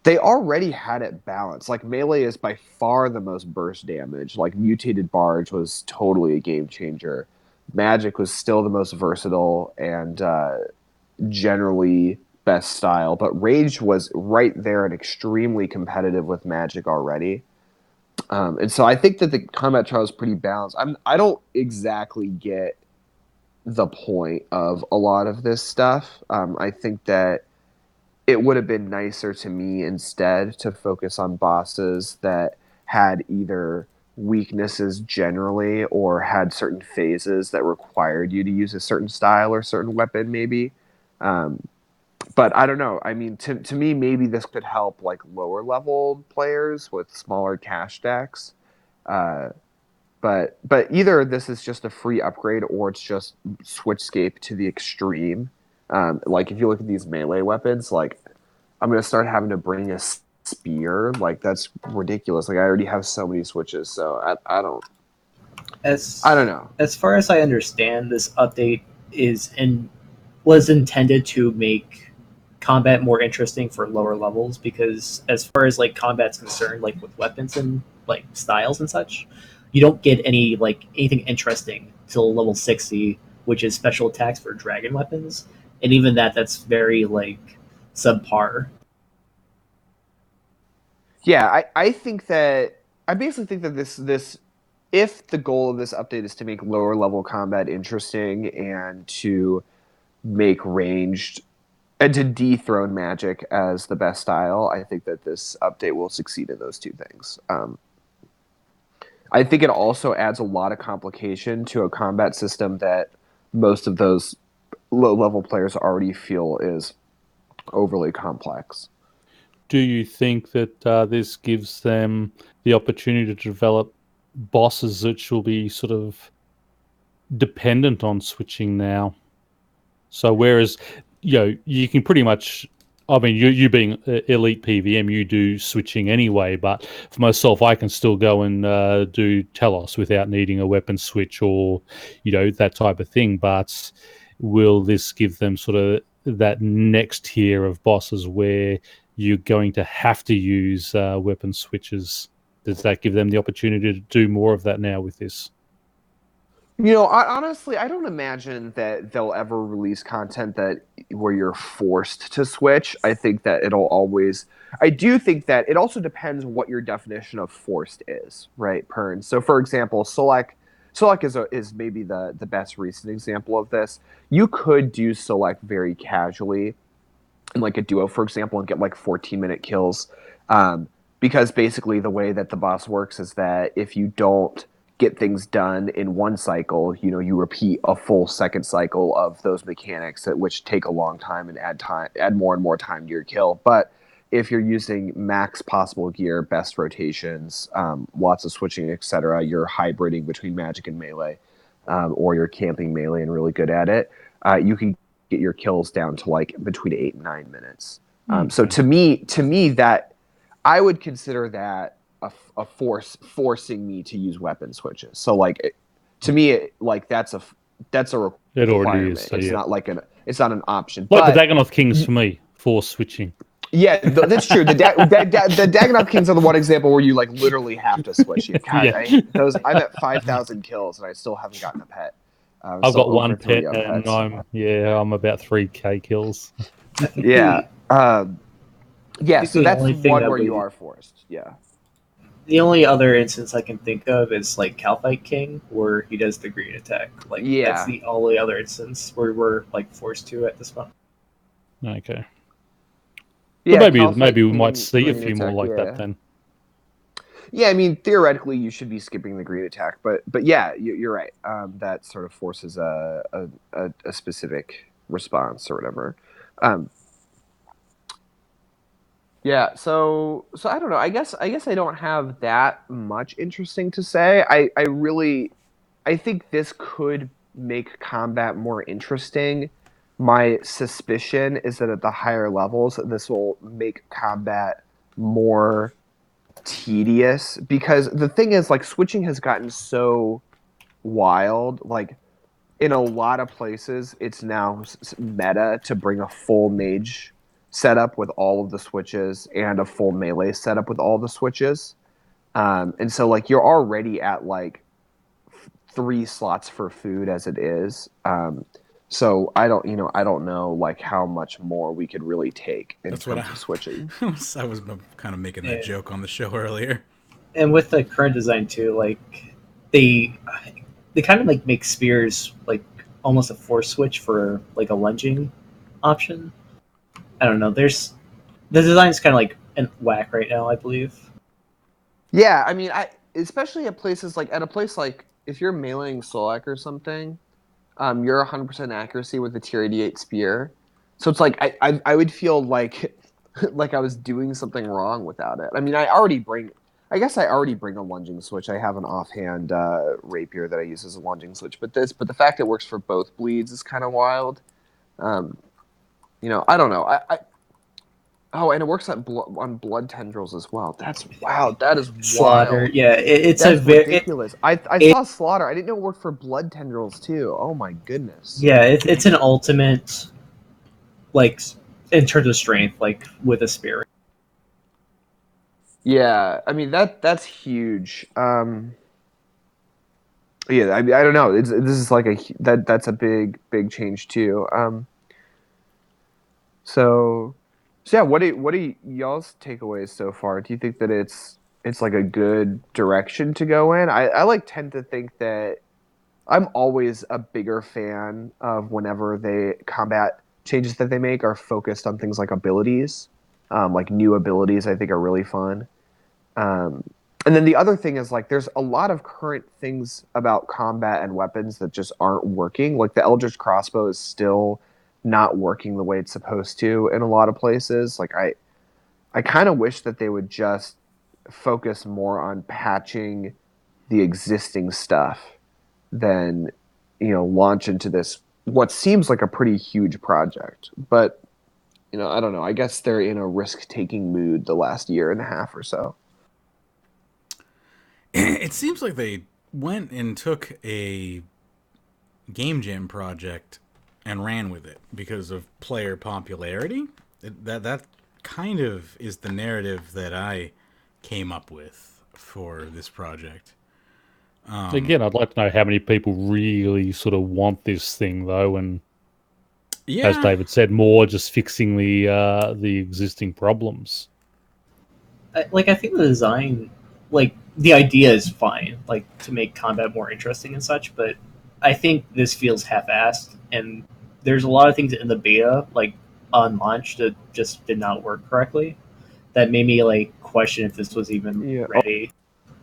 they already had it balanced. Like melee is by far the most burst damage. Like mutated barge was totally a game changer. Magic was still the most versatile and generally best style, but rage was right there and extremely competitive with magic already. And so I think that the combat trial is pretty balanced. I don't exactly get the point of a lot of this stuff. I think that it would have been nicer to me instead to focus on bosses that had either weaknesses generally or had certain phases that required you to use a certain style or certain weapon maybe. But I don't know. I mean, to me, maybe this could help like lower level players with smaller cash stacks. But either this is just a free upgrade or it's just Switchscape to the extreme. Like if you look at these melee weapons, like I'm gonna start having to bring a spear. Like, that's ridiculous. Like, I already have so many switches, so I don't know. As far as I understand, this update was intended to make combat more interesting for lower levels, because as far as like combat's concerned, like with weapons and like styles and such, you don't get anything interesting till level 60, which is special attacks for dragon weapons, and even that's very like subpar. Yeah, I think that I basically think that this if the goal of this update is to make lower level combat interesting and to make ranged and to dethrone magic as the best style, I think that this update will succeed in those two things. I think it also adds a lot of complication to a combat system that most of those low level players already feel is overly complex. Do you think that this gives them the opportunity to develop bosses which will be sort of dependent on switching now? So whereas, you can pretty much, I mean, you being elite PVM, you do switching anyway, but for myself, I can still go and do Telos without needing a weapon switch or, that type of thing. But will this give them sort of that next tier of bosses where you're going to have to use weapon switches? Does that give them the opportunity to do more of that now with this? Honestly, I don't imagine that they'll ever release content where you're forced to switch. I think that I do think that it also depends what your definition of forced is, right, Pyrn? So, for example, Select is maybe the best recent example of this. You could do Select very casually in like a duo, for example, and get like 14-minute kills. Because basically the way that the boss works is that if you don't get things done in one cycle, you repeat a full second cycle of those mechanics, which take a long time and add more and more time to your kill. But if you're using max possible gear, best rotations, lots of switching, etc., you're hybriding between magic and melee, or you're camping melee and really good at it, you can get your kills down to like between 8 and 9 minutes. So to me, that I would consider that a forcing me to use weapon switches. So like, to me, like that's a requirement. It already is. So it's not like it's not an option. Like the Dagonoth Kings for me, force switching. Yeah, that's true. The Dagonoth Kings are the one example where you like literally have to switch. God, Yeah. I'm at 5,000 kills and I still haven't gotten a pet. I've got one pet and I'm about 3k kills. Yeah. Yeah, so that's one where you are forced. Yeah. The only other instance I can think of is like Calphite King, where he does the green attack. Like, that's the only other instance where we're like forced to at this point. Okay. Yeah, but maybe we might see a few more like that then. Yeah, I mean, theoretically, you should be skipping the green attack, but yeah, you're right. That sort of forces a specific response or whatever. Yeah, so I don't know. I guess I don't have that much interesting to say. I think this could make combat more interesting. My suspicion is that at the higher levels, this will make combat more tedious, because the thing is, like, switching has gotten so wild. Like, in a lot of places, it's now meta to bring a full mage setup with all of the switches and a full melee setup with all the switches. And so, like, you're already at like 3 slots for food as it is. So I don't know like how much more we could really take in terms of switching. I was kind of making that joke on the show earlier. And with the current design too, like they kind of like make spears like almost a force switch for like a lunging option. I don't know. The design's kind of like in whack right now, I believe. Yeah, I mean, especially at places like if you're meleeing Solak or something, you're 100% accuracy with the tier 88 spear. So it's like I would feel like like I was doing something wrong without it. I mean, I guess I already bring a lunging switch. I have an offhand rapier that I use as a lunging switch, but the fact it works for both bleeds is kind of wild. I don't know. Oh, and it works on blood tendrils as well. That's wow. That is Slaughter. wild. Yeah, it's That's a very ridiculous. I saw slaughter. I didn't know it worked for blood tendrils too. Oh my goodness. yeah, it's an ultimate, like, in terms of strength, like with a spirit. Yeah, I mean that's huge. Yeah, I mean, I don't know. This is like that's a big change too. So yeah, what are y'all's takeaways so far? Do you think that it's like a good direction to go in? I like tend to think that I'm always a bigger fan of whenever they combat changes that they make are focused on things like abilities, like new abilities. I think are really fun. Um, and then the other thing is like there's a lot of current things about combat and weapons that just aren't working. Like the Eldritch crossbow is still not working the way it's supposed to in a lot of places. Like I kind of wish that they would just focus more on patching the existing stuff than launch into this what seems like a pretty huge project. But I don't know. I guess they're in a risk-taking mood the last year and a half or so. It seems like they went and took a game jam project and ran with it because of player popularity. That kind of is the narrative that I came up with for this project. Again, I'd like to know how many people really sort of want this thing, though, and as David said, more just fixing the existing problems. I think the design, like the idea is fine, like to make combat more interesting and such, but I think this feels half-assed, and there's a lot of things in the beta, like on launch, that just did not work correctly. That made me like question if this was even ready.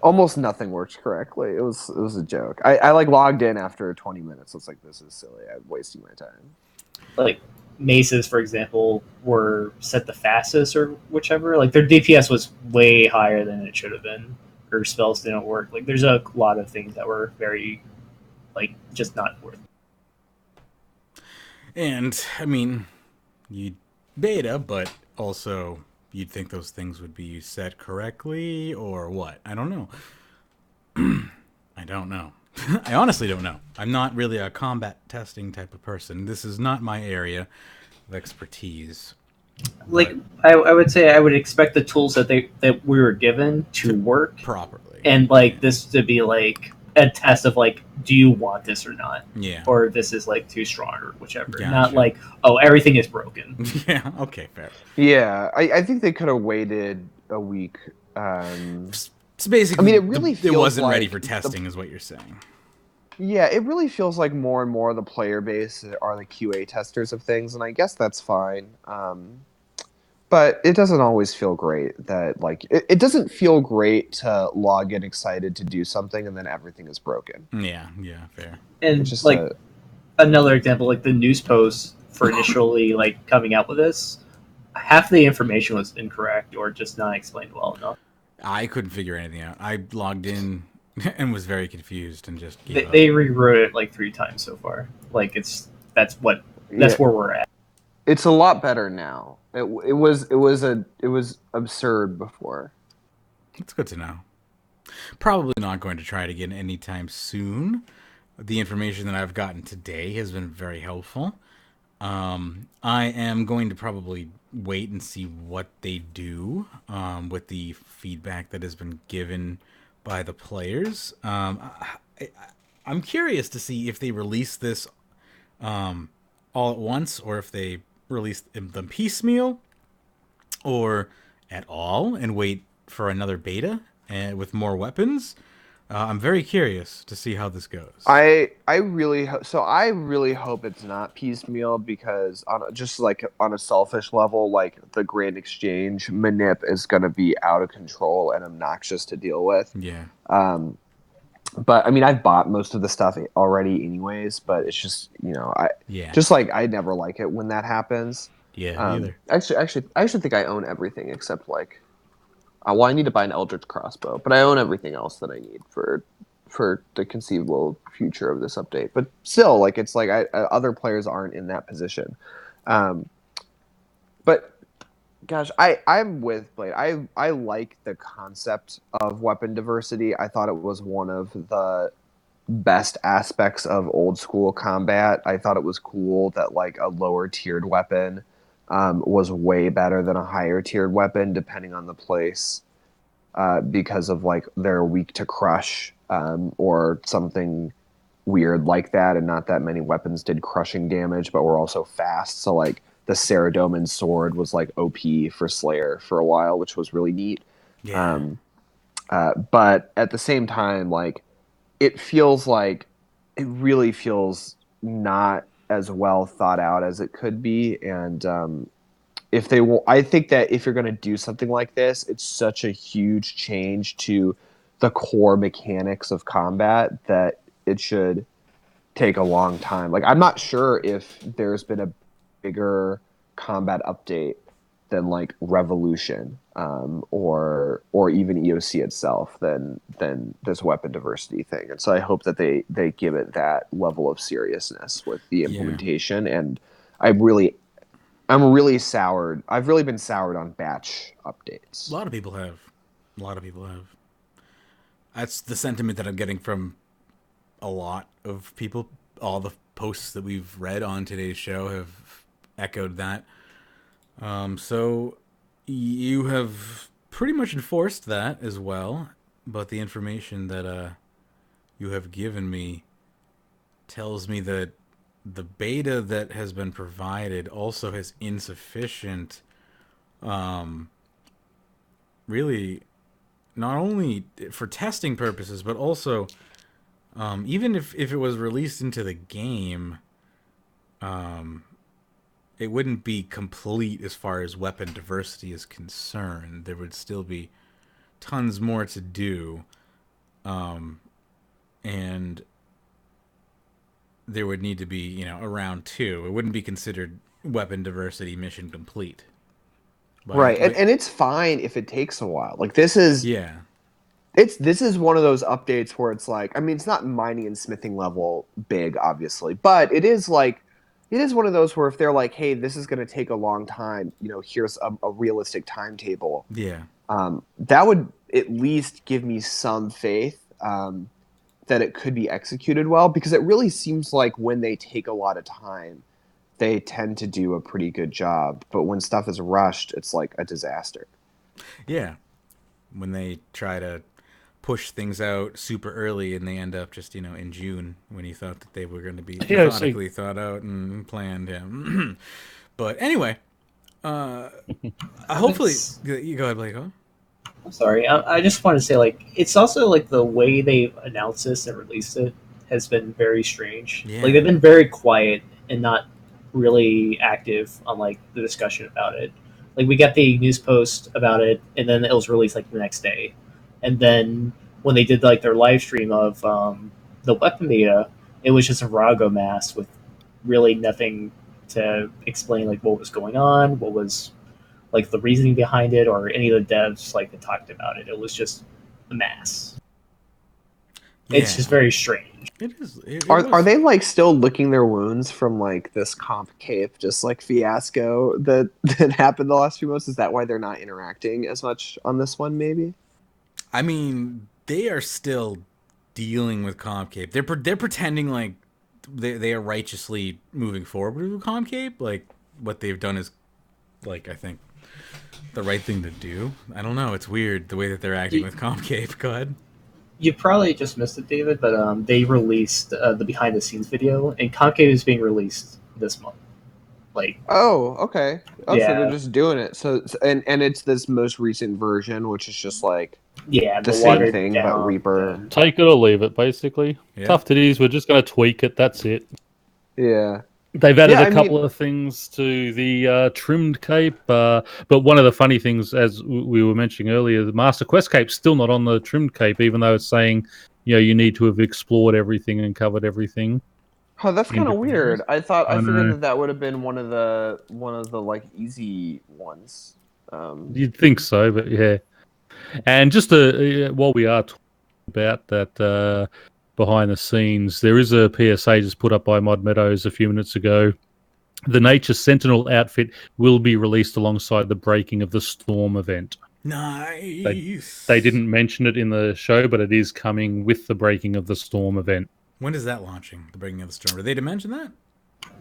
Almost nothing worked correctly. It was a joke. I like logged in after 20 minutes. It's like, this is silly. I'm wasting my time. Like maces, for example, were set the fastest or whichever. Like their DPS was way higher than it should have been. Or spells didn't work. Like there's a lot of things that were very, like, just not worth it. And I mean, you beta, but also you'd think those things would be set correctly or what? I don't know. I don't know. I honestly don't know. I'm not really a combat testing type of person. This is not my area of expertise. Like I would say, I would expect the tools that we were given to work properly, and like this to be like a test of like, do you want this or not? Yeah. Or this is like too strong or whichever. Gotcha. Not like, oh, everything is broken. Yeah. Okay. Fair. Yeah, I think they could have waited a week. So basically, I mean, it really feels it wasn't like ready for testing, is what you're saying. Yeah, it really feels like more and more of the player base are the QA testers of things, and I guess that's fine. But it doesn't always feel great that, like, it doesn't feel great to log in excited to do something and then everything is broken. Yeah, fair. And just like another example, like the news posts for initially like coming out with this, half the information was incorrect or just not explained well enough. I couldn't figure anything out. I logged in and was very confused and just gave up. They rewrote it like 3 times so far. Like that's where we're at. It's a lot better now. It was absurd before. It's good to know. Probably not going to try it again anytime soon. The information that I've gotten today has been very helpful. I am going to probably wait and see what they do with the feedback that has been given by the players. I'm curious to see if they release this all at once or if they release them piecemeal or at all and wait for another beta and with more weapons. I'm very curious to see how this goes. I really hope it's not piecemeal because on a selfish level, like the Grand Exchange manip is going to be out of control and obnoxious to deal with. Yeah. But I mean, I've bought most of the stuff already, anyways. But it's just I never like it when that happens. Yeah, either. Actually, I should think I own everything except like. Well, I need to buy an Eldritch crossbow, but I own everything else that I need for the conceivable future of this update. But still, like it's like other players aren't in that position. But Gosh, I'm with Blade. I like the concept of weapon diversity. I thought it was one of the best aspects of old school combat. I thought it was cool that like a lower tiered weapon was way better than a higher tiered weapon, depending on the place, because of like they're weak to crush or something weird like that, and not that many weapons did crushing damage, but were also fast. So like the Saradomin sword was like OP for Slayer for a while, which was really neat. Yeah. But at the same time, like it really feels not as well thought out as it could be. And if they will, I think that if you're going to do something like this, it's such a huge change to the core mechanics of combat that it should take a long time. Like, I'm not sure if there's been a bigger combat update than like Revolution, or even EOC itself than this weapon diversity thing. And so I hope that they give it that level of seriousness with the implementation. Yeah. And I'm really soured. I've really been soured on batch updates. A lot of people have. That's the sentiment that I'm getting from a lot of people. All the posts that we've read on today's show have echoed that. So you have pretty much enforced that as well, but the information that you have given me tells me that the beta that has been provided also has insufficient, really, not only for testing purposes, but also even if it was released into the game, it wouldn't be complete as far as weapon diversity is concerned. There would still be tons more to do, and there would need to be, a round 2. It wouldn't be considered weapon diversity mission complete. But, right, and it's fine if it takes a while. Like this is this is one of those updates where it's like, I mean, it's not mining and smithing level big, obviously, but it is like. It is one of those where if they're like, hey, this is going to take a long time, here's a realistic timetable. Yeah. That would at least give me some faith that it could be executed well, because it really seems like when they take a lot of time, they tend to do a pretty good job. But when stuff is rushed, it's like a disaster. Yeah. When they try to push things out super early and they end up just, in June when you thought that they were going to be methodically thought out and planned. Yeah. But anyway, hopefully you go ahead, Blake. Huh? I'm sorry. I just want to say, like, it's also like the way they announced this and released it has been very strange. Yeah. Like they've been very quiet and not really active on like the discussion about it. Like we got the news post about it, and then it was released like the next day. And then when they did like their live stream of the weapon beta, it was just a Virago mass with really nothing to explain like what was going on, what was like the reasoning behind it, or any of the devs like that talked about it. It was just a mass. Yeah. It's just very strange. It is. Are they like still licking their wounds from like this comp cape, just like fiasco that happened the last few months? Is that why they're not interacting as much on this one? Maybe. I mean, they are still dealing with Comcape. They're pretending like they are righteously moving forward with Comcape. Like what they've done is, like, I think the right thing to do. I don't know. It's weird the way that they're acting with Comcape. Go ahead. You probably just missed it, David, but they released the behind the scenes video, and Comcape is being released this month. Like, oh, okay. Oh, yeah. So they're just doing it. So and it's this most recent version, which is just like the same thing, but Reaper. Take it or leave it, basically. Yeah. Tough titties. We're just going to tweak it. That's it. Yeah. They've added a couple of things to the trimmed cape, but one of the funny things, as we were mentioning earlier, the Master Quest cape's still not on the trimmed cape, even though it's saying, you need to have explored everything and covered everything. Oh, that's kind of weird. I figured that would have been one of the like easy ones. You'd think so, but yeah. And just while we are talking about that behind the scenes, there is a PSA just put up by Mod Meadows a few minutes ago The Nature Sentinel outfit will be released alongside the Breaking of the Storm event. Nice. They didn't mention it in the show, but it is coming with the Breaking of the Storm event. When is that launching? The Breaking of the Storm. Did they mention that?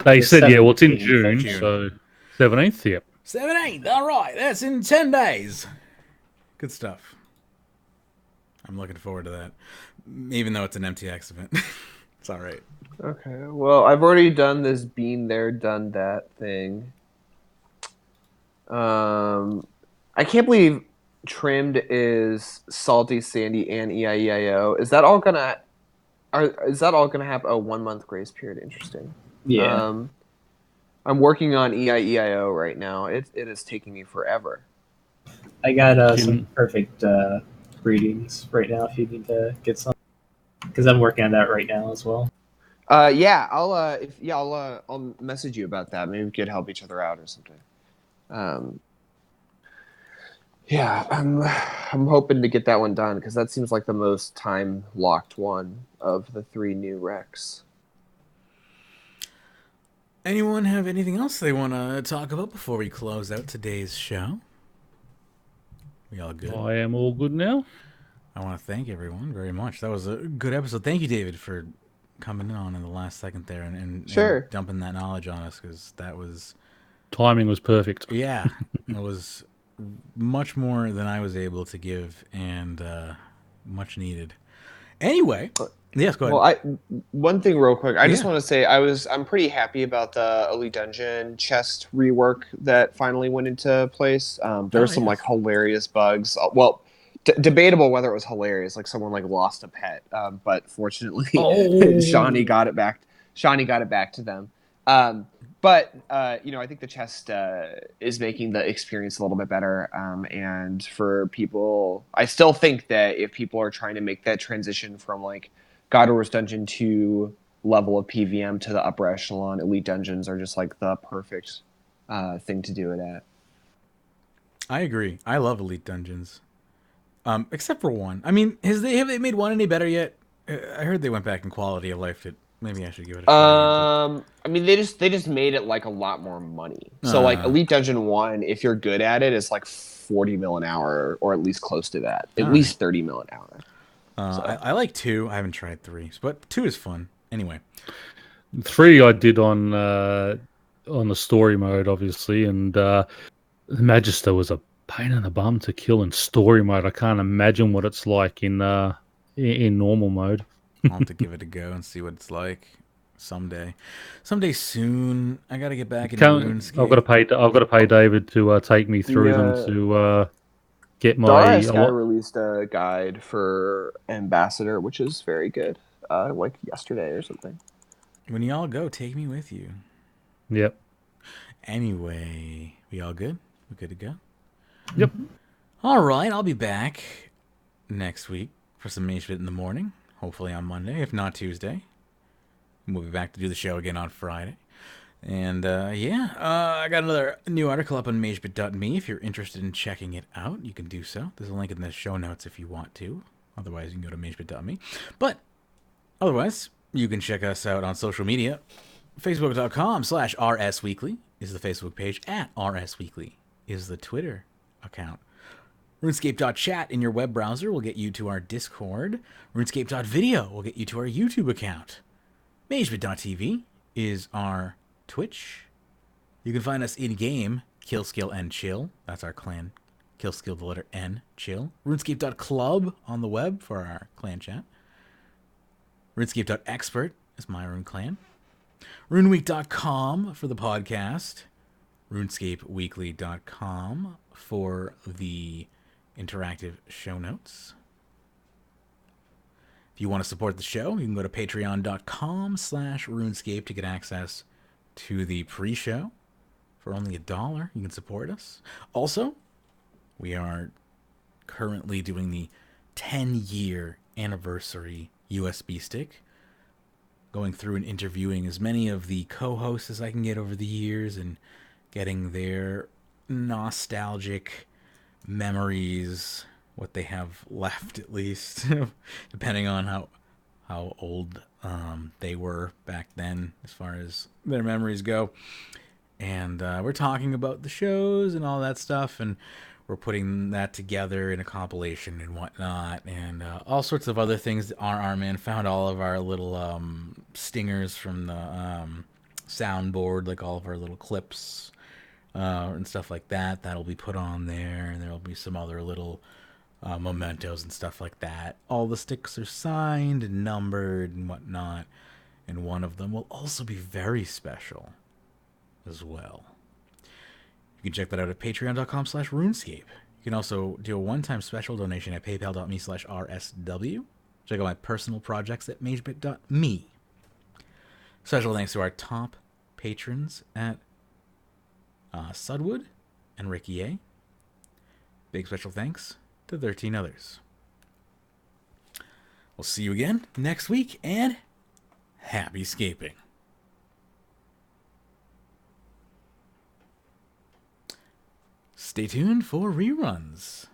They The said, yeah, well, it's in 17th June, of June. so 17th, yep. 17th. All right, that's in 10 days. Good stuff. I'm looking forward to that, even though it's an MTX event. It's all right. Okay, well, I've already done this been there, done that thing. I can't believe Trimmed is Salty, Sandy, and EIEIO. Is that all gonna have a 1 month grace period? Interesting. Yeah. I'm working on EIEIO right now. It is taking me forever. I got some perfect readings right now if you need to get some. Because I'm working on that right now as well. Yeah, I'll message you about that. Maybe we could help each other out or something. Yeah, I'm hoping to get that one done because that seems like the most time locked one of the 3 new recs. Anyone have anything else they want to talk about before we close out today's show? We all good? I am all good now. I want to thank everyone very much. That was a good episode. Thank you, David, for coming on in the last second there and dumping that knowledge on us, because that was... Timing was perfect. Yeah, it was much more than I was able to give, and much needed. Anyway, yes, go ahead. Well, one thing real quick. I just want to say I'm pretty happy about the Elite Dungeon chest rework that finally went into place. There were some like hilarious bugs. Well, debatable whether it was hilarious. Like someone like lost a pet, but fortunately, Shawnee got it back. Shawnee got it back to them. But I think the chest is making the experience a little bit better. And for people, I still think that if people are trying to make that transition from like God of War's Dungeon 2 level of PVM to the upper echelon, Elite Dungeons are just like the perfect thing to do it at. I agree. I love Elite Dungeons. Except for one. I mean, have they made one any better yet? I heard they went back in quality of life. Maybe I should give it a try. I mean, they just made it like a lot more money. So like Elite Dungeon 1, if you're good at it, it's like 40 mil an hour, or at least close to that. At least 30 mil an hour. I like 2. I haven't tried 3, but 2 is fun. Anyway, 3 I did on the story mode, obviously, and the Magister was a pain in the bum to kill in story mode. I can't imagine what it's like in normal mode. I'll have to give it a go and see what it's like someday soon. I gotta get back into RuneScape. I've got to pay David to take me through them to get my. Sky released a guide for Ambassador, which is very good. Like yesterday or something. When y'all go, take me with you. Yep. Anyway, we all good? We good to go? Yep. All right, I'll be back next week for some Magebit in the morning. Hopefully on Monday, if not Tuesday. We'll be back to do the show again on Friday. And I got another new article up on magebit.me. If you're interested in checking it out, you can do so. There's a link in the show notes if you want to. Otherwise, you can go to magebit.me. But otherwise, you can check us out on social media. Facebook.com/RSWeekly is the Facebook page. @RSWeekly is the Twitter account. Runescape.chat in your web browser will get you to our Discord. Runescape.video will get you to our YouTube account. Magebit.tv is our Twitch. You can find us in-game, Kill, Skill, and Chill. That's our clan. Kill, Skill, the letter N, Chill. Runescape.club on the web for our clan chat. Runescape.expert is my Rune clan. Runeweek.com for the podcast. RunescapeWeekly.com for the interactive show notes. If you want to support the show, you can go to patreon.com/RuneScape to get access to the pre-show. For only $1, you can support us. Also, we are currently doing the 10-year anniversary USB stick, going through and interviewing as many of the co-hosts as I can get over the years and getting their nostalgic memories, what they have left at least, depending on how old they were back then as far as their memories go. And we're talking about the shows and all that stuff, and we're putting that together in a compilation and whatnot, and all sorts of other things. Rrman found all of our little stingers from the soundboard, like all of our little clips and stuff like that. That'll be put on there, and there'll be some other little mementos and stuff like that. All the sticks are signed and numbered and whatnot, and one of them will also be very special as well. You can check that out at patreon.com/RuneScape. You can also do a one-time special donation at paypal.me/RSW. Check out my personal projects at Magebit.me. Special thanks to our top patrons at Sudwood and Ricky A. Big special thanks to 13 others. We'll see you again next week, and happy scaping. Stay tuned for reruns.